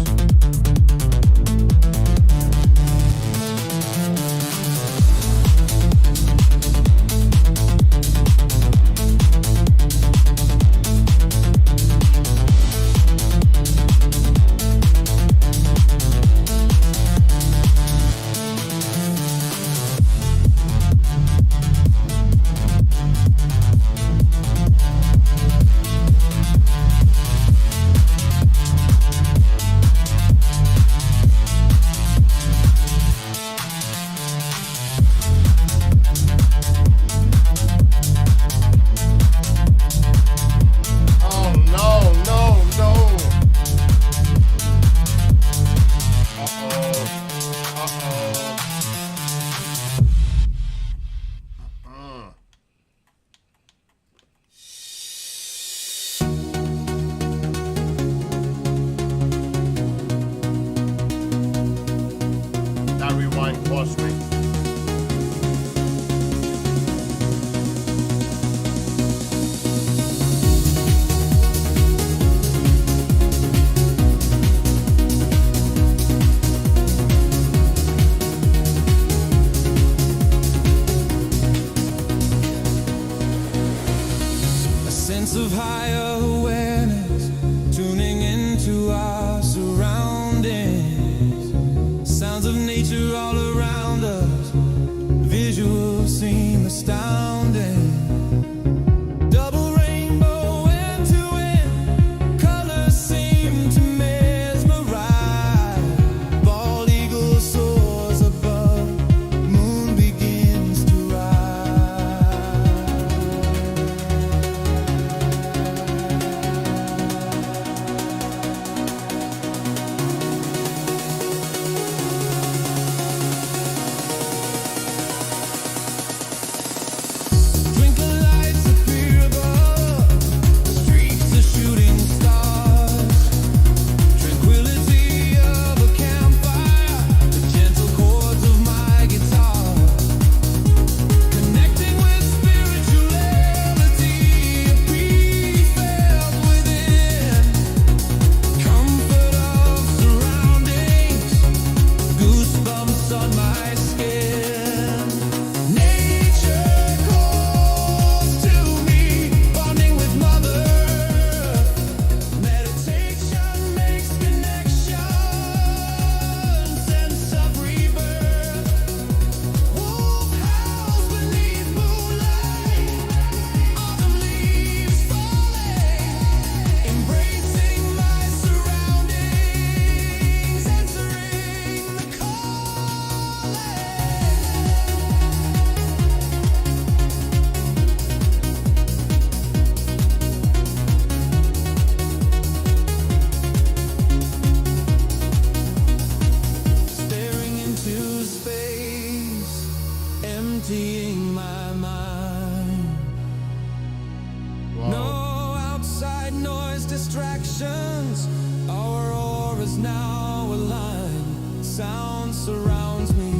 is now aligned. Sound surrounds me,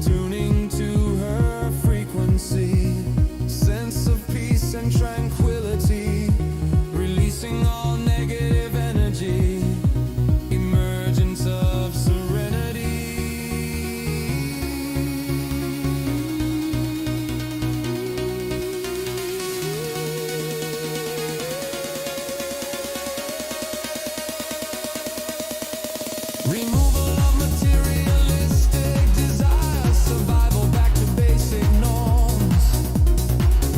tuning to her frequency. Sense of peace and tranquility, releasing all negative energy. Emergence of serenity. Removal of materialistic desires, survival back to basic norms.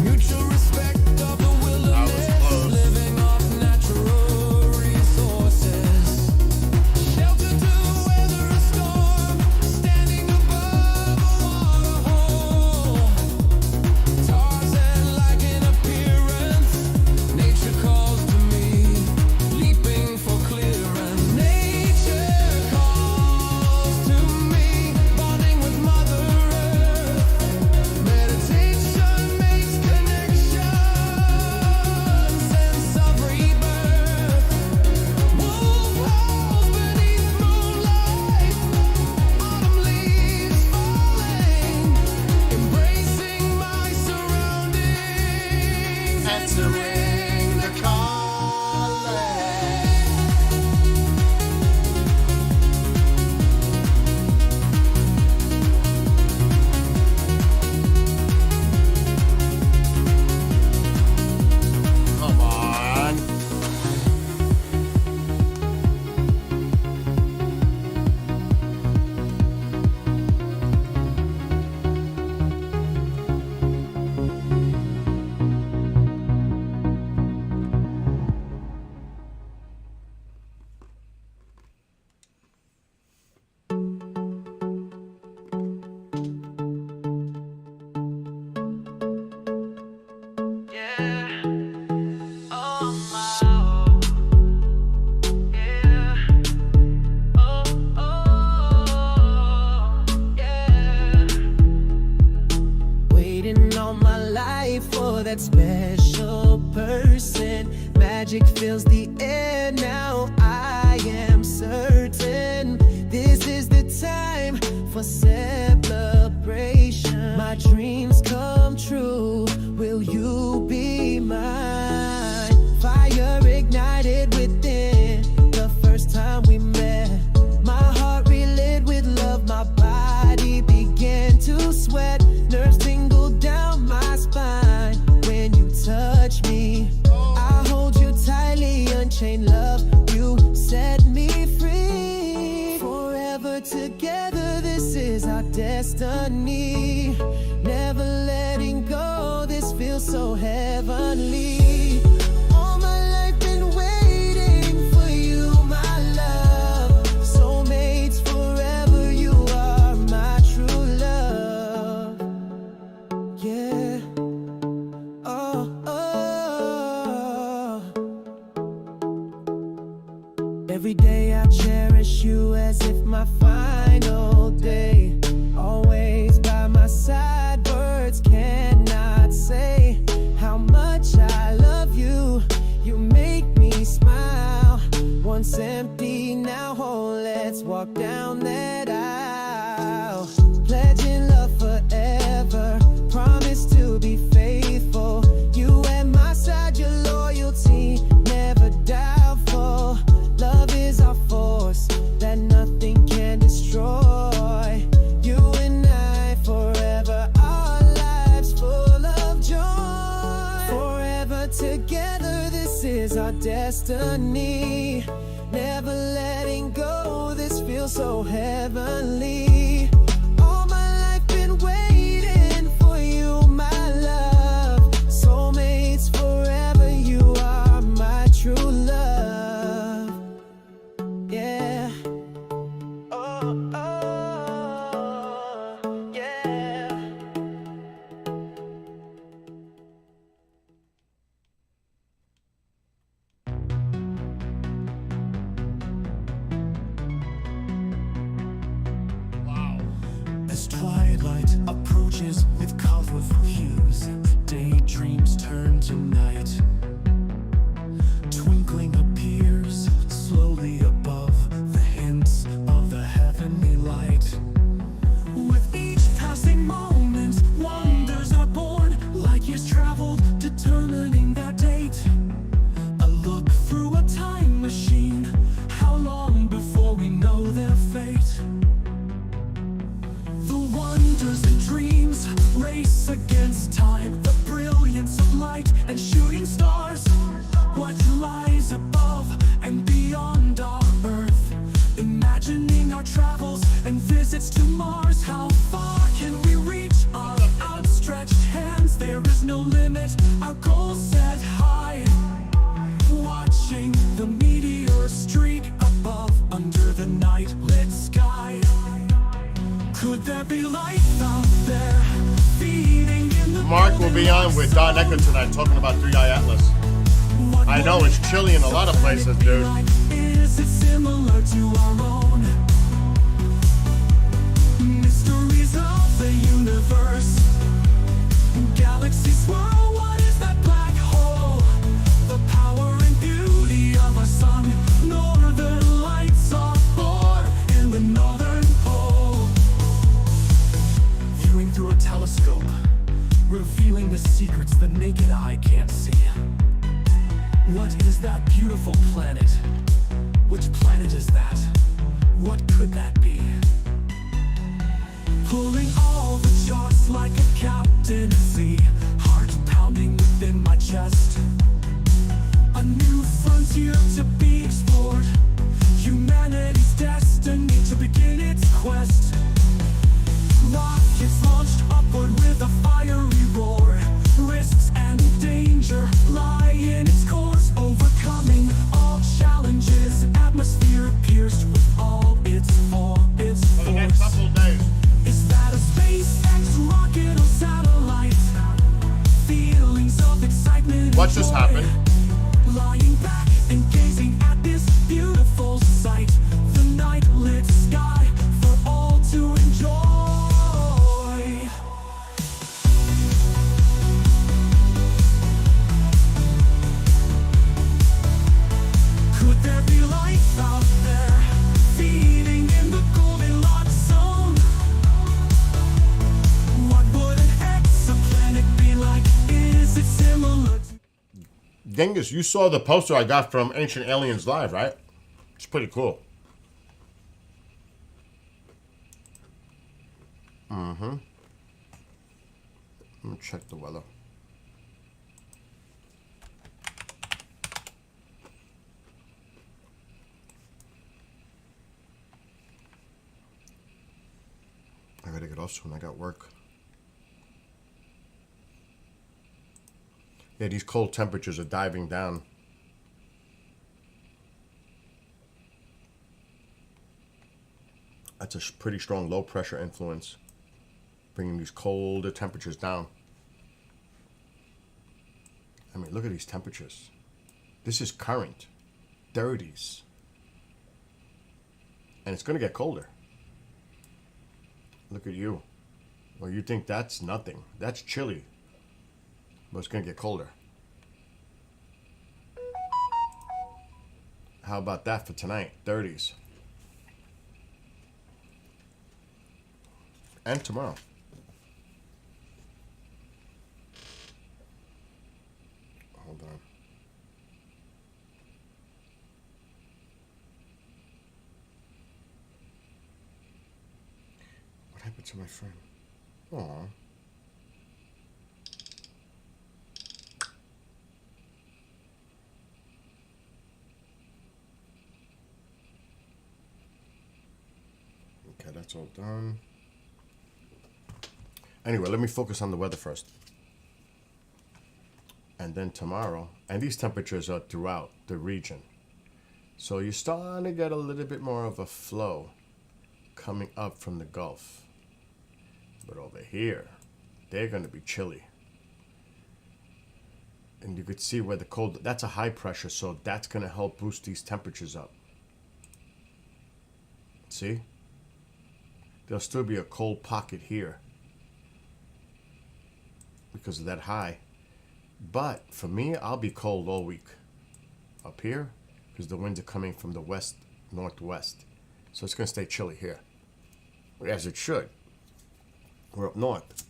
Mutual respect of the wilderness, living off natural resources. Shelter to weather a storm, standing above a waterhole. Tarzan-like in appearance, nature calls to me, leaping for clearance. Nature calls to me, bonding with Mother Earth. Meditation makes connection, sense of rebirth. Wolf howls beneath moonlight, autumn leaves falling, embracing my surroundings, answering the calling. Come on. Yeah. Oh my. Yeah. Oh. Yeah. Waiting all my life for that special person. Magic fills the air now. I am certain this is the time for celebration. My dreams come true. Will you be mine? Fire ignited within the first time we met. My heart relit with love. My body began to sweat. Nerves tingled down my spine when you touch me. I hold you tightly, unchained love. You set me free. Forever together, this is our destiny. Never letting go, this feels so heavenly. All my life been waiting for you, my love. Soulmates forever, you are my true love. Yeah. Oh, oh. Every day I cherish you as if my final day. Always by my side, words cannot say how much I love you. You make me smile. Once empty, now whole. Let's walk down that aisle. Pledging love forever. Promise to be faithful. You at my side, your loyalty never doubtful. Love is our force that nothing can destroy. You and I forever, our lives full of joy. Forever together, this is our destiny. Never letting go, this feels so heavenly. All my life been waiting for you, my love. Soulmates forever, you are my true love. Yeah. Oh, oh, yeah. As twilight approaches with colorful hues, daydreams turn to night. Twinkling appears slowly above. Mars, how far can we reach our outstretched hands? There is no limit, our goals set high. Watching the meteor streak above under the night lit sky. Could there be life out there feeding in the Mark will be on with Don Ecker tonight talking about 3i Atlas. I know it's chilly in a lot of places, dude. Is it similar to our own? Mysteries of the universe. Galaxies swirl, what is that black hole? The power and beauty of our sun. Northern lights are born in the northern pole. Viewing through a telescope, revealing the secrets the naked eye can't see. What is that beautiful planet? Which planet is that? What could that be? Pulling all the charts like a captain at sea. Heart pounding within my chest. A new frontier to be explored. Humanity's destiny to begin its quest. Rockets launched upward with a fiery roar. Risks and danger lie in its course. Overcoming all challenges. Atmosphere pierced with all its For the next force. couple of days. Is that a SpaceX rocket or satellite? Feelings of excitement. What and just joy. happened? Lying back and gazing at this beautiful sight. The night lit sky for all to enjoy. Could there be life out there feeding in the Goldilocks zone? What would an exoplanet be like? Is it similar to Genghis, you saw the poster I got from Ancient Aliens Live, right? It's pretty cool. Let me check the weather. I gotta get off soon. I got work. Yeah, these cold temperatures are diving down. That's a pretty strong low pressure influence, bringing these colder temperatures down. I mean, look at these temperatures. This is current, 30s. And it's going to get colder. Look at you. Well, you think that's nothing. That's chilly. But it's going to get colder. How about that for tonight? 30s. And tomorrow. Hold on. What happened to my friend? Aw. Okay, that's all done. Anyway, let me focus on the weather first. And then tomorrow, and these temperatures are throughout the region. So you're starting to get a little bit more of a flow coming up from the Gulf. But over here, they're going to be chilly. And you could see where the cold, that's a high pressure, so that's going to help boost these temperatures up. See? There'll still be a cold pocket here because of that high. But for me, I'll be cold all week up here because the winds are coming from the west, northwest. So it's going to stay chilly here, as it should. We're up north.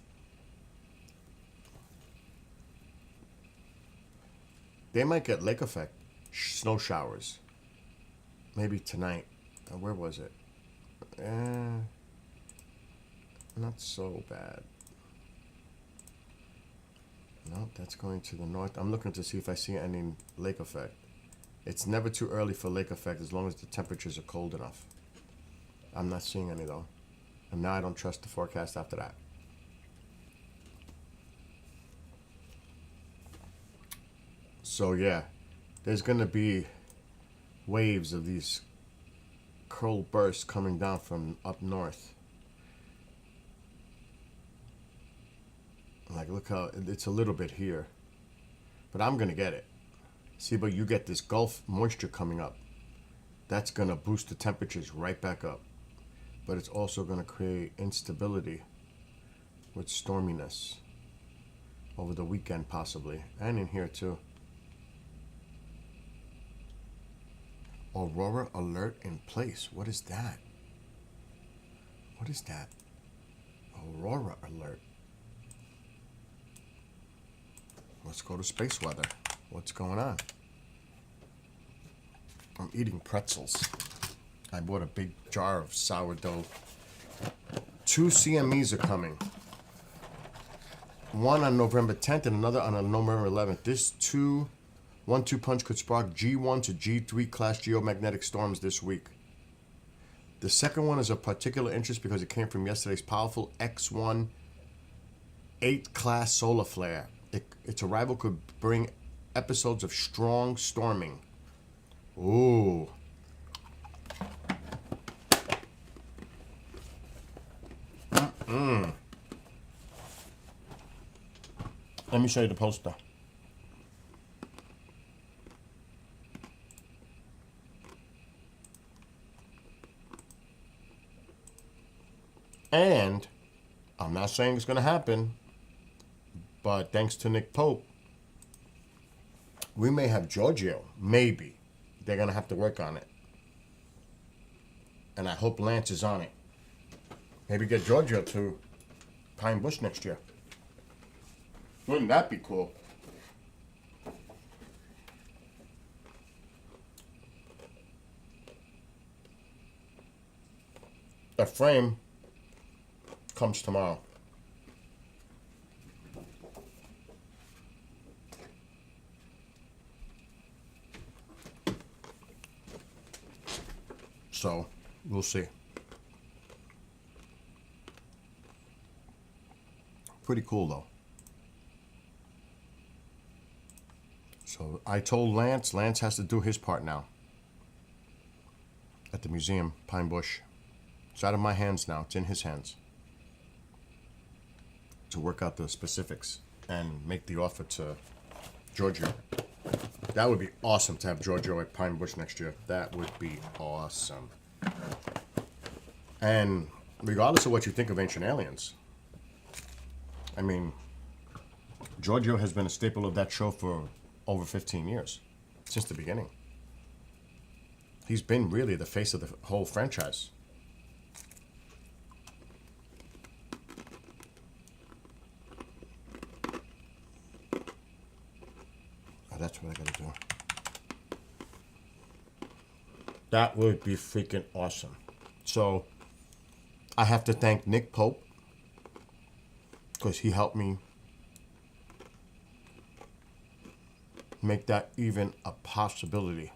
They might get lake effect, snow showers. Maybe tonight. Where was it? Not so bad. No, that's going to the north. I'm looking to see if I see any lake effect. It's never too early for lake effect as long as the temperatures are cold enough. I'm not seeing any though. And now I don't trust the forecast after that. So yeah, there's gonna be waves of these cold bursts coming down from up north. Like, look how it's a little bit here, but I'm gonna get it. See, but you get this Gulf moisture coming up. That's gonna boost the temperatures right back up. But it's also gonna create instability with storminess over the weekend possibly, and in here too. Aurora alert in place. What is that? What is that? Aurora alert. Let's go to space weather. What's going on? I'm eating pretzels. I bought a big jar of sourdough. 2 CMEs are coming. One on November 10th and another on November 11th. This 1-2 punch could spark G1 to G3 class geomagnetic storms this week. The second one is of particular interest because it came from yesterday's powerful X1 8 class solar flare. Its arrival could bring episodes of strong storming. Ooh. Let me show you the poster. And I'm not saying it's going to happen, but thanks to Nick Pope, we may have Giorgio. Maybe. They're going to have to work on it. And I hope Lance is on it. Maybe get Giorgio to Pine Bush next year. Wouldn't that be cool? The frame comes tomorrow. So, we'll see. Pretty cool, though. So, I told Lance has to do his part now. At the museum, Pine Bush. It's out of my hands now. It's in his hands. To work out the specifics and make the offer to Giorgio. That would be awesome to have Giorgio at Pine Bush next year. That would be awesome. And regardless of what you think of Ancient Aliens, I mean, Giorgio has been a staple of that show for over 15 years, since the beginning. He's been really the face of the whole franchise. Oh, that's what I gotta do. That would be freaking awesome. So, I have to thank Nick Pope, because he helped me make that even a possibility.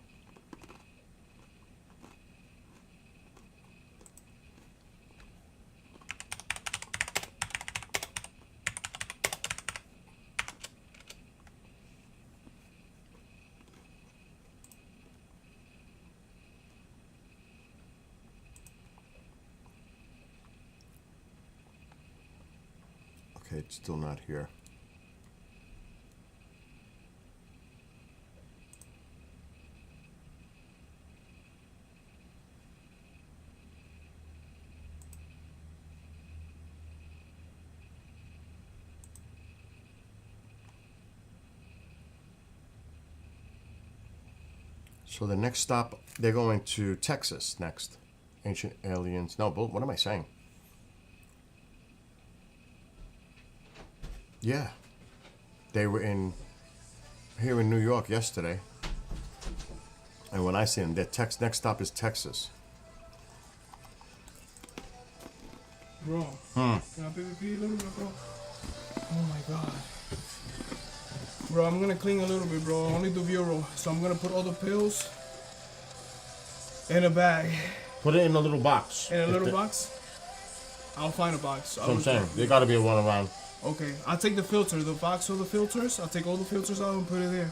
Okay, it's still not here. So the next stop, they're going to Texas next. Ancient Aliens. No, but what am I saying? Yeah. They were here in New York yesterday. And when I see them, their next stop is Texas. Bro, can I PvP a little bit, bro? Oh my god. Bro, I'm gonna clean a little bit, bro. Only the bureau. So I'm gonna put all the pills in a bag. Put it in a little box. In a little box? I'll find a box. That's what I'm saying. There gotta be a one around. Okay, I'll take the filter, the box of the filters. I'll take all the filters out and put it there.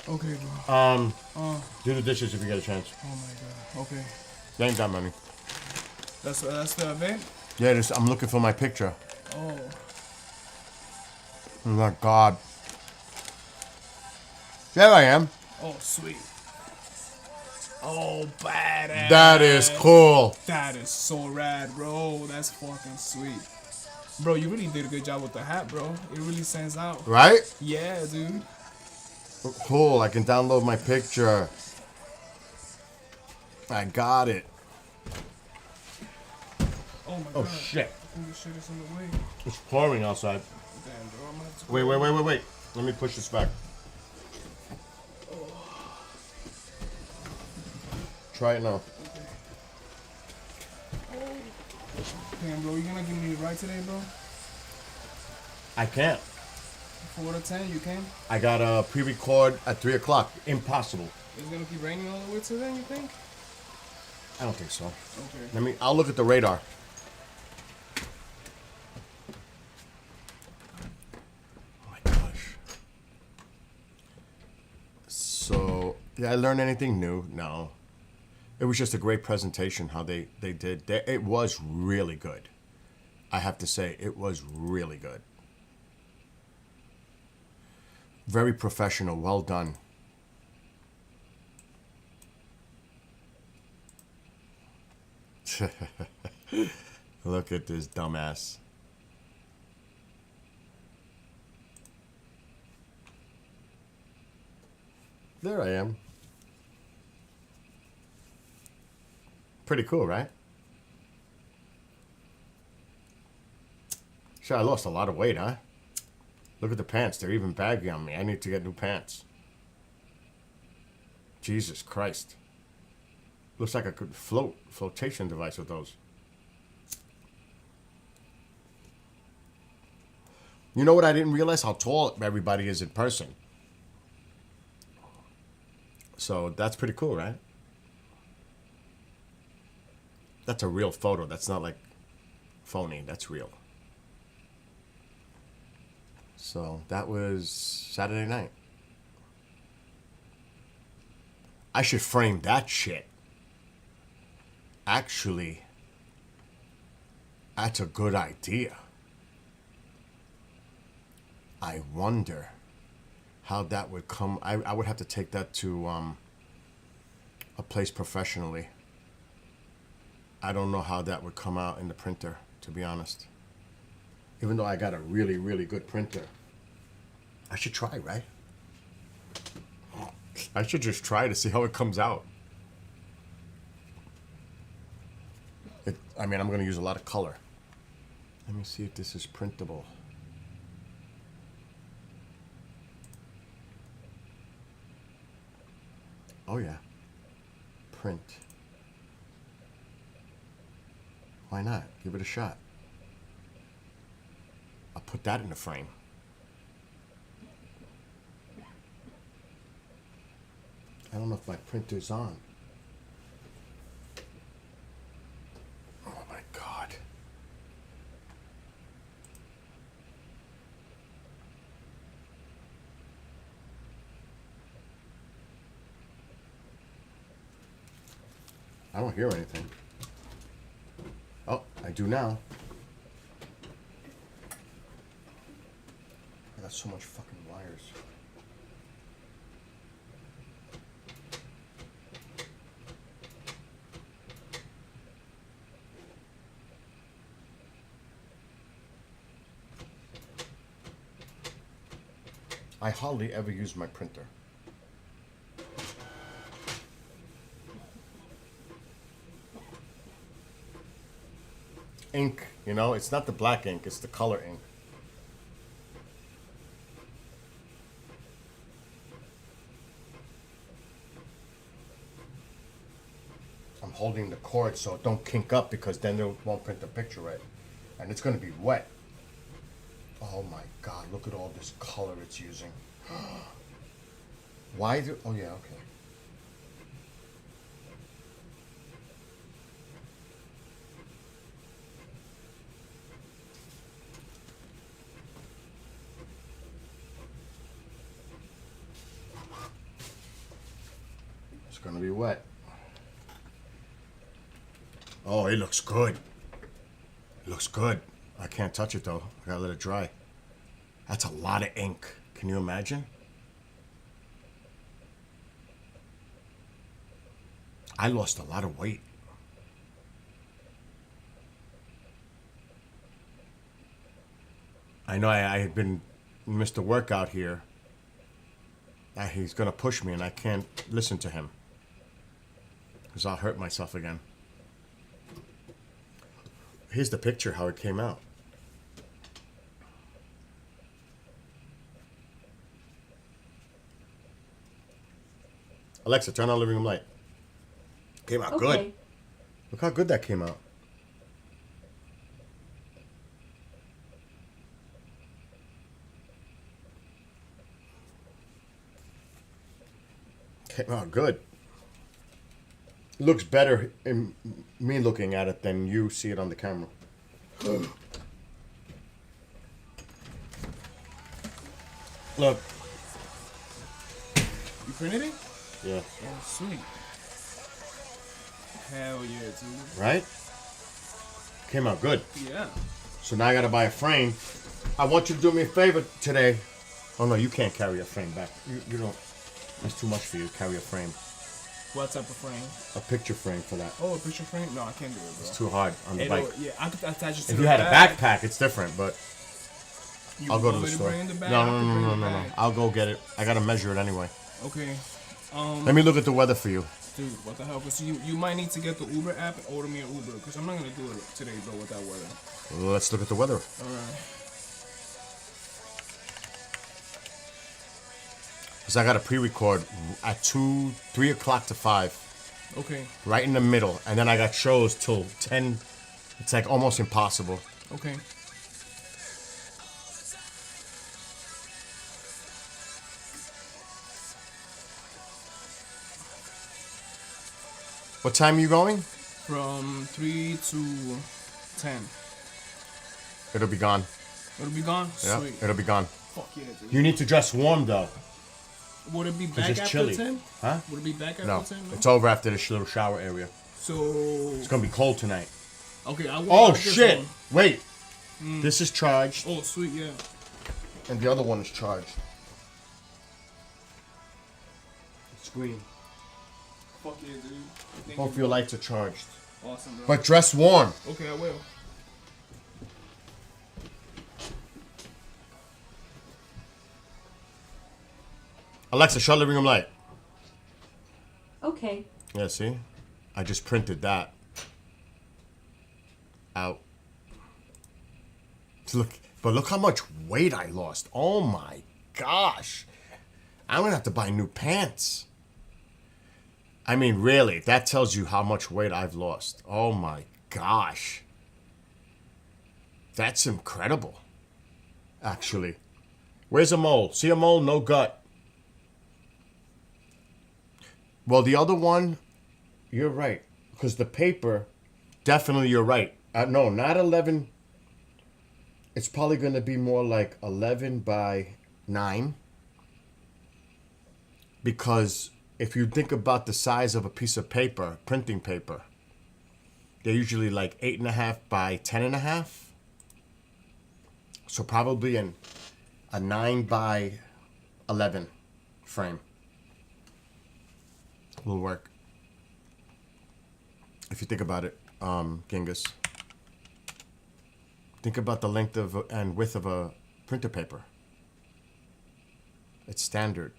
Okay, bro. Do the dishes if you get a chance. Oh my god. Okay, They ain't got money. that's the event. Yeah, I'm looking for my picture. Oh, Oh my God. There I am. oh sweet. Oh, badass. That is cool. That is so rad, bro. That's fucking sweet. Bro, you really did a good job with the hat, bro. It really stands out. Right? Yeah, dude. Cool. I can download my picture. I got it. Oh my Oh god. shit. I think this shit is in the way. It's pouring outside. Damn, bro. I'm gonna have to. Wait. Let me push this back. Try it now. Damn, bro. You gonna give me a ride today, bro? I can't. 4 to 10, you can? I got a pre-record at 3 o'clock. Impossible. It's gonna keep raining all the way to then, you think? I don't think so. Okay. I'll look at the radar. Oh my gosh. So, did I learn anything new? No. It was just a great presentation how they did. It was really good. I have to say, it was really good. Very professional. Well done. Look at this dumbass. There I am. Pretty cool, right? Sure, I lost a lot of weight, huh? Look at the pants. They're even baggy on me. I need to get new pants. Jesus Christ. Looks like I could flotation device with those. You know what? I didn't realize how tall everybody is in person. So that's pretty cool, right? That's a real photo. That's not like phony. That's real. So that was Saturday night. I should frame that shit. Actually, that's a good idea. I wonder how that would come. I would have to take that to a place professionally. I don't know how that would come out in the printer, to be honest. Even though I got a really, really good printer. I should try, right? I should just try to see how it comes out. I'm going to use a lot of color. Let me see if this is printable. Oh, yeah. Print. Why not? Give it a shot. I'll put that in the frame. I don't know if my printer's on. Oh my God. I don't hear anything. Oh, I do now. I got so much fucking wires. I hardly ever use my printer. Ink, you know, it's not the black ink, it's the color ink. I'm holding the cord so it don't kink up because then it won't print the picture right. And it's gonna be wet. Oh my God, look at all this color it's using. Why do, oh yeah, okay. gonna be wet. Oh, it looks good. It looks good. I can't touch it though. I gotta let it dry. That's a lot of ink. Can you imagine? I lost a lot of weight. I know I had been missed a workout here. He's gonna push me and I can't listen to him. Because I'll hurt myself again. Here's the picture, how it came out. Alexa, turn on living room light. Came out good. Okay. Look how good that came out. Came out good. Looks better in me looking at it than you see it on the camera. Look. You printed it? Yeah. Oh, sweet. Hell yeah, dude. Right? Came out good. Yeah. So now I gotta buy a frame. I want you to do me a favor today. Oh no, you can't carry a frame back. You don't. That's too much for you to carry a frame. What type of frame? A picture frame for that. Oh, a picture frame? No, I can't do it, bro. It's too hard on the It'll- bike. Yeah, I could attach it to If the you had a back. backpack, it's different, but You I'll go to want the me store. bring the bag? No, I no, can no, bring no, the no, no. bag. I'll go get it. I gotta measure it anyway. Okay. Let me look at the weather for you. Dude, what the hell? Cause you might need to get the Uber app and order me an Uber, cause I'm not gonna do it today, bro, without weather. Let's look at the weather. All right. Because I got to pre-record at 3 o'clock to 5. Okay. Right in the middle. And then I got shows till 10. It's like almost impossible. Okay. What time are you going? From 3 to 10. It'll be gone. It'll be gone. Yeah, Sweet. it'll be gone. Fuck yeah, dude. You need to dress warm though. Would it be Because back it's after chilly. 10? Huh? Would it be back after No. 10? No. It's over after this little shower area. So. It's going to be cold tonight. Okay, I will. Oh, this shit. one. Wait. This is charged. Oh, sweet, yeah. And the other one is charged. Screen. Fuck yeah, dude. Thank Both you. your lights are charged. Awesome, bro. But dress warm. Okay, I will. Alexa, shut living room light. Okay. Yeah, see? I just printed that out. Look how much weight I lost. Oh my gosh. I'm gonna have to buy new pants. I mean, really, that tells you how much weight I've lost. Oh my gosh. That's incredible. Actually. Where's a mole? See a mole? No gut. Well, the other one, you're right. Because the paper, definitely you're right. No, not 11. It's probably going to be more like 11 by 9. Because if you think about the size of a piece of paper, printing paper, they're usually like 8.5 by 10.5. So probably a 9 by 11 frame will work. If you think about it, Genghis. Think about the length of and width of a printer paper. It's standard.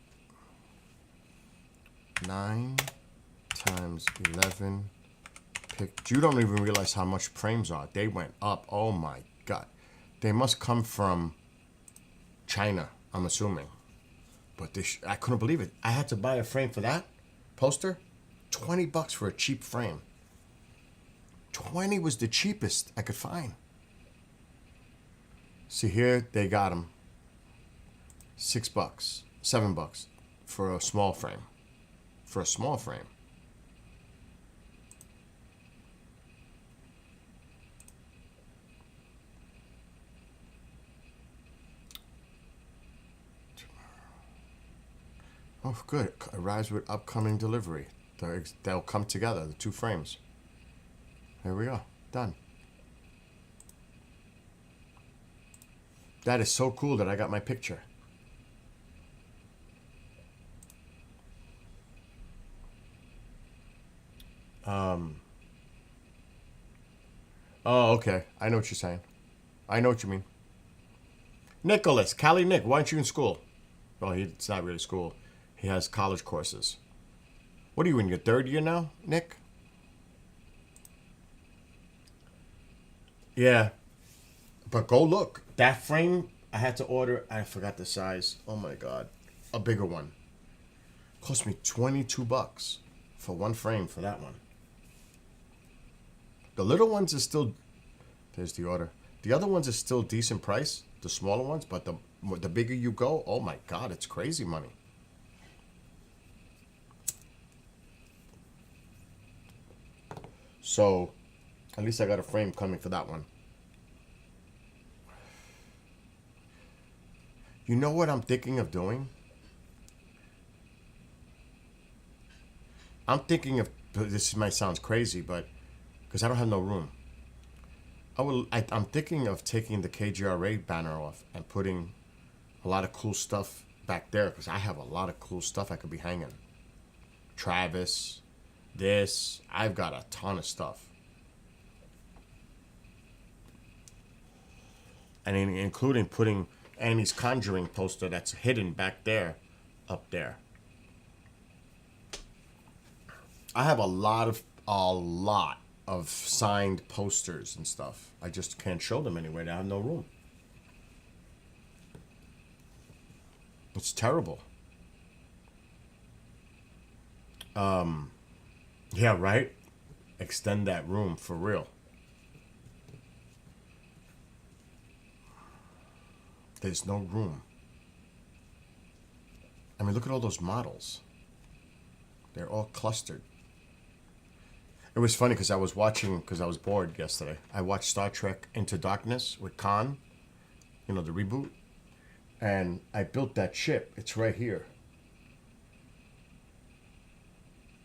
9 times 11. You don't even realize how much frames are. They went up. Oh my God. They must come from China, I'm assuming. But I couldn't believe it. I had to buy a frame for that poster. $20 for a cheap frame. 20 was the cheapest I could find. See here, they got them. $6, $7 for a small frame. For a small frame. Oh, good. Arrives with upcoming delivery. They'll come together, the two frames. There we go. Done. That is so cool that I got my picture. Oh, okay. I know what you're saying. I know what you mean. Nicholas, Cali Nick, why aren't you in school? Well, it's not really school. He has college courses. What are you in your third year now, Nick? Yeah. But go look. That frame, I had to order. I forgot the size. Oh my God. A bigger one. Cost me $22 for one frame for that one. The little ones are still, there's the order. The other ones are still decent price, the smaller ones, but the bigger you go, oh my God, it's crazy money. So, at least I got a frame coming for that one. You know what I'm thinking of doing? I'm thinking of, this might sound crazy, but because I don't have no room. I'm thinking of taking the KGRA banner off and putting a lot of cool stuff back there, because I have a lot of cool stuff I could be hanging. Travis, this, I've got a ton of stuff. And including putting Annie's Conjuring poster that's hidden back there, up there. I have a lot of signed posters and stuff. I just can't show them anywhere. I have no room. It's terrible. Yeah, right? Extend that room for real. There's no room. I mean, look at all those models. They're all clustered. It was funny because I was watching, because I was bored yesterday. I watched Star Trek Into Darkness with Khan, you know, the reboot. And I built that ship. It's right here.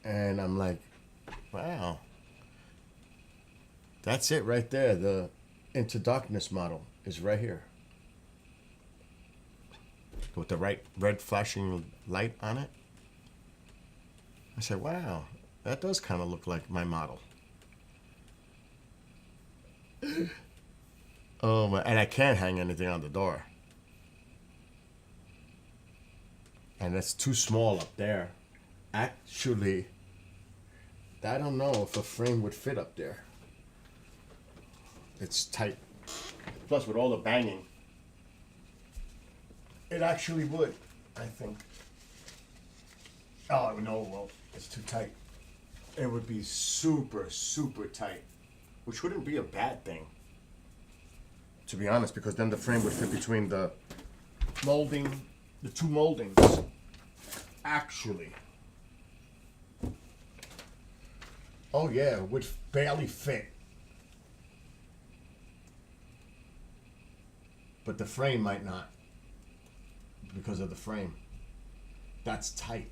And I'm like, wow. That's it right there. The Into Darkness model is right here. With the right red flashing light on it. I said, wow, that does kind of look like my model. Oh my, and I can't hang anything on the door. And it's too small up there. Actually, I don't know if a frame would fit up there. It's tight. Plus, with all the banging, it actually would, I think. Oh, no, well, it's too tight. It would be super, super tight, which wouldn't be a bad thing, to be honest, because then the frame would fit between the molding, the two moldings, actually. Oh, yeah, it would barely fit. But the frame might not, because of the frame. That's tight.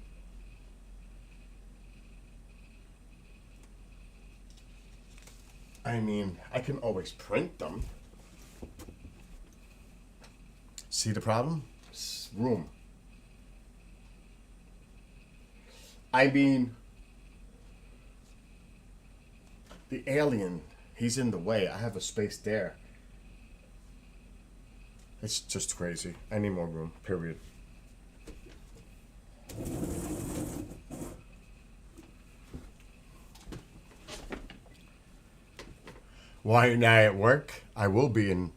I mean, I can always print them. See the problem? Room. I mean, the alien, he's in the way. I have a space there. It's just crazy. I need more room, period. Why am I at work? I will be in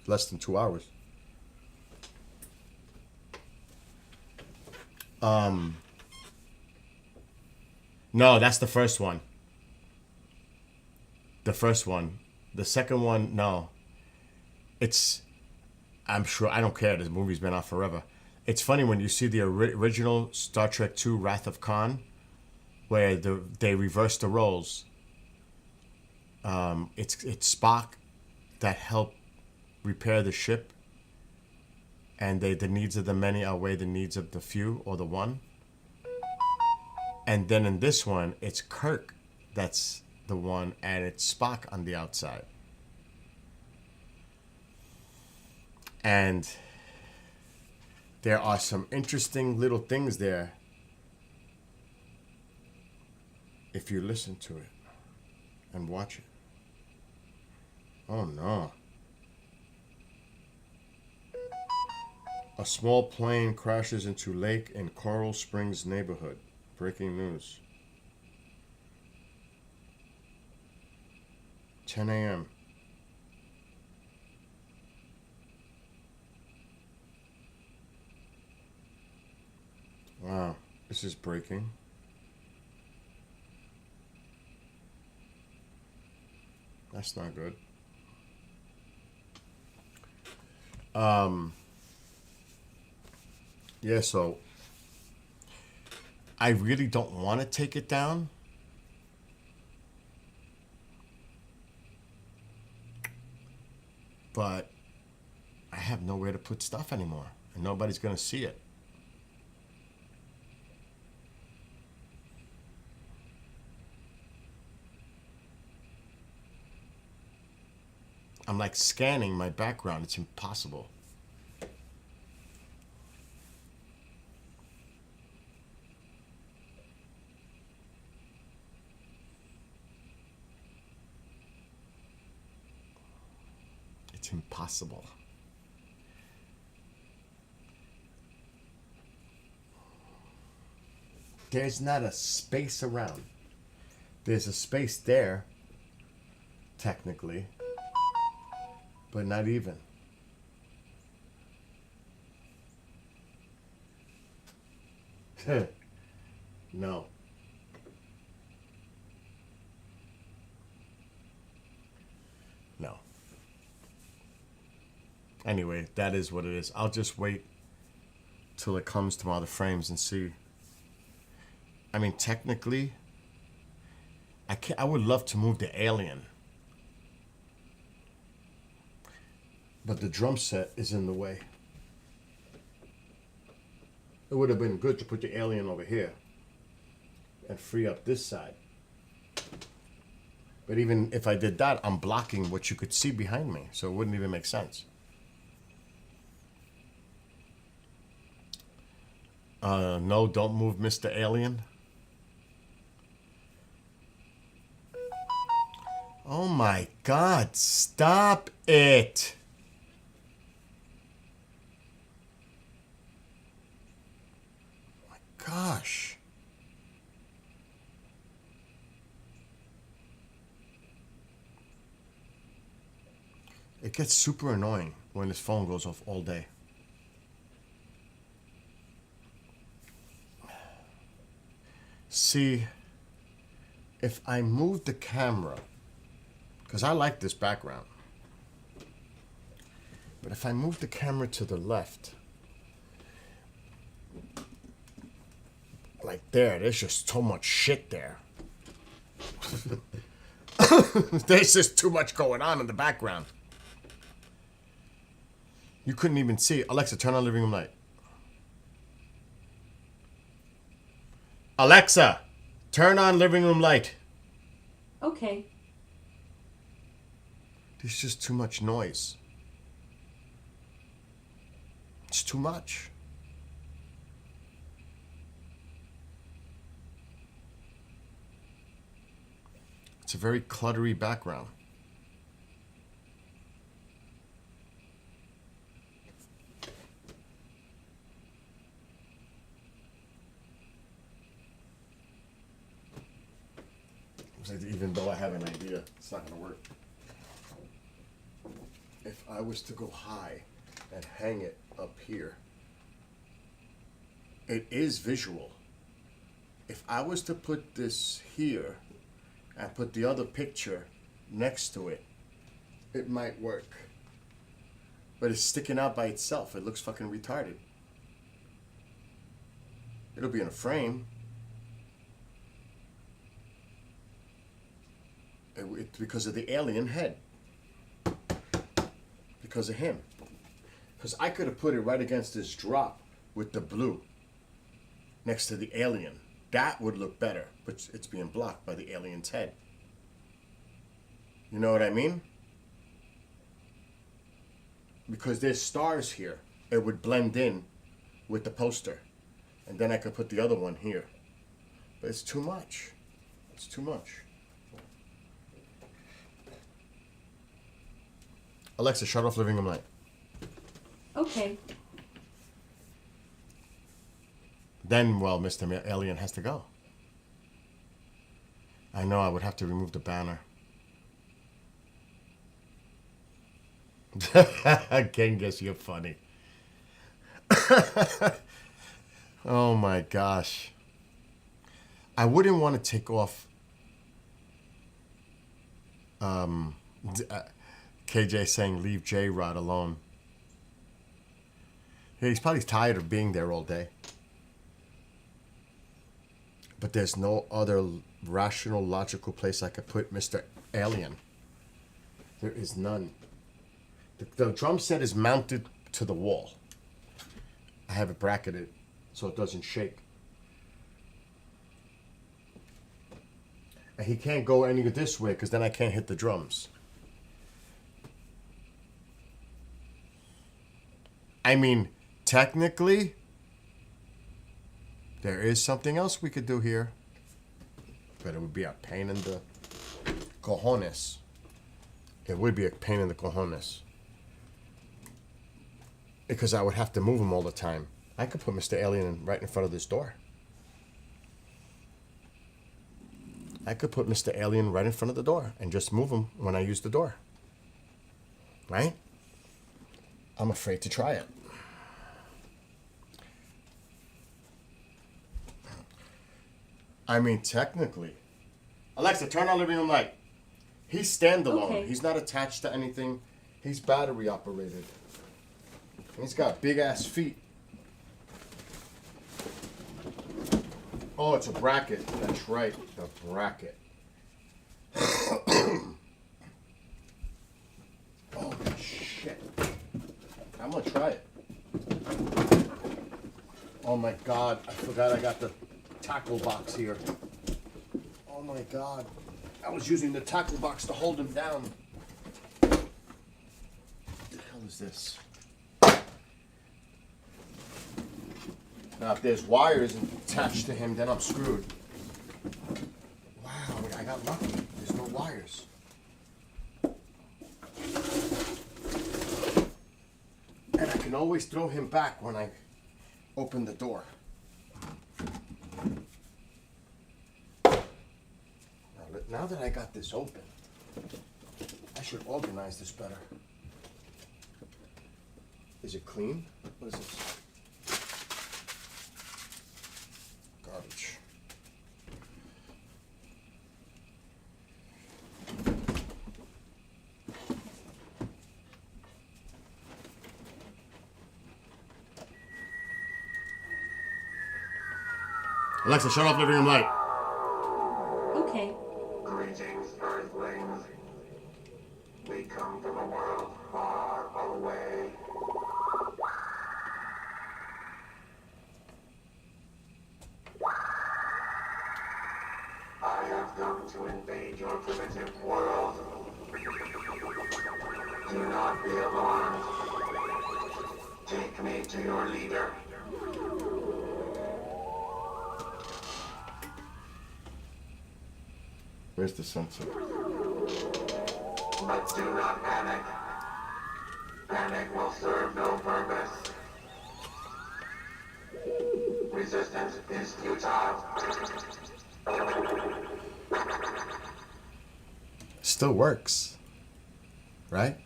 less than 2 hours. No, that's the first one. The first one. The second one, no. I'm sure, I don't care. This movie's been out forever. It's funny when you see the original Star Trek II Wrath of Khan, where they reverse the roles. It's Spock that helped repair the ship, and the needs of the many outweigh the needs of the few or the one. And then in this one, it's Kirk that's the one, and it's Spock on the outside. And there are some interesting little things there if you listen to it and watch it. Oh no. A small plane crashes into lake in Coral Springs neighborhood. Breaking news. 10 a.m. Wow, this is breaking. That's not good. Yeah, so I really don't want to take it down. But I have nowhere to put stuff anymore, and nobody's going to see it. I'm like scanning my background. It's impossible. It's impossible. There's not a space around. There's a space there, technically, but not even. No. No. Anyway, that is what it is. I'll just wait till it comes to all the frames and see. I mean, technically, I would love to move the alien. But the drum set is in the way. It would have been good to put the alien over here and free up this side. But even if I did that, I'm blocking what you could see behind me, so it wouldn't even make sense. No, don't move Mr. Alien. Oh my God, stop it. My gosh. It gets super annoying when this phone goes off all day. See, if I move the camera, because I like this background, but if I move the camera to the left, like there's just so much shit there. There's just too much going on in the background. You couldn't even see. Alexa, turn on living room light. Alexa, turn on living room light. Okay. There's just too much noise. It's too much. It's a very cluttery background. Even though I have an idea, it's not going to work. If I was to go high and hang it up here, it is visual. If I was to put this here and put the other picture next to it, it might work. But it's sticking out by itself. It looks fucking retarded. It'll be in a frame. It's because of the alien head. Because of him. Because I could have put it right against this drop with the blue next to the alien. That would look better, but it's being blocked by the alien's head. You know what I mean? Because there's stars here. It would blend in with the poster. And then I could put the other one here. But it's too much. It's too much. Alexa, shut off living room light. Okay. Then, well, Mr. Alien has to go. I know I would have to remove the banner. Genghis, you're funny. Oh my gosh. I wouldn't want to take off KJ saying leave J-Rod alone. Yeah, he's probably tired of being there all day. But there's no other rational, logical place I could put Mr. Alien. There is none. The drum set is mounted to the wall. I have it bracketed so it doesn't shake. And he can't go any this way because then I can't hit the drums. I mean, technically, there is something else we could do here. But it would be a pain in the cojones. It would be a pain in the cojones. Because I would have to move him all the time. I could put Mr. Alien right in front of this door. I could put Mr. Alien right in front of the door and just move him when I use the door. Right? I'm afraid to try it. I mean, technically. Alexa, turn on living room light. He's standalone. Okay. He's not attached to anything. He's battery operated. He's got big ass feet. Oh, it's a bracket. That's right, the bracket. Oh shit! I'm gonna try it. Oh my god! I forgot I got the tackle box here. Oh my god! I was using the tackle box to hold him down. What the hell is this? Now, if there's wires attached to him, then I'm screwed. Wow, I got lucky. There's no wires. And I can always throw him back when I open the door. Now that I got this open, I should organize this better. Is it clean? What is this? Garbage. Alexa, shut off living room light. Okay. Greetings, Earthlings. We come from a world far away. I have come to invade your primitive world. Do not be alarmed. Take me to your leader. Where's the sensor? But do not panic. Panic will serve no purpose. Resistance is futile. Still works. Right?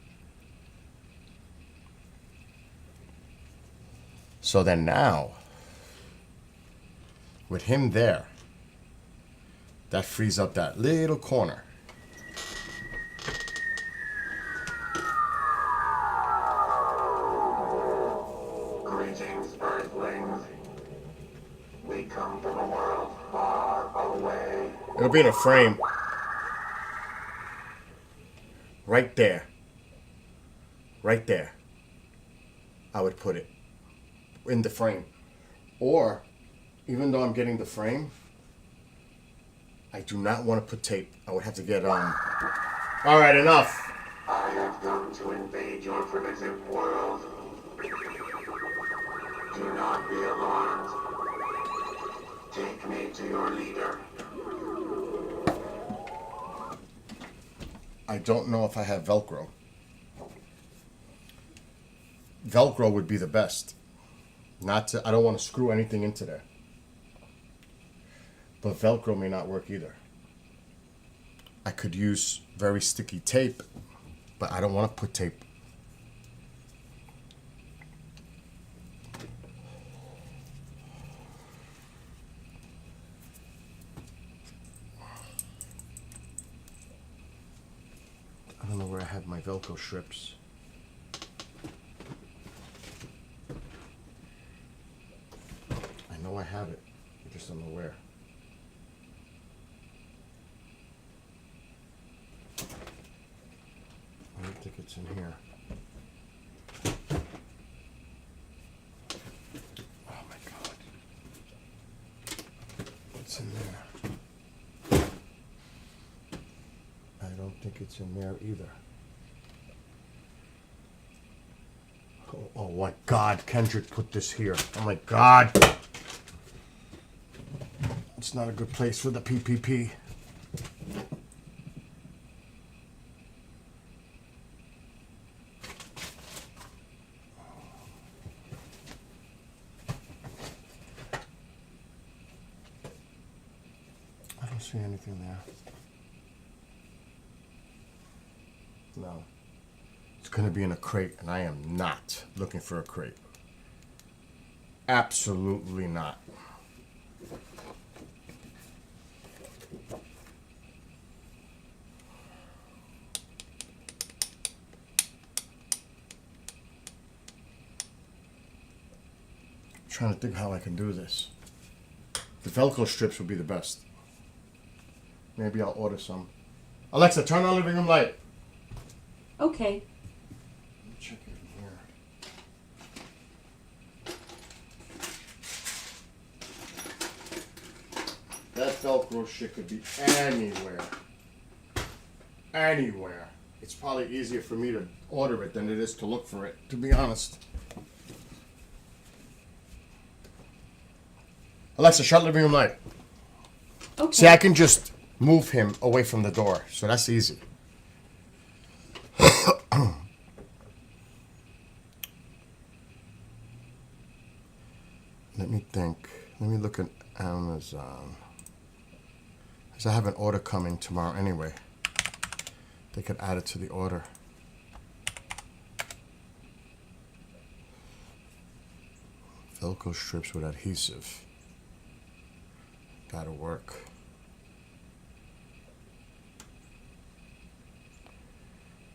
So then now, with him there, that frees up that little corner. Greetings, Earthlings. We come from a world far away. It'll be in a frame. Right there. Right there. I would put it in the frame. Or, even though I'm getting the frame, I do not want to put tape. I would have to get All right, enough. I have come to invade your primitive world. Do not be alarmed. Take me to your leader. I don't know if I have Velcro. Velcro would be the best. I don't want to screw anything into there. But Velcro may not work either. I could use very sticky tape, but I don't want to put tape. I don't know where I have my Velcro strips. I know I have it. I just don't know where. I don't think it's in here. Oh my God. It's in there. I don't think it's in there either. Oh my God, Kendrick put this here. Oh my God. It's not a good place for the PPP. I don't see anything there. No. It's going to be in a crate, and I am not looking for a crate. Absolutely not. Trying to think how I can do this. The Velcro strips would be the best. Maybe I'll order some. Alexa, turn on living room light. Okay. Check it in here. That Velcro shit could be anywhere. Anywhere. It's probably easier for me to order it than it is to look for it, to be honest. Alexa, shut living room light. Okay. See, I can just move him away from the door, so that's easy. Let me think. Let me look at Amazon. Because I have an order coming tomorrow anyway. They could add it to the order. Velcro strips with adhesive. Gotta work.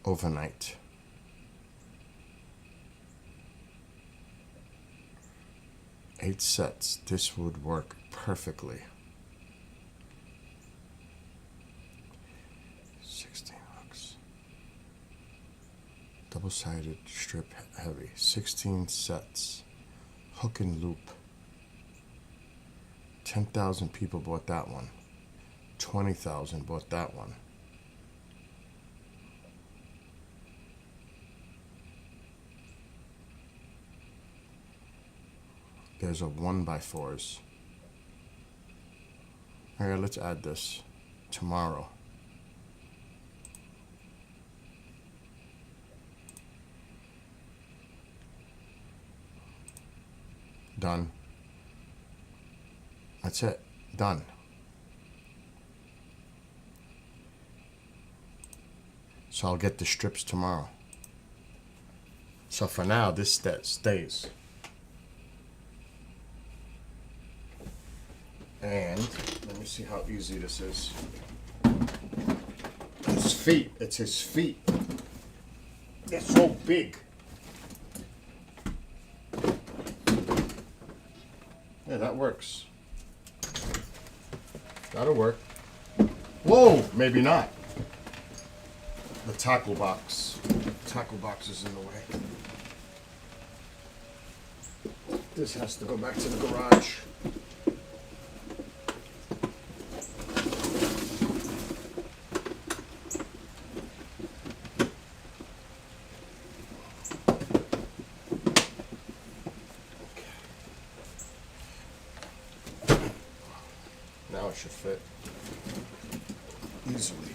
Overnight. Eight sets. This would work perfectly. 16 hooks. Double-sided strip heavy. 16 sets. Hook and loop. 10,000 people bought that one. 20,000 bought that one. There's a 1x4s. Alright, let's add this tomorrow. Done. That's it. Done. So I'll get the strips tomorrow. So for now, this stays. And let me see how easy this is. His feet. It's his feet. They're so big. Yeah, that works. That'll work. Whoa, maybe not. The tackle box. Tackle box is in the way. This has to go back to the garage. should fit easily.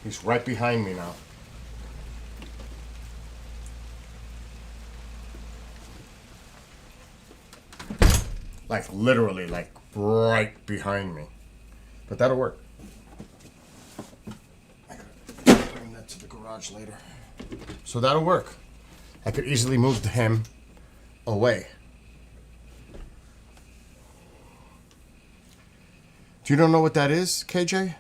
He's right behind me now. Like literally, like right behind me. But that'll work. I gotta bring that to the garage later. So that'll work. I could easily move him away. You don't know what that is, KJ?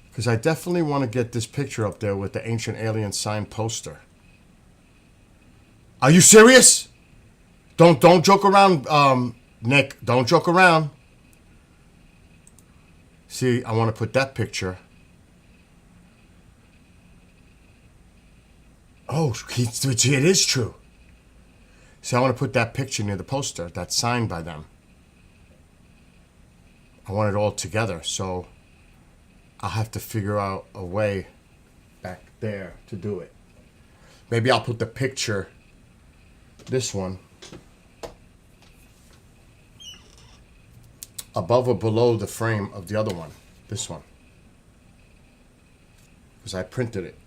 Because I definitely want to get this picture up there with the Ancient Alien sign poster. Are you serious? Don't joke around, Nick. Don't joke around. See, I want to put that picture. Oh, it is true. See, I want to put that picture near the poster that's signed by them. I want it all together, so I'll have to figure out a way back there to do it. Maybe I'll put the picture, this one, above or below the frame of the other one, this one, because I printed it.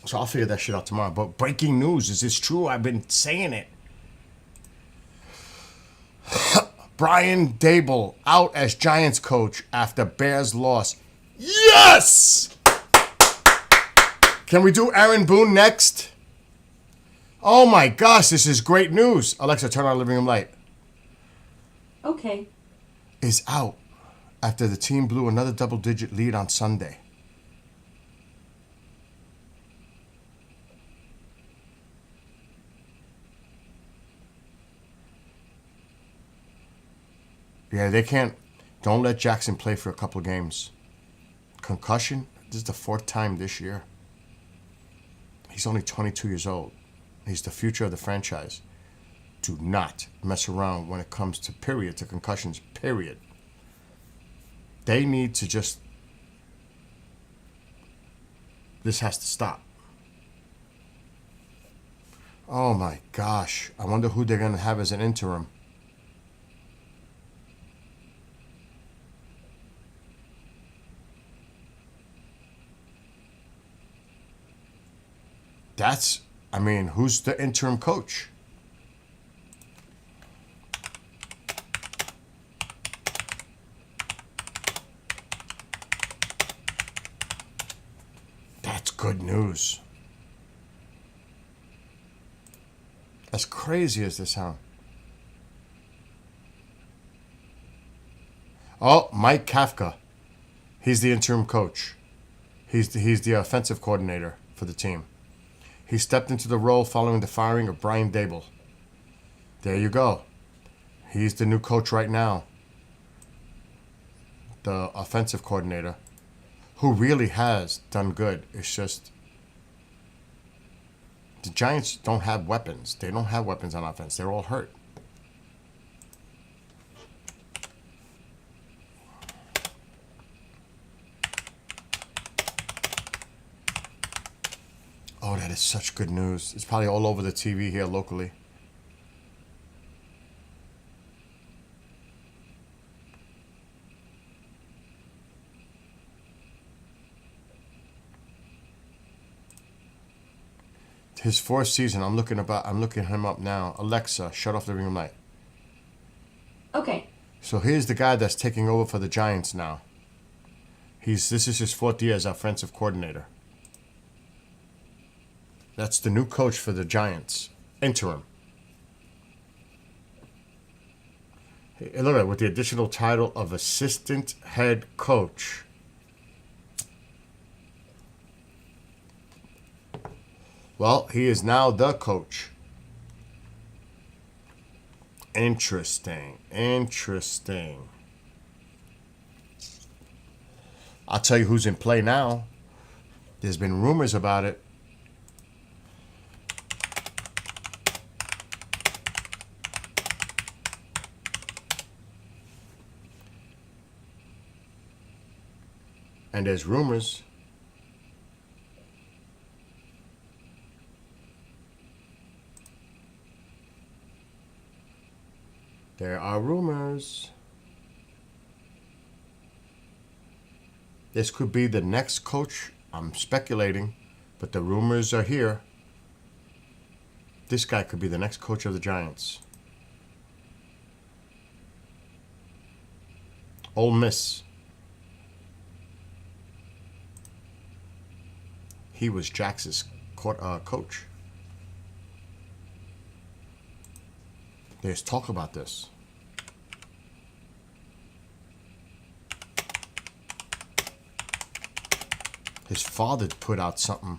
So I'll figure that shit out tomorrow. But breaking news, is this true? I've been saying it. Brian Dable out as Giants coach after Bears loss. Yes! Can we do Aaron Boone next? Oh my gosh, this is great news. Alexa, turn on living room light. Okay. Is out after the team blew another double-digit lead on Sunday. Yeah, they can't. Don't let Jackson play for a couple of games. Concussion? This is the 4th time this year. He's only 22 years old. He's the future of the franchise. Do not mess around when it comes to concussions, period. They need to just... This has to stop. Oh my gosh. I wonder who they're going to have as an interim. Who's the interim coach? That's good news. As crazy as this sounds. Oh, Mike Kafka. He's the interim coach. He's the offensive coordinator for the team. He stepped into the role following the firing of Brian Dable. There you go. He's the new coach right now. The offensive coordinator, who really has done good. It's just the Giants don't have weapons. They don't have weapons on offense. They're all hurt. Oh, that is such good news. It's probably all over the TV here locally. His 4th season. I'm looking him up now. Alexa, shut off the living room light. Okay. So here's the guy that's taking over for the Giants now. This is his 4th year as offensive coordinator. That's the new coach for the Giants. Interim. Hey, look at it, with the additional title of assistant head coach. Well, he is now the coach. Interesting. I'll tell you who's in play now. There's been rumors about it. And there's rumors are rumors. This could be the next coach. I'm speculating, but the rumors are here. This guy could be the next coach of the Giants. Ole Miss. He was Jax's coach. There's talk about this. His father put out something.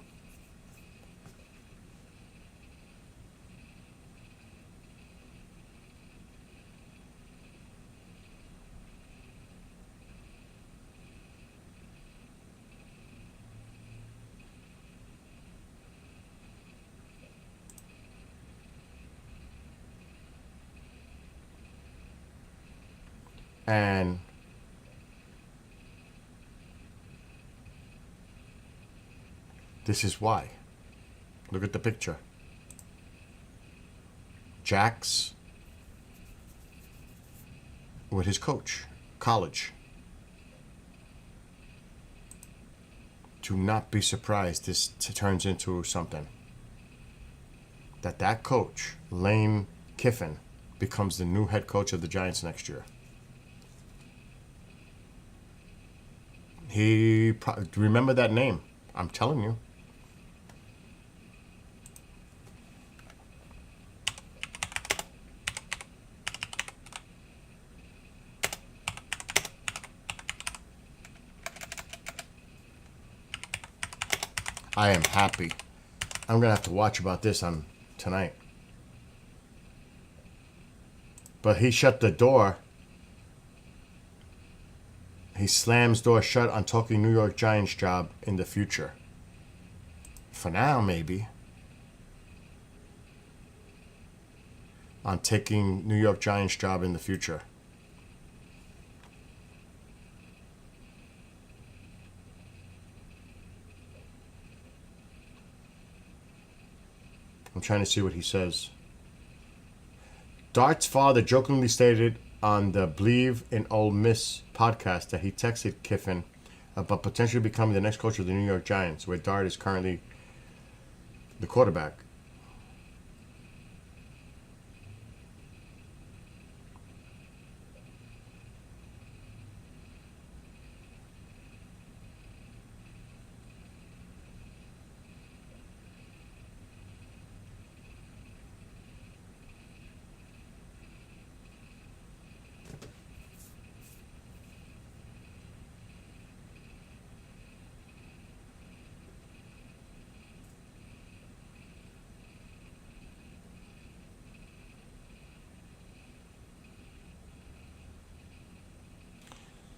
And this is why. Look at the picture. Jax with his coach, college. Do not be surprised this turns into something. That coach, Lane Kiffin, becomes the new head coach of the Giants next year. Remember that name. I'm telling you. I am happy. I'm going to have to watch about this on tonight. But he shut the door. He slams door shut on talking New York Giants job in the future. For now, maybe. On taking New York Giants job in the future. I'm trying to see what he says. Dart's father jokingly stated on the Believe in Ole Miss podcast that he texted Kiffin about potentially becoming the next coach of the New York Giants, where Dart is currently the quarterback.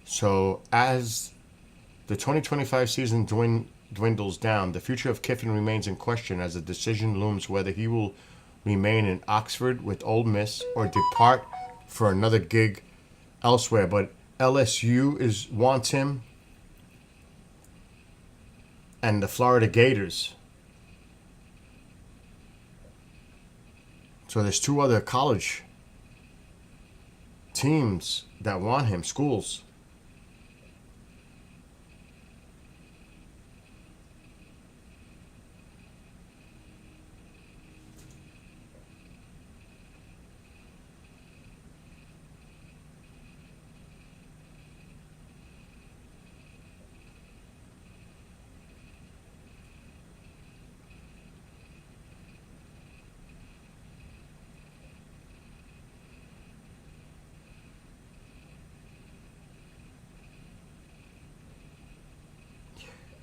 So as the 2025 season dwindles down, the future of Kiffin remains in question as the decision looms whether he will remain in Oxford with Ole Miss or depart for another gig elsewhere. But LSU wants him, and the Florida Gators. So there's two other college teams that want him, schools.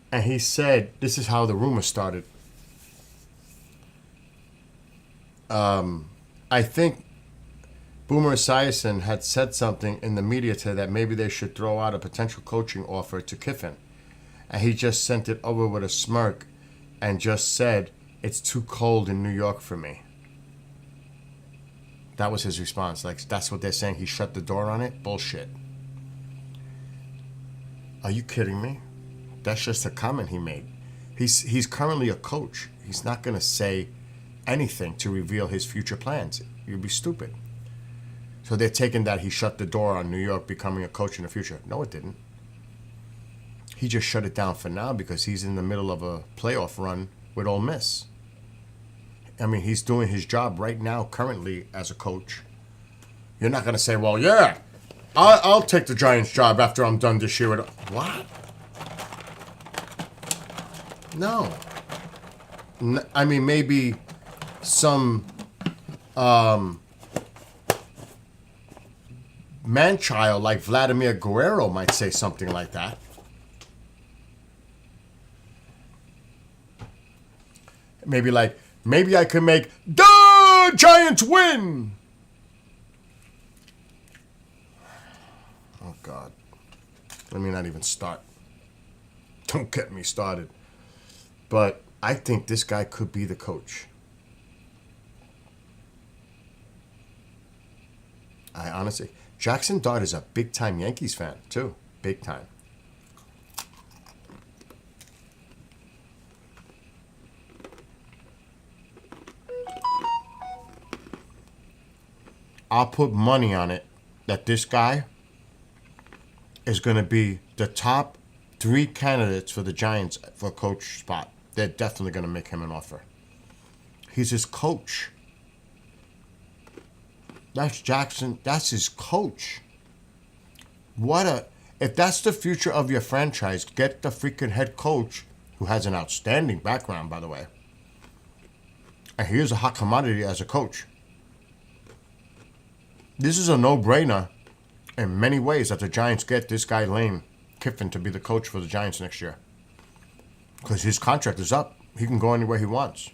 And he said, this is how the rumor started. I think Boomer Esiason had said something in the media today that maybe they should throw out a potential coaching offer to Kiffin. And he just sent it over with a smirk and just said, it's too cold in New York for me. That was his response. Like, that's what they're saying. He shut the door on it? Bullshit. Are you kidding me? That's just a comment he made. He's currently a coach. He's not going to say anything to reveal his future plans. You'd be stupid. So they're taking that he shut the door on New York becoming a coach in the future. No, it didn't. He just shut it down for now because he's in the middle of a playoff run with Ole Miss. I mean, he's doing his job right now, currently, as a coach. You're not going to say, well, yeah, I'll take the Giants job after I'm done this year. What? No. I mean, maybe some man-child like Vladimir Guerrero might say something like that. Maybe I can make the Giants win. Oh, God. Let me not even start. Don't get me started. But I think this guy could be the coach. I honestly... Jackson Dart is a big-time Yankees fan, too. Big time. I'll put money on it that this guy is going to be the top 3 candidates for the Giants for a coach spot. They're definitely going to make him an offer. He's his coach. That's Jackson. That's his coach. If that's the future of your franchise, get the freaking head coach, who has an outstanding background, by the way. And he is a hot commodity as a coach. This is a no-brainer in many ways that the Giants get this guy Lane Kiffin to be the coach for the Giants next year. Because his contract is up. He can go anywhere he wants.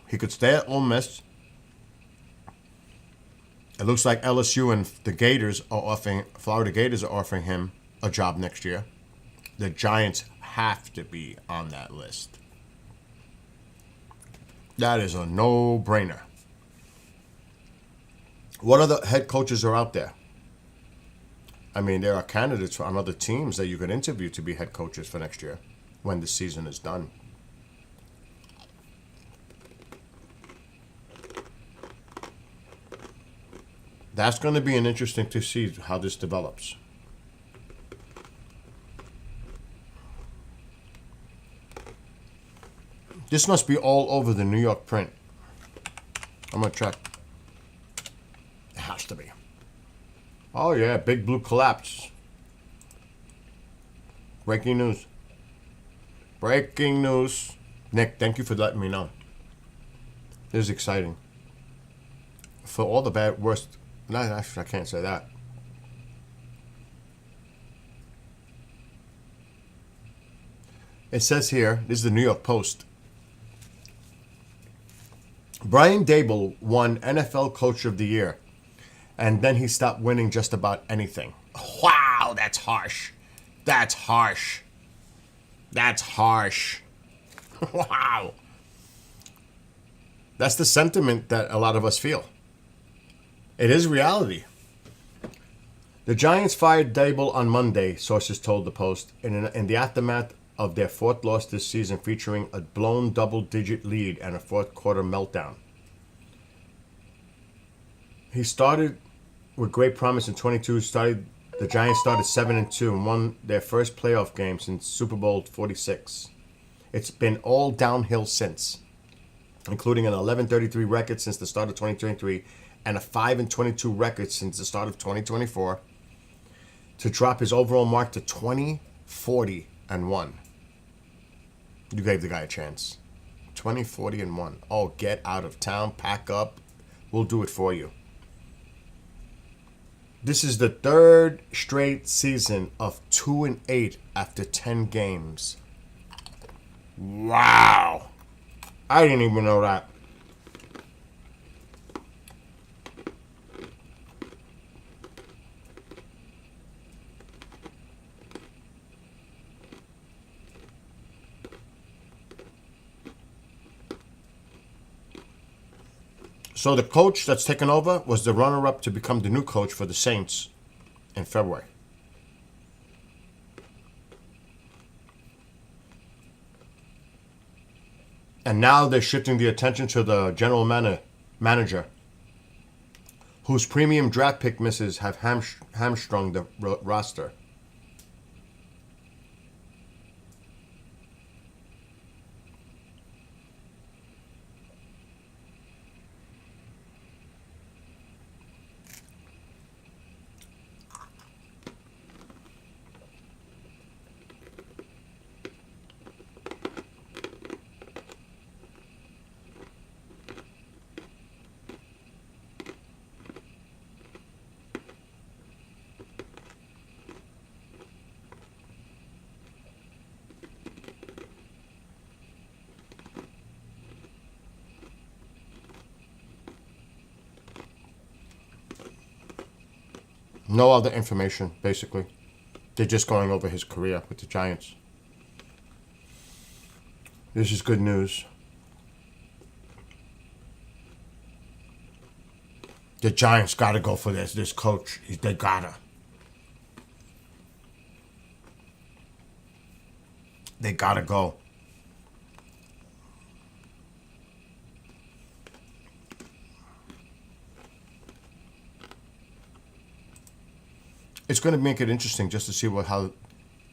He could stay at Ole Miss. It looks like LSU and the Gators are offering, Florida Gators are offering him a job next year. The Giants have to be on that list. That is a no-brainer. What other head coaches are out there? I mean, there are candidates on other teams that you could interview to be head coaches for next year when the season is done. That's going to be an interesting to see how this develops. This must be all over the New York print. I'm going to check. It has to be. Oh, yeah. Big Blue collapse. Breaking news. Breaking news. Nick, thank you for letting me know. This is exciting. For all the worst... No, actually, I can't say that. It says here, this is the New York Post. Brian Daboll won NFL Coach of the Year, and then he stopped winning just about anything. Wow, that's harsh. That's harsh. That's harsh. Wow. That's the sentiment that a lot of us feel. It is reality. The Giants fired Daboll on Monday, sources told the Post, in the aftermath of their 4th loss this season, featuring a blown double-digit lead and a fourth-quarter meltdown. He started with great promise in 22. The Giants started 7-2 and won their first playoff game since Super Bowl 46. It's been all downhill since, including an 11-33 record since the start of 2023 and a 5-22 record since the start of 2024, to drop his overall mark to 20-40-1. You gave the guy a chance. 20-40-1. Oh, get out of town, pack up. We'll do it for you. This is the 3rd straight season of 2-8 after 10 games. Wow. I didn't even know that. So the coach that's taken over was the runner-up to become the new coach for the Saints in February. And now they're shifting the attention to the general manager. whose premium draft pick misses have hamstrung the roster. No other information, basically. They're just going over his career with the Giants. This is good news. The Giants got to go for this coach. They gotta. They gotta go. It's going to make it interesting just to see how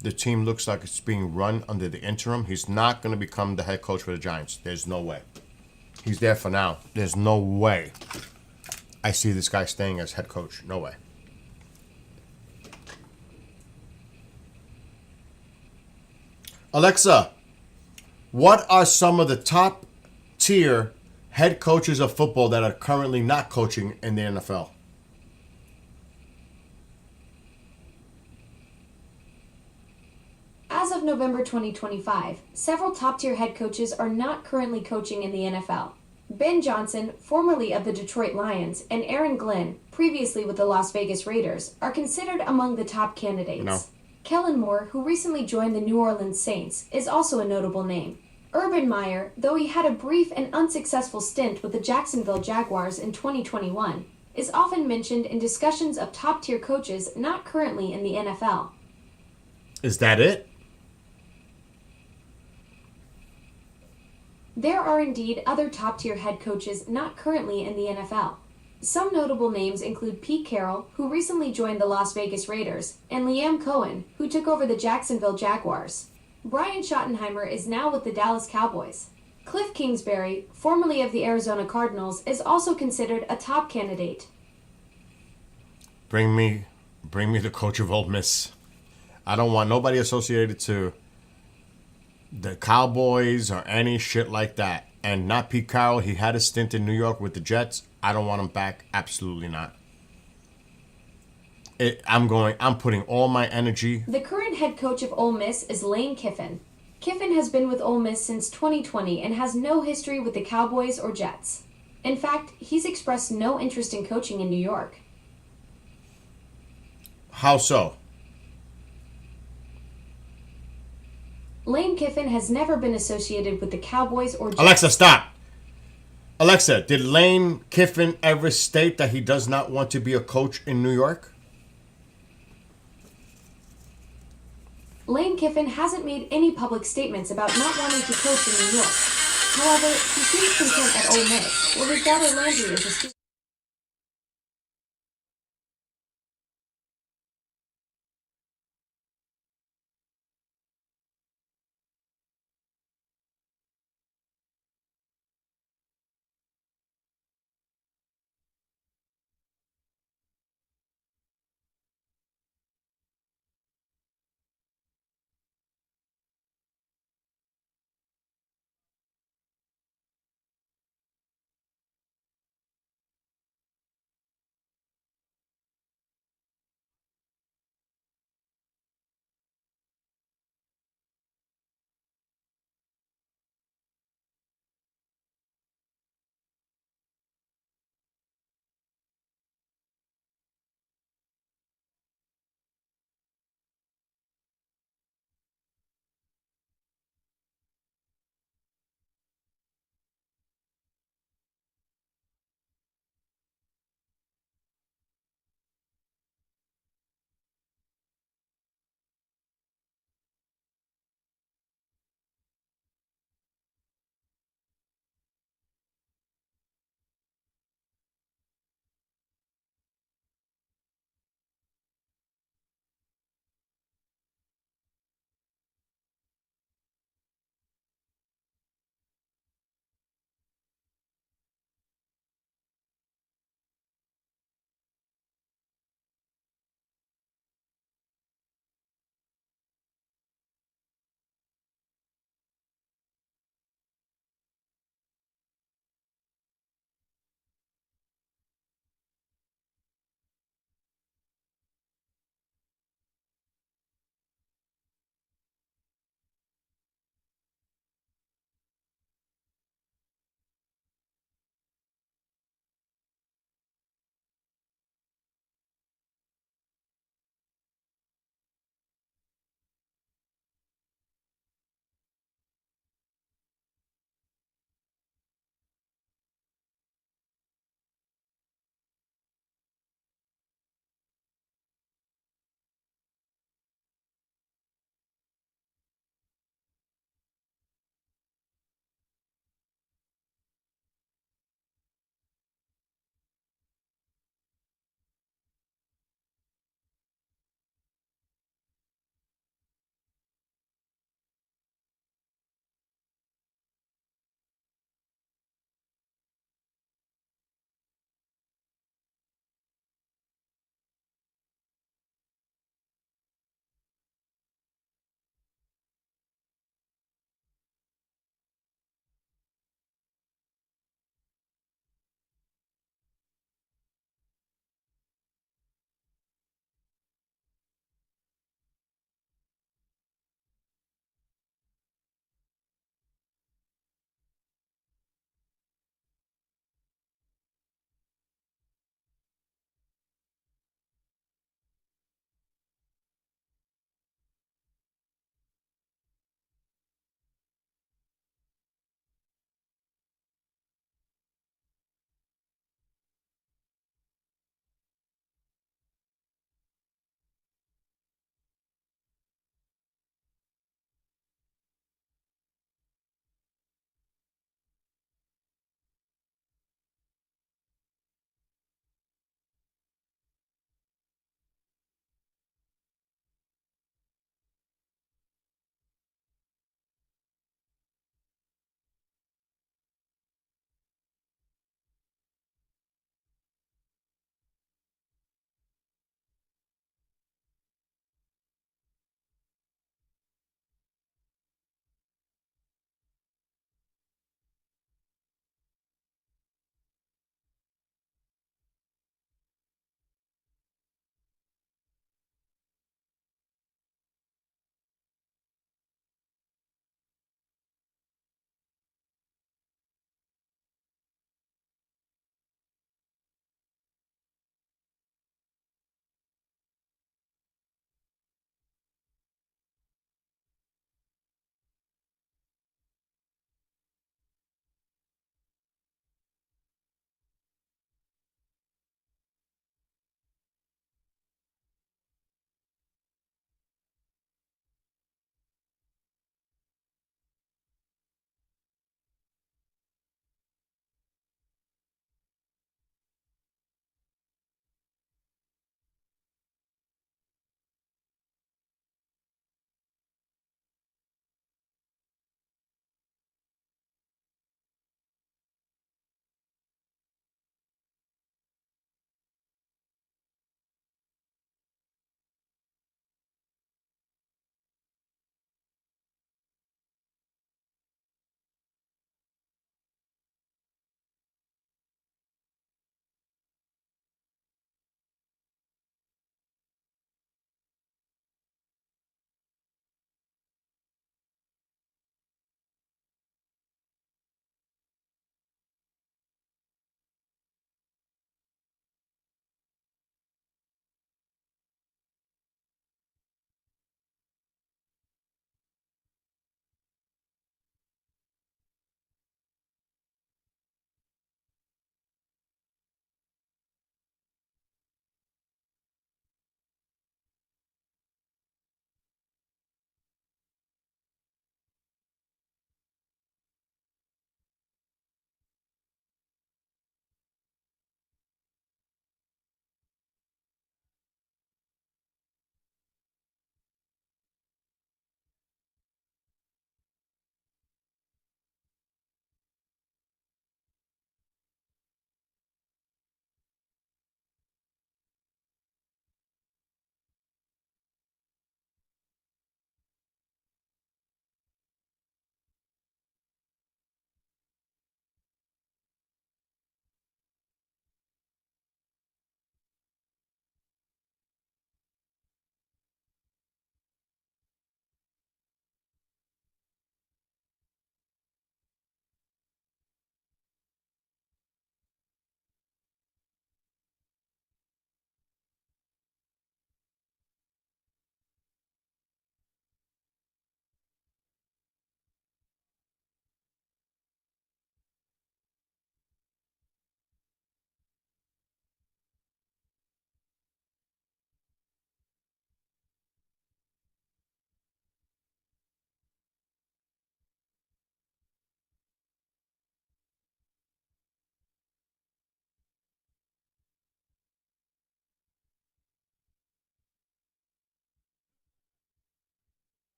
the team looks like it's being run under the interim. He's not going to become the head coach for the Giants. There's no way. He's there for now. There's no way I see this guy staying as head coach. No way. Alexa, what are some of the top tier head coaches of football that are currently not coaching in the NFL? As of November 2025, several top-tier head coaches are not currently coaching in the NFL. Ben Johnson, formerly of the Detroit Lions, and Aaron Glenn, previously with the Las Vegas Raiders, are considered among the top candidates. No. Kellen Moore, who recently joined the New Orleans Saints, is also a notable name. Urban Meyer, though he had a brief and unsuccessful stint with the Jacksonville Jaguars in 2021, is often mentioned in discussions of top-tier coaches not currently in the NFL. Is that it? There are indeed other top-tier head coaches not currently in the NFL. Some notable names include Pete Carroll, who recently joined the Las Vegas Raiders, and Liam Cohen, who took over the Jacksonville Jaguars. Brian Schottenheimer is now with the Dallas Cowboys. Cliff Kingsbury, formerly of the Arizona Cardinals, is also considered a top candidate. Bring me the coach of Ole Miss. I don't want nobody associated to the Cowboys or any shit like that. And not Pete Carroll. He had a stint in New York with the Jets. I don't want him back. Absolutely not. I'm putting all my energy. The current head coach of Ole Miss is Lane Kiffin. Kiffin has been with Ole Miss since 2020 and has no history with the Cowboys or Jets. In fact, he's expressed no interest in coaching in New York. How so? Lane Kiffin has never been associated with the Cowboys or Jets. Alexa, stop. Alexa, did Lane Kiffin ever state that he does not want to be a coach in New York? Lane Kiffin hasn't made any public statements about not wanting to coach in New York. However, he seems content at Ole Miss, where his daughter Landry is a student.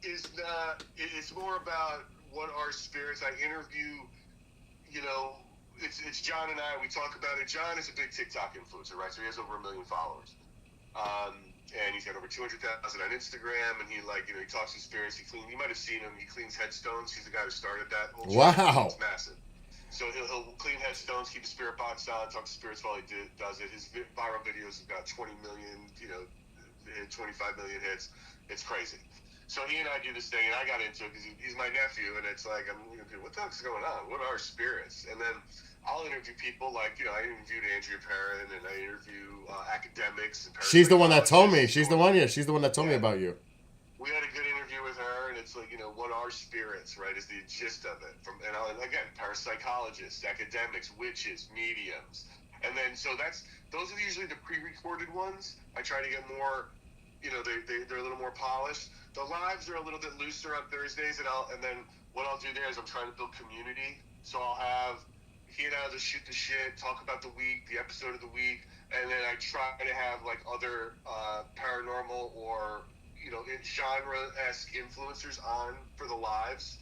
is not. It's more about what are spirits. I interview, you know, it's John and I. We talk about it. John is a big TikTok influencer, right? So he has over 1 million followers. And he's got over 200,000 on Instagram, and he he talks to spirits. You might have seen him. He cleans headstones. He's the guy who started that whole Wow. trend. It's massive. So he'll clean headstones, keep a spirit box on, talk to spirits while he does it. His viral videos have got 20 million, 25 million hits. It's crazy. So he and I do this thing, and I got into it because he's my nephew, and it's like, what the heck's going on? What are spirits? And then I'll interview people like, I interviewed Andrea Perrin, and I interview academics. And She's the one that told me. She's the one that told me Yeah. about you. We had a good interview with her, and it's like, what are spirits, right, is the gist of it. And again, parapsychologists, academics, witches, mediums. And then, so those are usually the pre-recorded ones. I try to get more, they're a little more polished. The lives are a little bit looser on Thursdays, and then what I'll do there is I'm trying to build community. So I'll have, he and I'll just shoot the shit, talk about the week, the episode of the week, and then I try to have, like, other paranormal or genre-esque influencers on for the lives.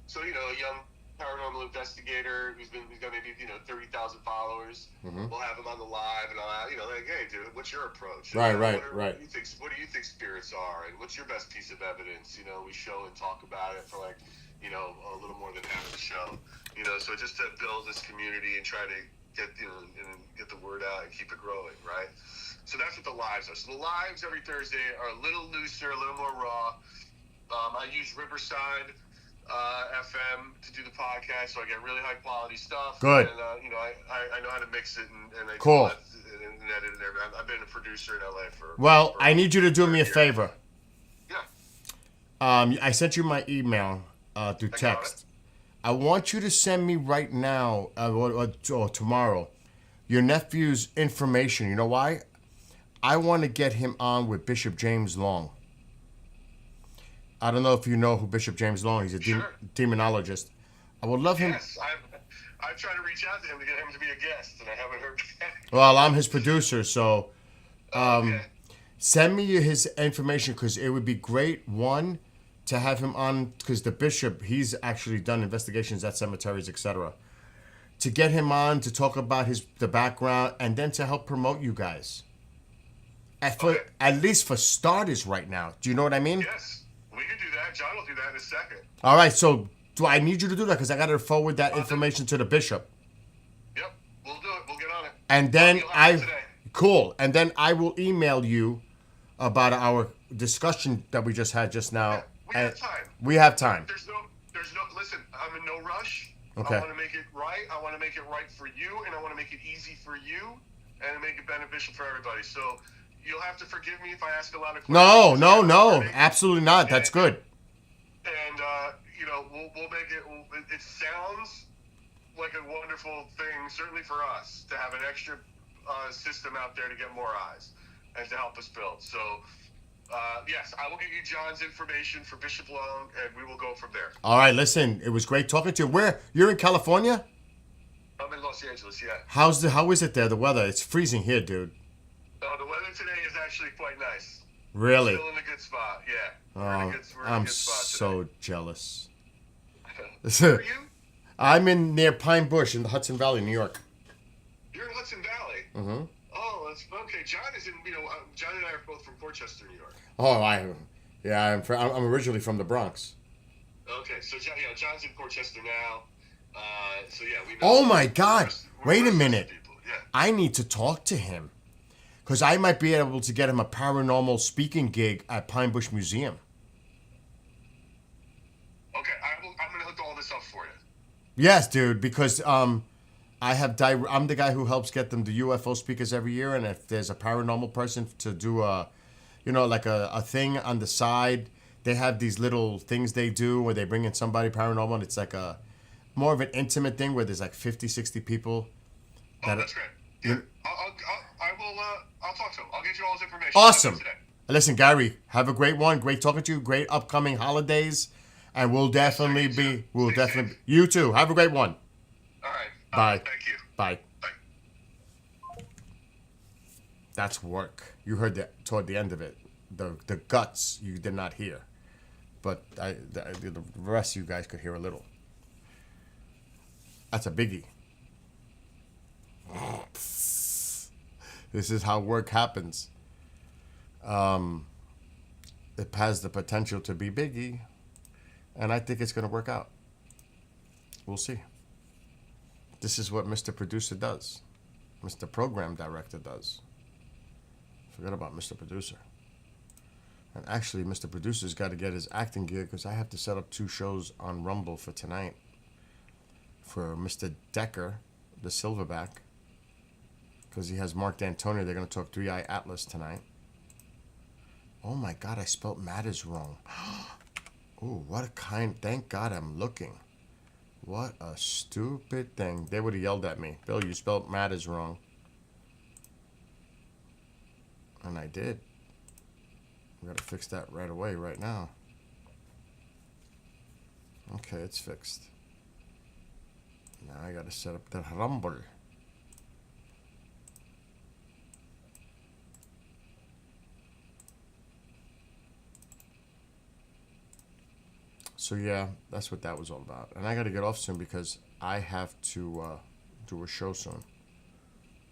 So, a young paranormal investigator who's got maybe, 30,000 followers. Mm-hmm. We'll have him on the live, and I'll, like, hey, dude, what's your approach? Right. What do you think spirits are, and what's your best piece of evidence? We show and talk about it for, like, a little more than half the show. So just to build this community and try to get the word out and keep it growing, right? So that's what the lives are. So the lives every Thursday are a little looser, a little more raw. I use Riverside FM to do the podcast, so I get really high quality stuff. Good. And I know how to mix it and I Cool. and edit and everything. I've been a producer in LA for. Well, for I need you to do me a years. favor. Yeah. I sent you my email through got text. I want you to send me right now or tomorrow your nephew's information. You know why? I want to get him on with Bishop James Long. I don't know if you know who Bishop James Long is. He's a Sure. demonologist. I would love him. Yes, I've tried to reach out to him to get him to be a guest, and I haven't heard back. Well, I'm his producer, so Yeah. send me his information because it would be great, one, to have him on, because the bishop, he's actually done investigations at cemeteries, etc. To get him on to talk about the background and then to help promote you guys. At least for starters right now. Do you know what I mean? Yes, we can do that. John will do that in a second. All right, so do I need you to do that? Because I got to forward that information to the bishop. Yep, we'll do it. We'll get on it. And then You'll have it today. Cool. And then I will email you about our discussion that we just had just now. We have time. We have time. There's no. Listen, I'm in no rush. Okay. I want to make it right. I want to make it right for you, and I want to make it easy for you, and make it beneficial for everybody. So you'll have to forgive me if I ask a lot of questions. No, absolutely not. That's good. And we'll make it. It sounds like a wonderful thing, certainly for us, to have an extra system out there to get more eyes and to help us build. So. Yes, I will give you John's information for Bishop Long, and we will go from there. All right, listen, it was great talking to you. Where? You're in California? I'm in Los Angeles, yeah. How is it there, the weather? It's freezing here, dude. The weather today is actually quite nice. Really? Still in a good spot, yeah. We're in Oh, a good I'm spot so today. jealous. Where are you? I'm in near Pine Bush in the Hudson Valley, New York. You're in Hudson Valley. Mm-hmm. Oh, that's okay. John is in. John and I are both from Portchester, New York. Oh, I'm originally from the Bronx. Okay, so John's in Portchester now. So yeah, we know. Oh my God! we're Wait a West minute. Coast people, yeah. I need to talk to him because I might be able to get him a paranormal speaking gig at Pine Bush Museum. Okay, I'm gonna hook all this up for you. Yes, dude, because I'm the guy who helps get them the UFO speakers every year, and if there's a paranormal person to do like a thing on the side, they have these little things they do where they bring in somebody paranormal, and it's like a more of an intimate thing where there's like 50, 60 people. Oh, that's great. Yeah, I'll talk to him. I'll get you all his information. Awesome. Today. Listen, Gary, have a great one. Great talking to you. Great upcoming holidays, and we'll definitely be. We'll Stay definitely. safe. You too. Have a great one. All right. Bye. Thank you. Bye. Bye. That's work. You heard that toward the end of it. The guts you did not hear. but the rest of you guys could hear a little. That's a biggie. This is how work happens. It has the potential to be biggie, and I think it's going to work out. We'll see. This is what Mr. Producer does. Mr. Program Director does. Forget about Mr. Producer. And actually, Mr. Producer's got to get his acting gear because I have to set up 2 shows on Rumble for tonight. For Mr. Decker, the Silverback. Because he has Mark D'Antonio. They're going to talk 3-Eye Atlas tonight. Oh my God, I spelled Matters wrong. Ooh, what a kind... Thank God I'm looking. What a stupid thing. They would have yelled at me. Bill, you spelled Matters wrong. And I did. We got to fix that right away, right now. Okay, it's fixed. Now I got to set up the Rumble. So yeah, that's what that was all about. And I got to get off soon because I have to do a show soon.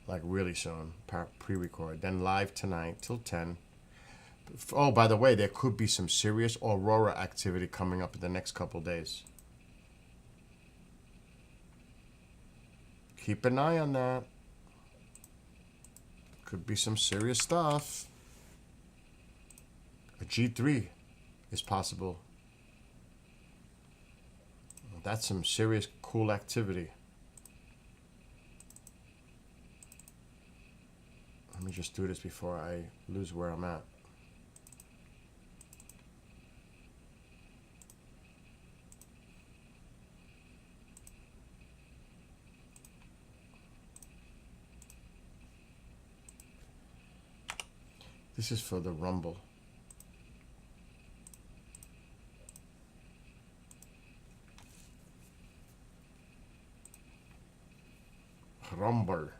Like really soon. Pre-record. Then live tonight till 10. Oh, by the way, there could be some serious Aurora activity coming up in the next couple days. Keep an eye on that. Could be some serious stuff. A G3 is possible. That's some serious cool activity. Let me just do this before I lose where I'm at. This is for the Rumble. Rumble. Okay,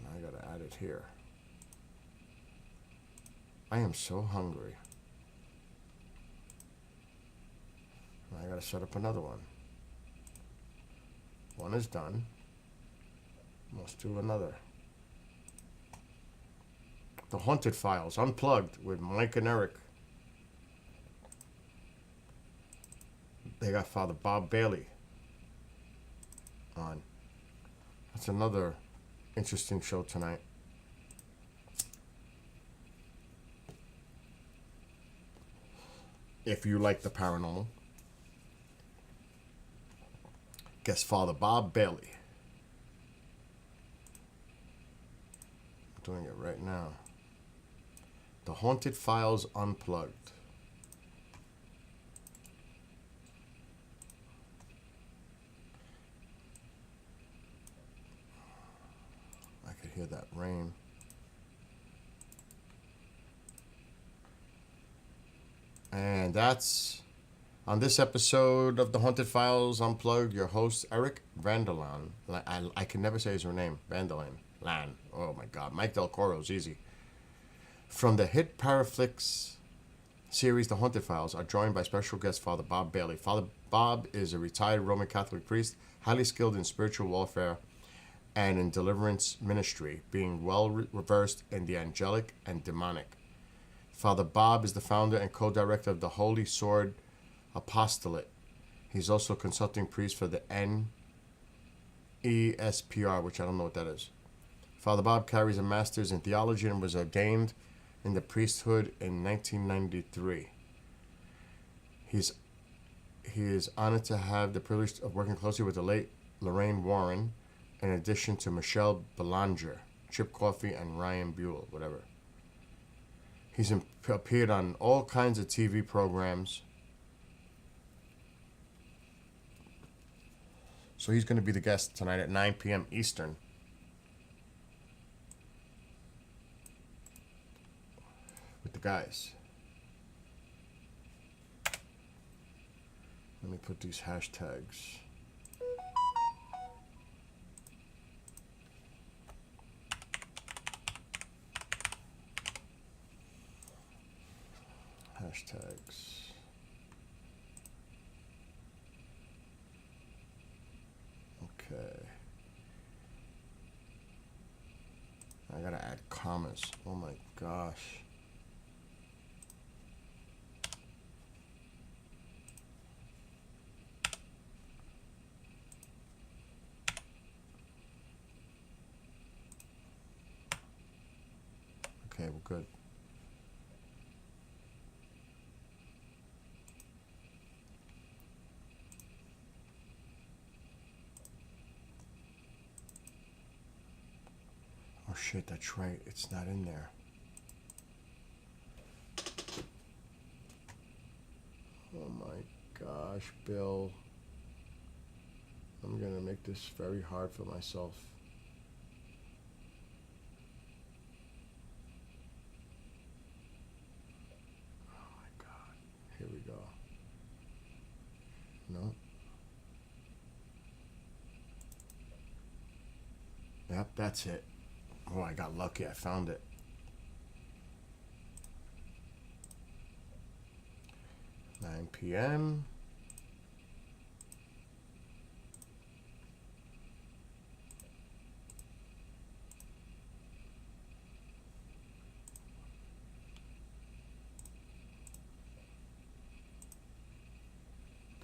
now I gotta add it here. I am so hungry. I gotta set up another one. One is done. Let's do another. The Haunted Files, Unplugged with Mike and Eric. They got Father Bob Bailey on. That's another interesting show tonight. If you like the paranormal, guess Father Bob Bailey. I'm doing it right now. The Haunted Files Unplugged. I could hear that rain. And that's on this episode of The Haunted Files Unplugged, your host, Eric Vanderlaan. I can never say his name. Vanderlaan. Oh my God. Mike Del Coro is easy. From the hit Paraflix series, The Haunted Files, are joined by special guest Father Bob Bailey. Father Bob is a retired Roman Catholic priest, highly skilled in spiritual warfare and in deliverance ministry, being well versed in the angelic and demonic. Father Bob is the founder and co-director of the Holy Sword Apostolate. He's also a consulting priest for the NESPR, which I don't know what that is. Father Bob carries a master's in theology and was ordained in the priesthood in 1993. He is honored to have the privilege of working closely with the late Lorraine Warren, in addition to Michelle Belanger, Chip Coffey, and Ryan Buell, whatever. He's appeared on all kinds of TV programs. So he's going to be the guest tonight at 9 p.m. Eastern. With the guys. Let me put these hashtags. hashtags. Okay. I gotta add commas. Oh my gosh. Okay, well, good. Oh shit, that's right. It's not in there. Oh my gosh, Bill. I'm gonna make this very hard for myself. Oh my God. Here we go. No. Yep, that's it. Oh, I got lucky. I found it. Nine p.m.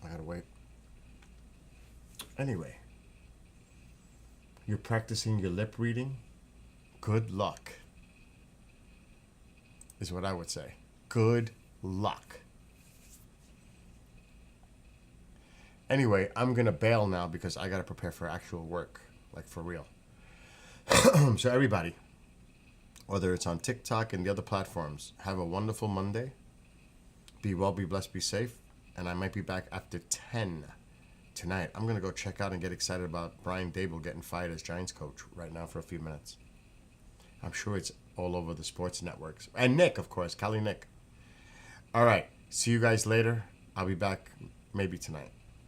I gotta wait. Anyway, you're practicing your lip reading. Good luck, is what I would say. Good luck. Anyway, I'm gonna bail now because I gotta prepare for actual work, like for real. So everybody, whether it's on TikTok and the other platforms, have a wonderful Monday. Be well, be blessed, be safe. And I might be back after 10 tonight. I'm gonna go check out and get excited about Brian Dable getting fired as Giants coach right now for a few minutes. I'm sure it's all over the sports networks. And Nick, of course, Cali Nick. All right, see you guys later. I'll be back maybe tonight.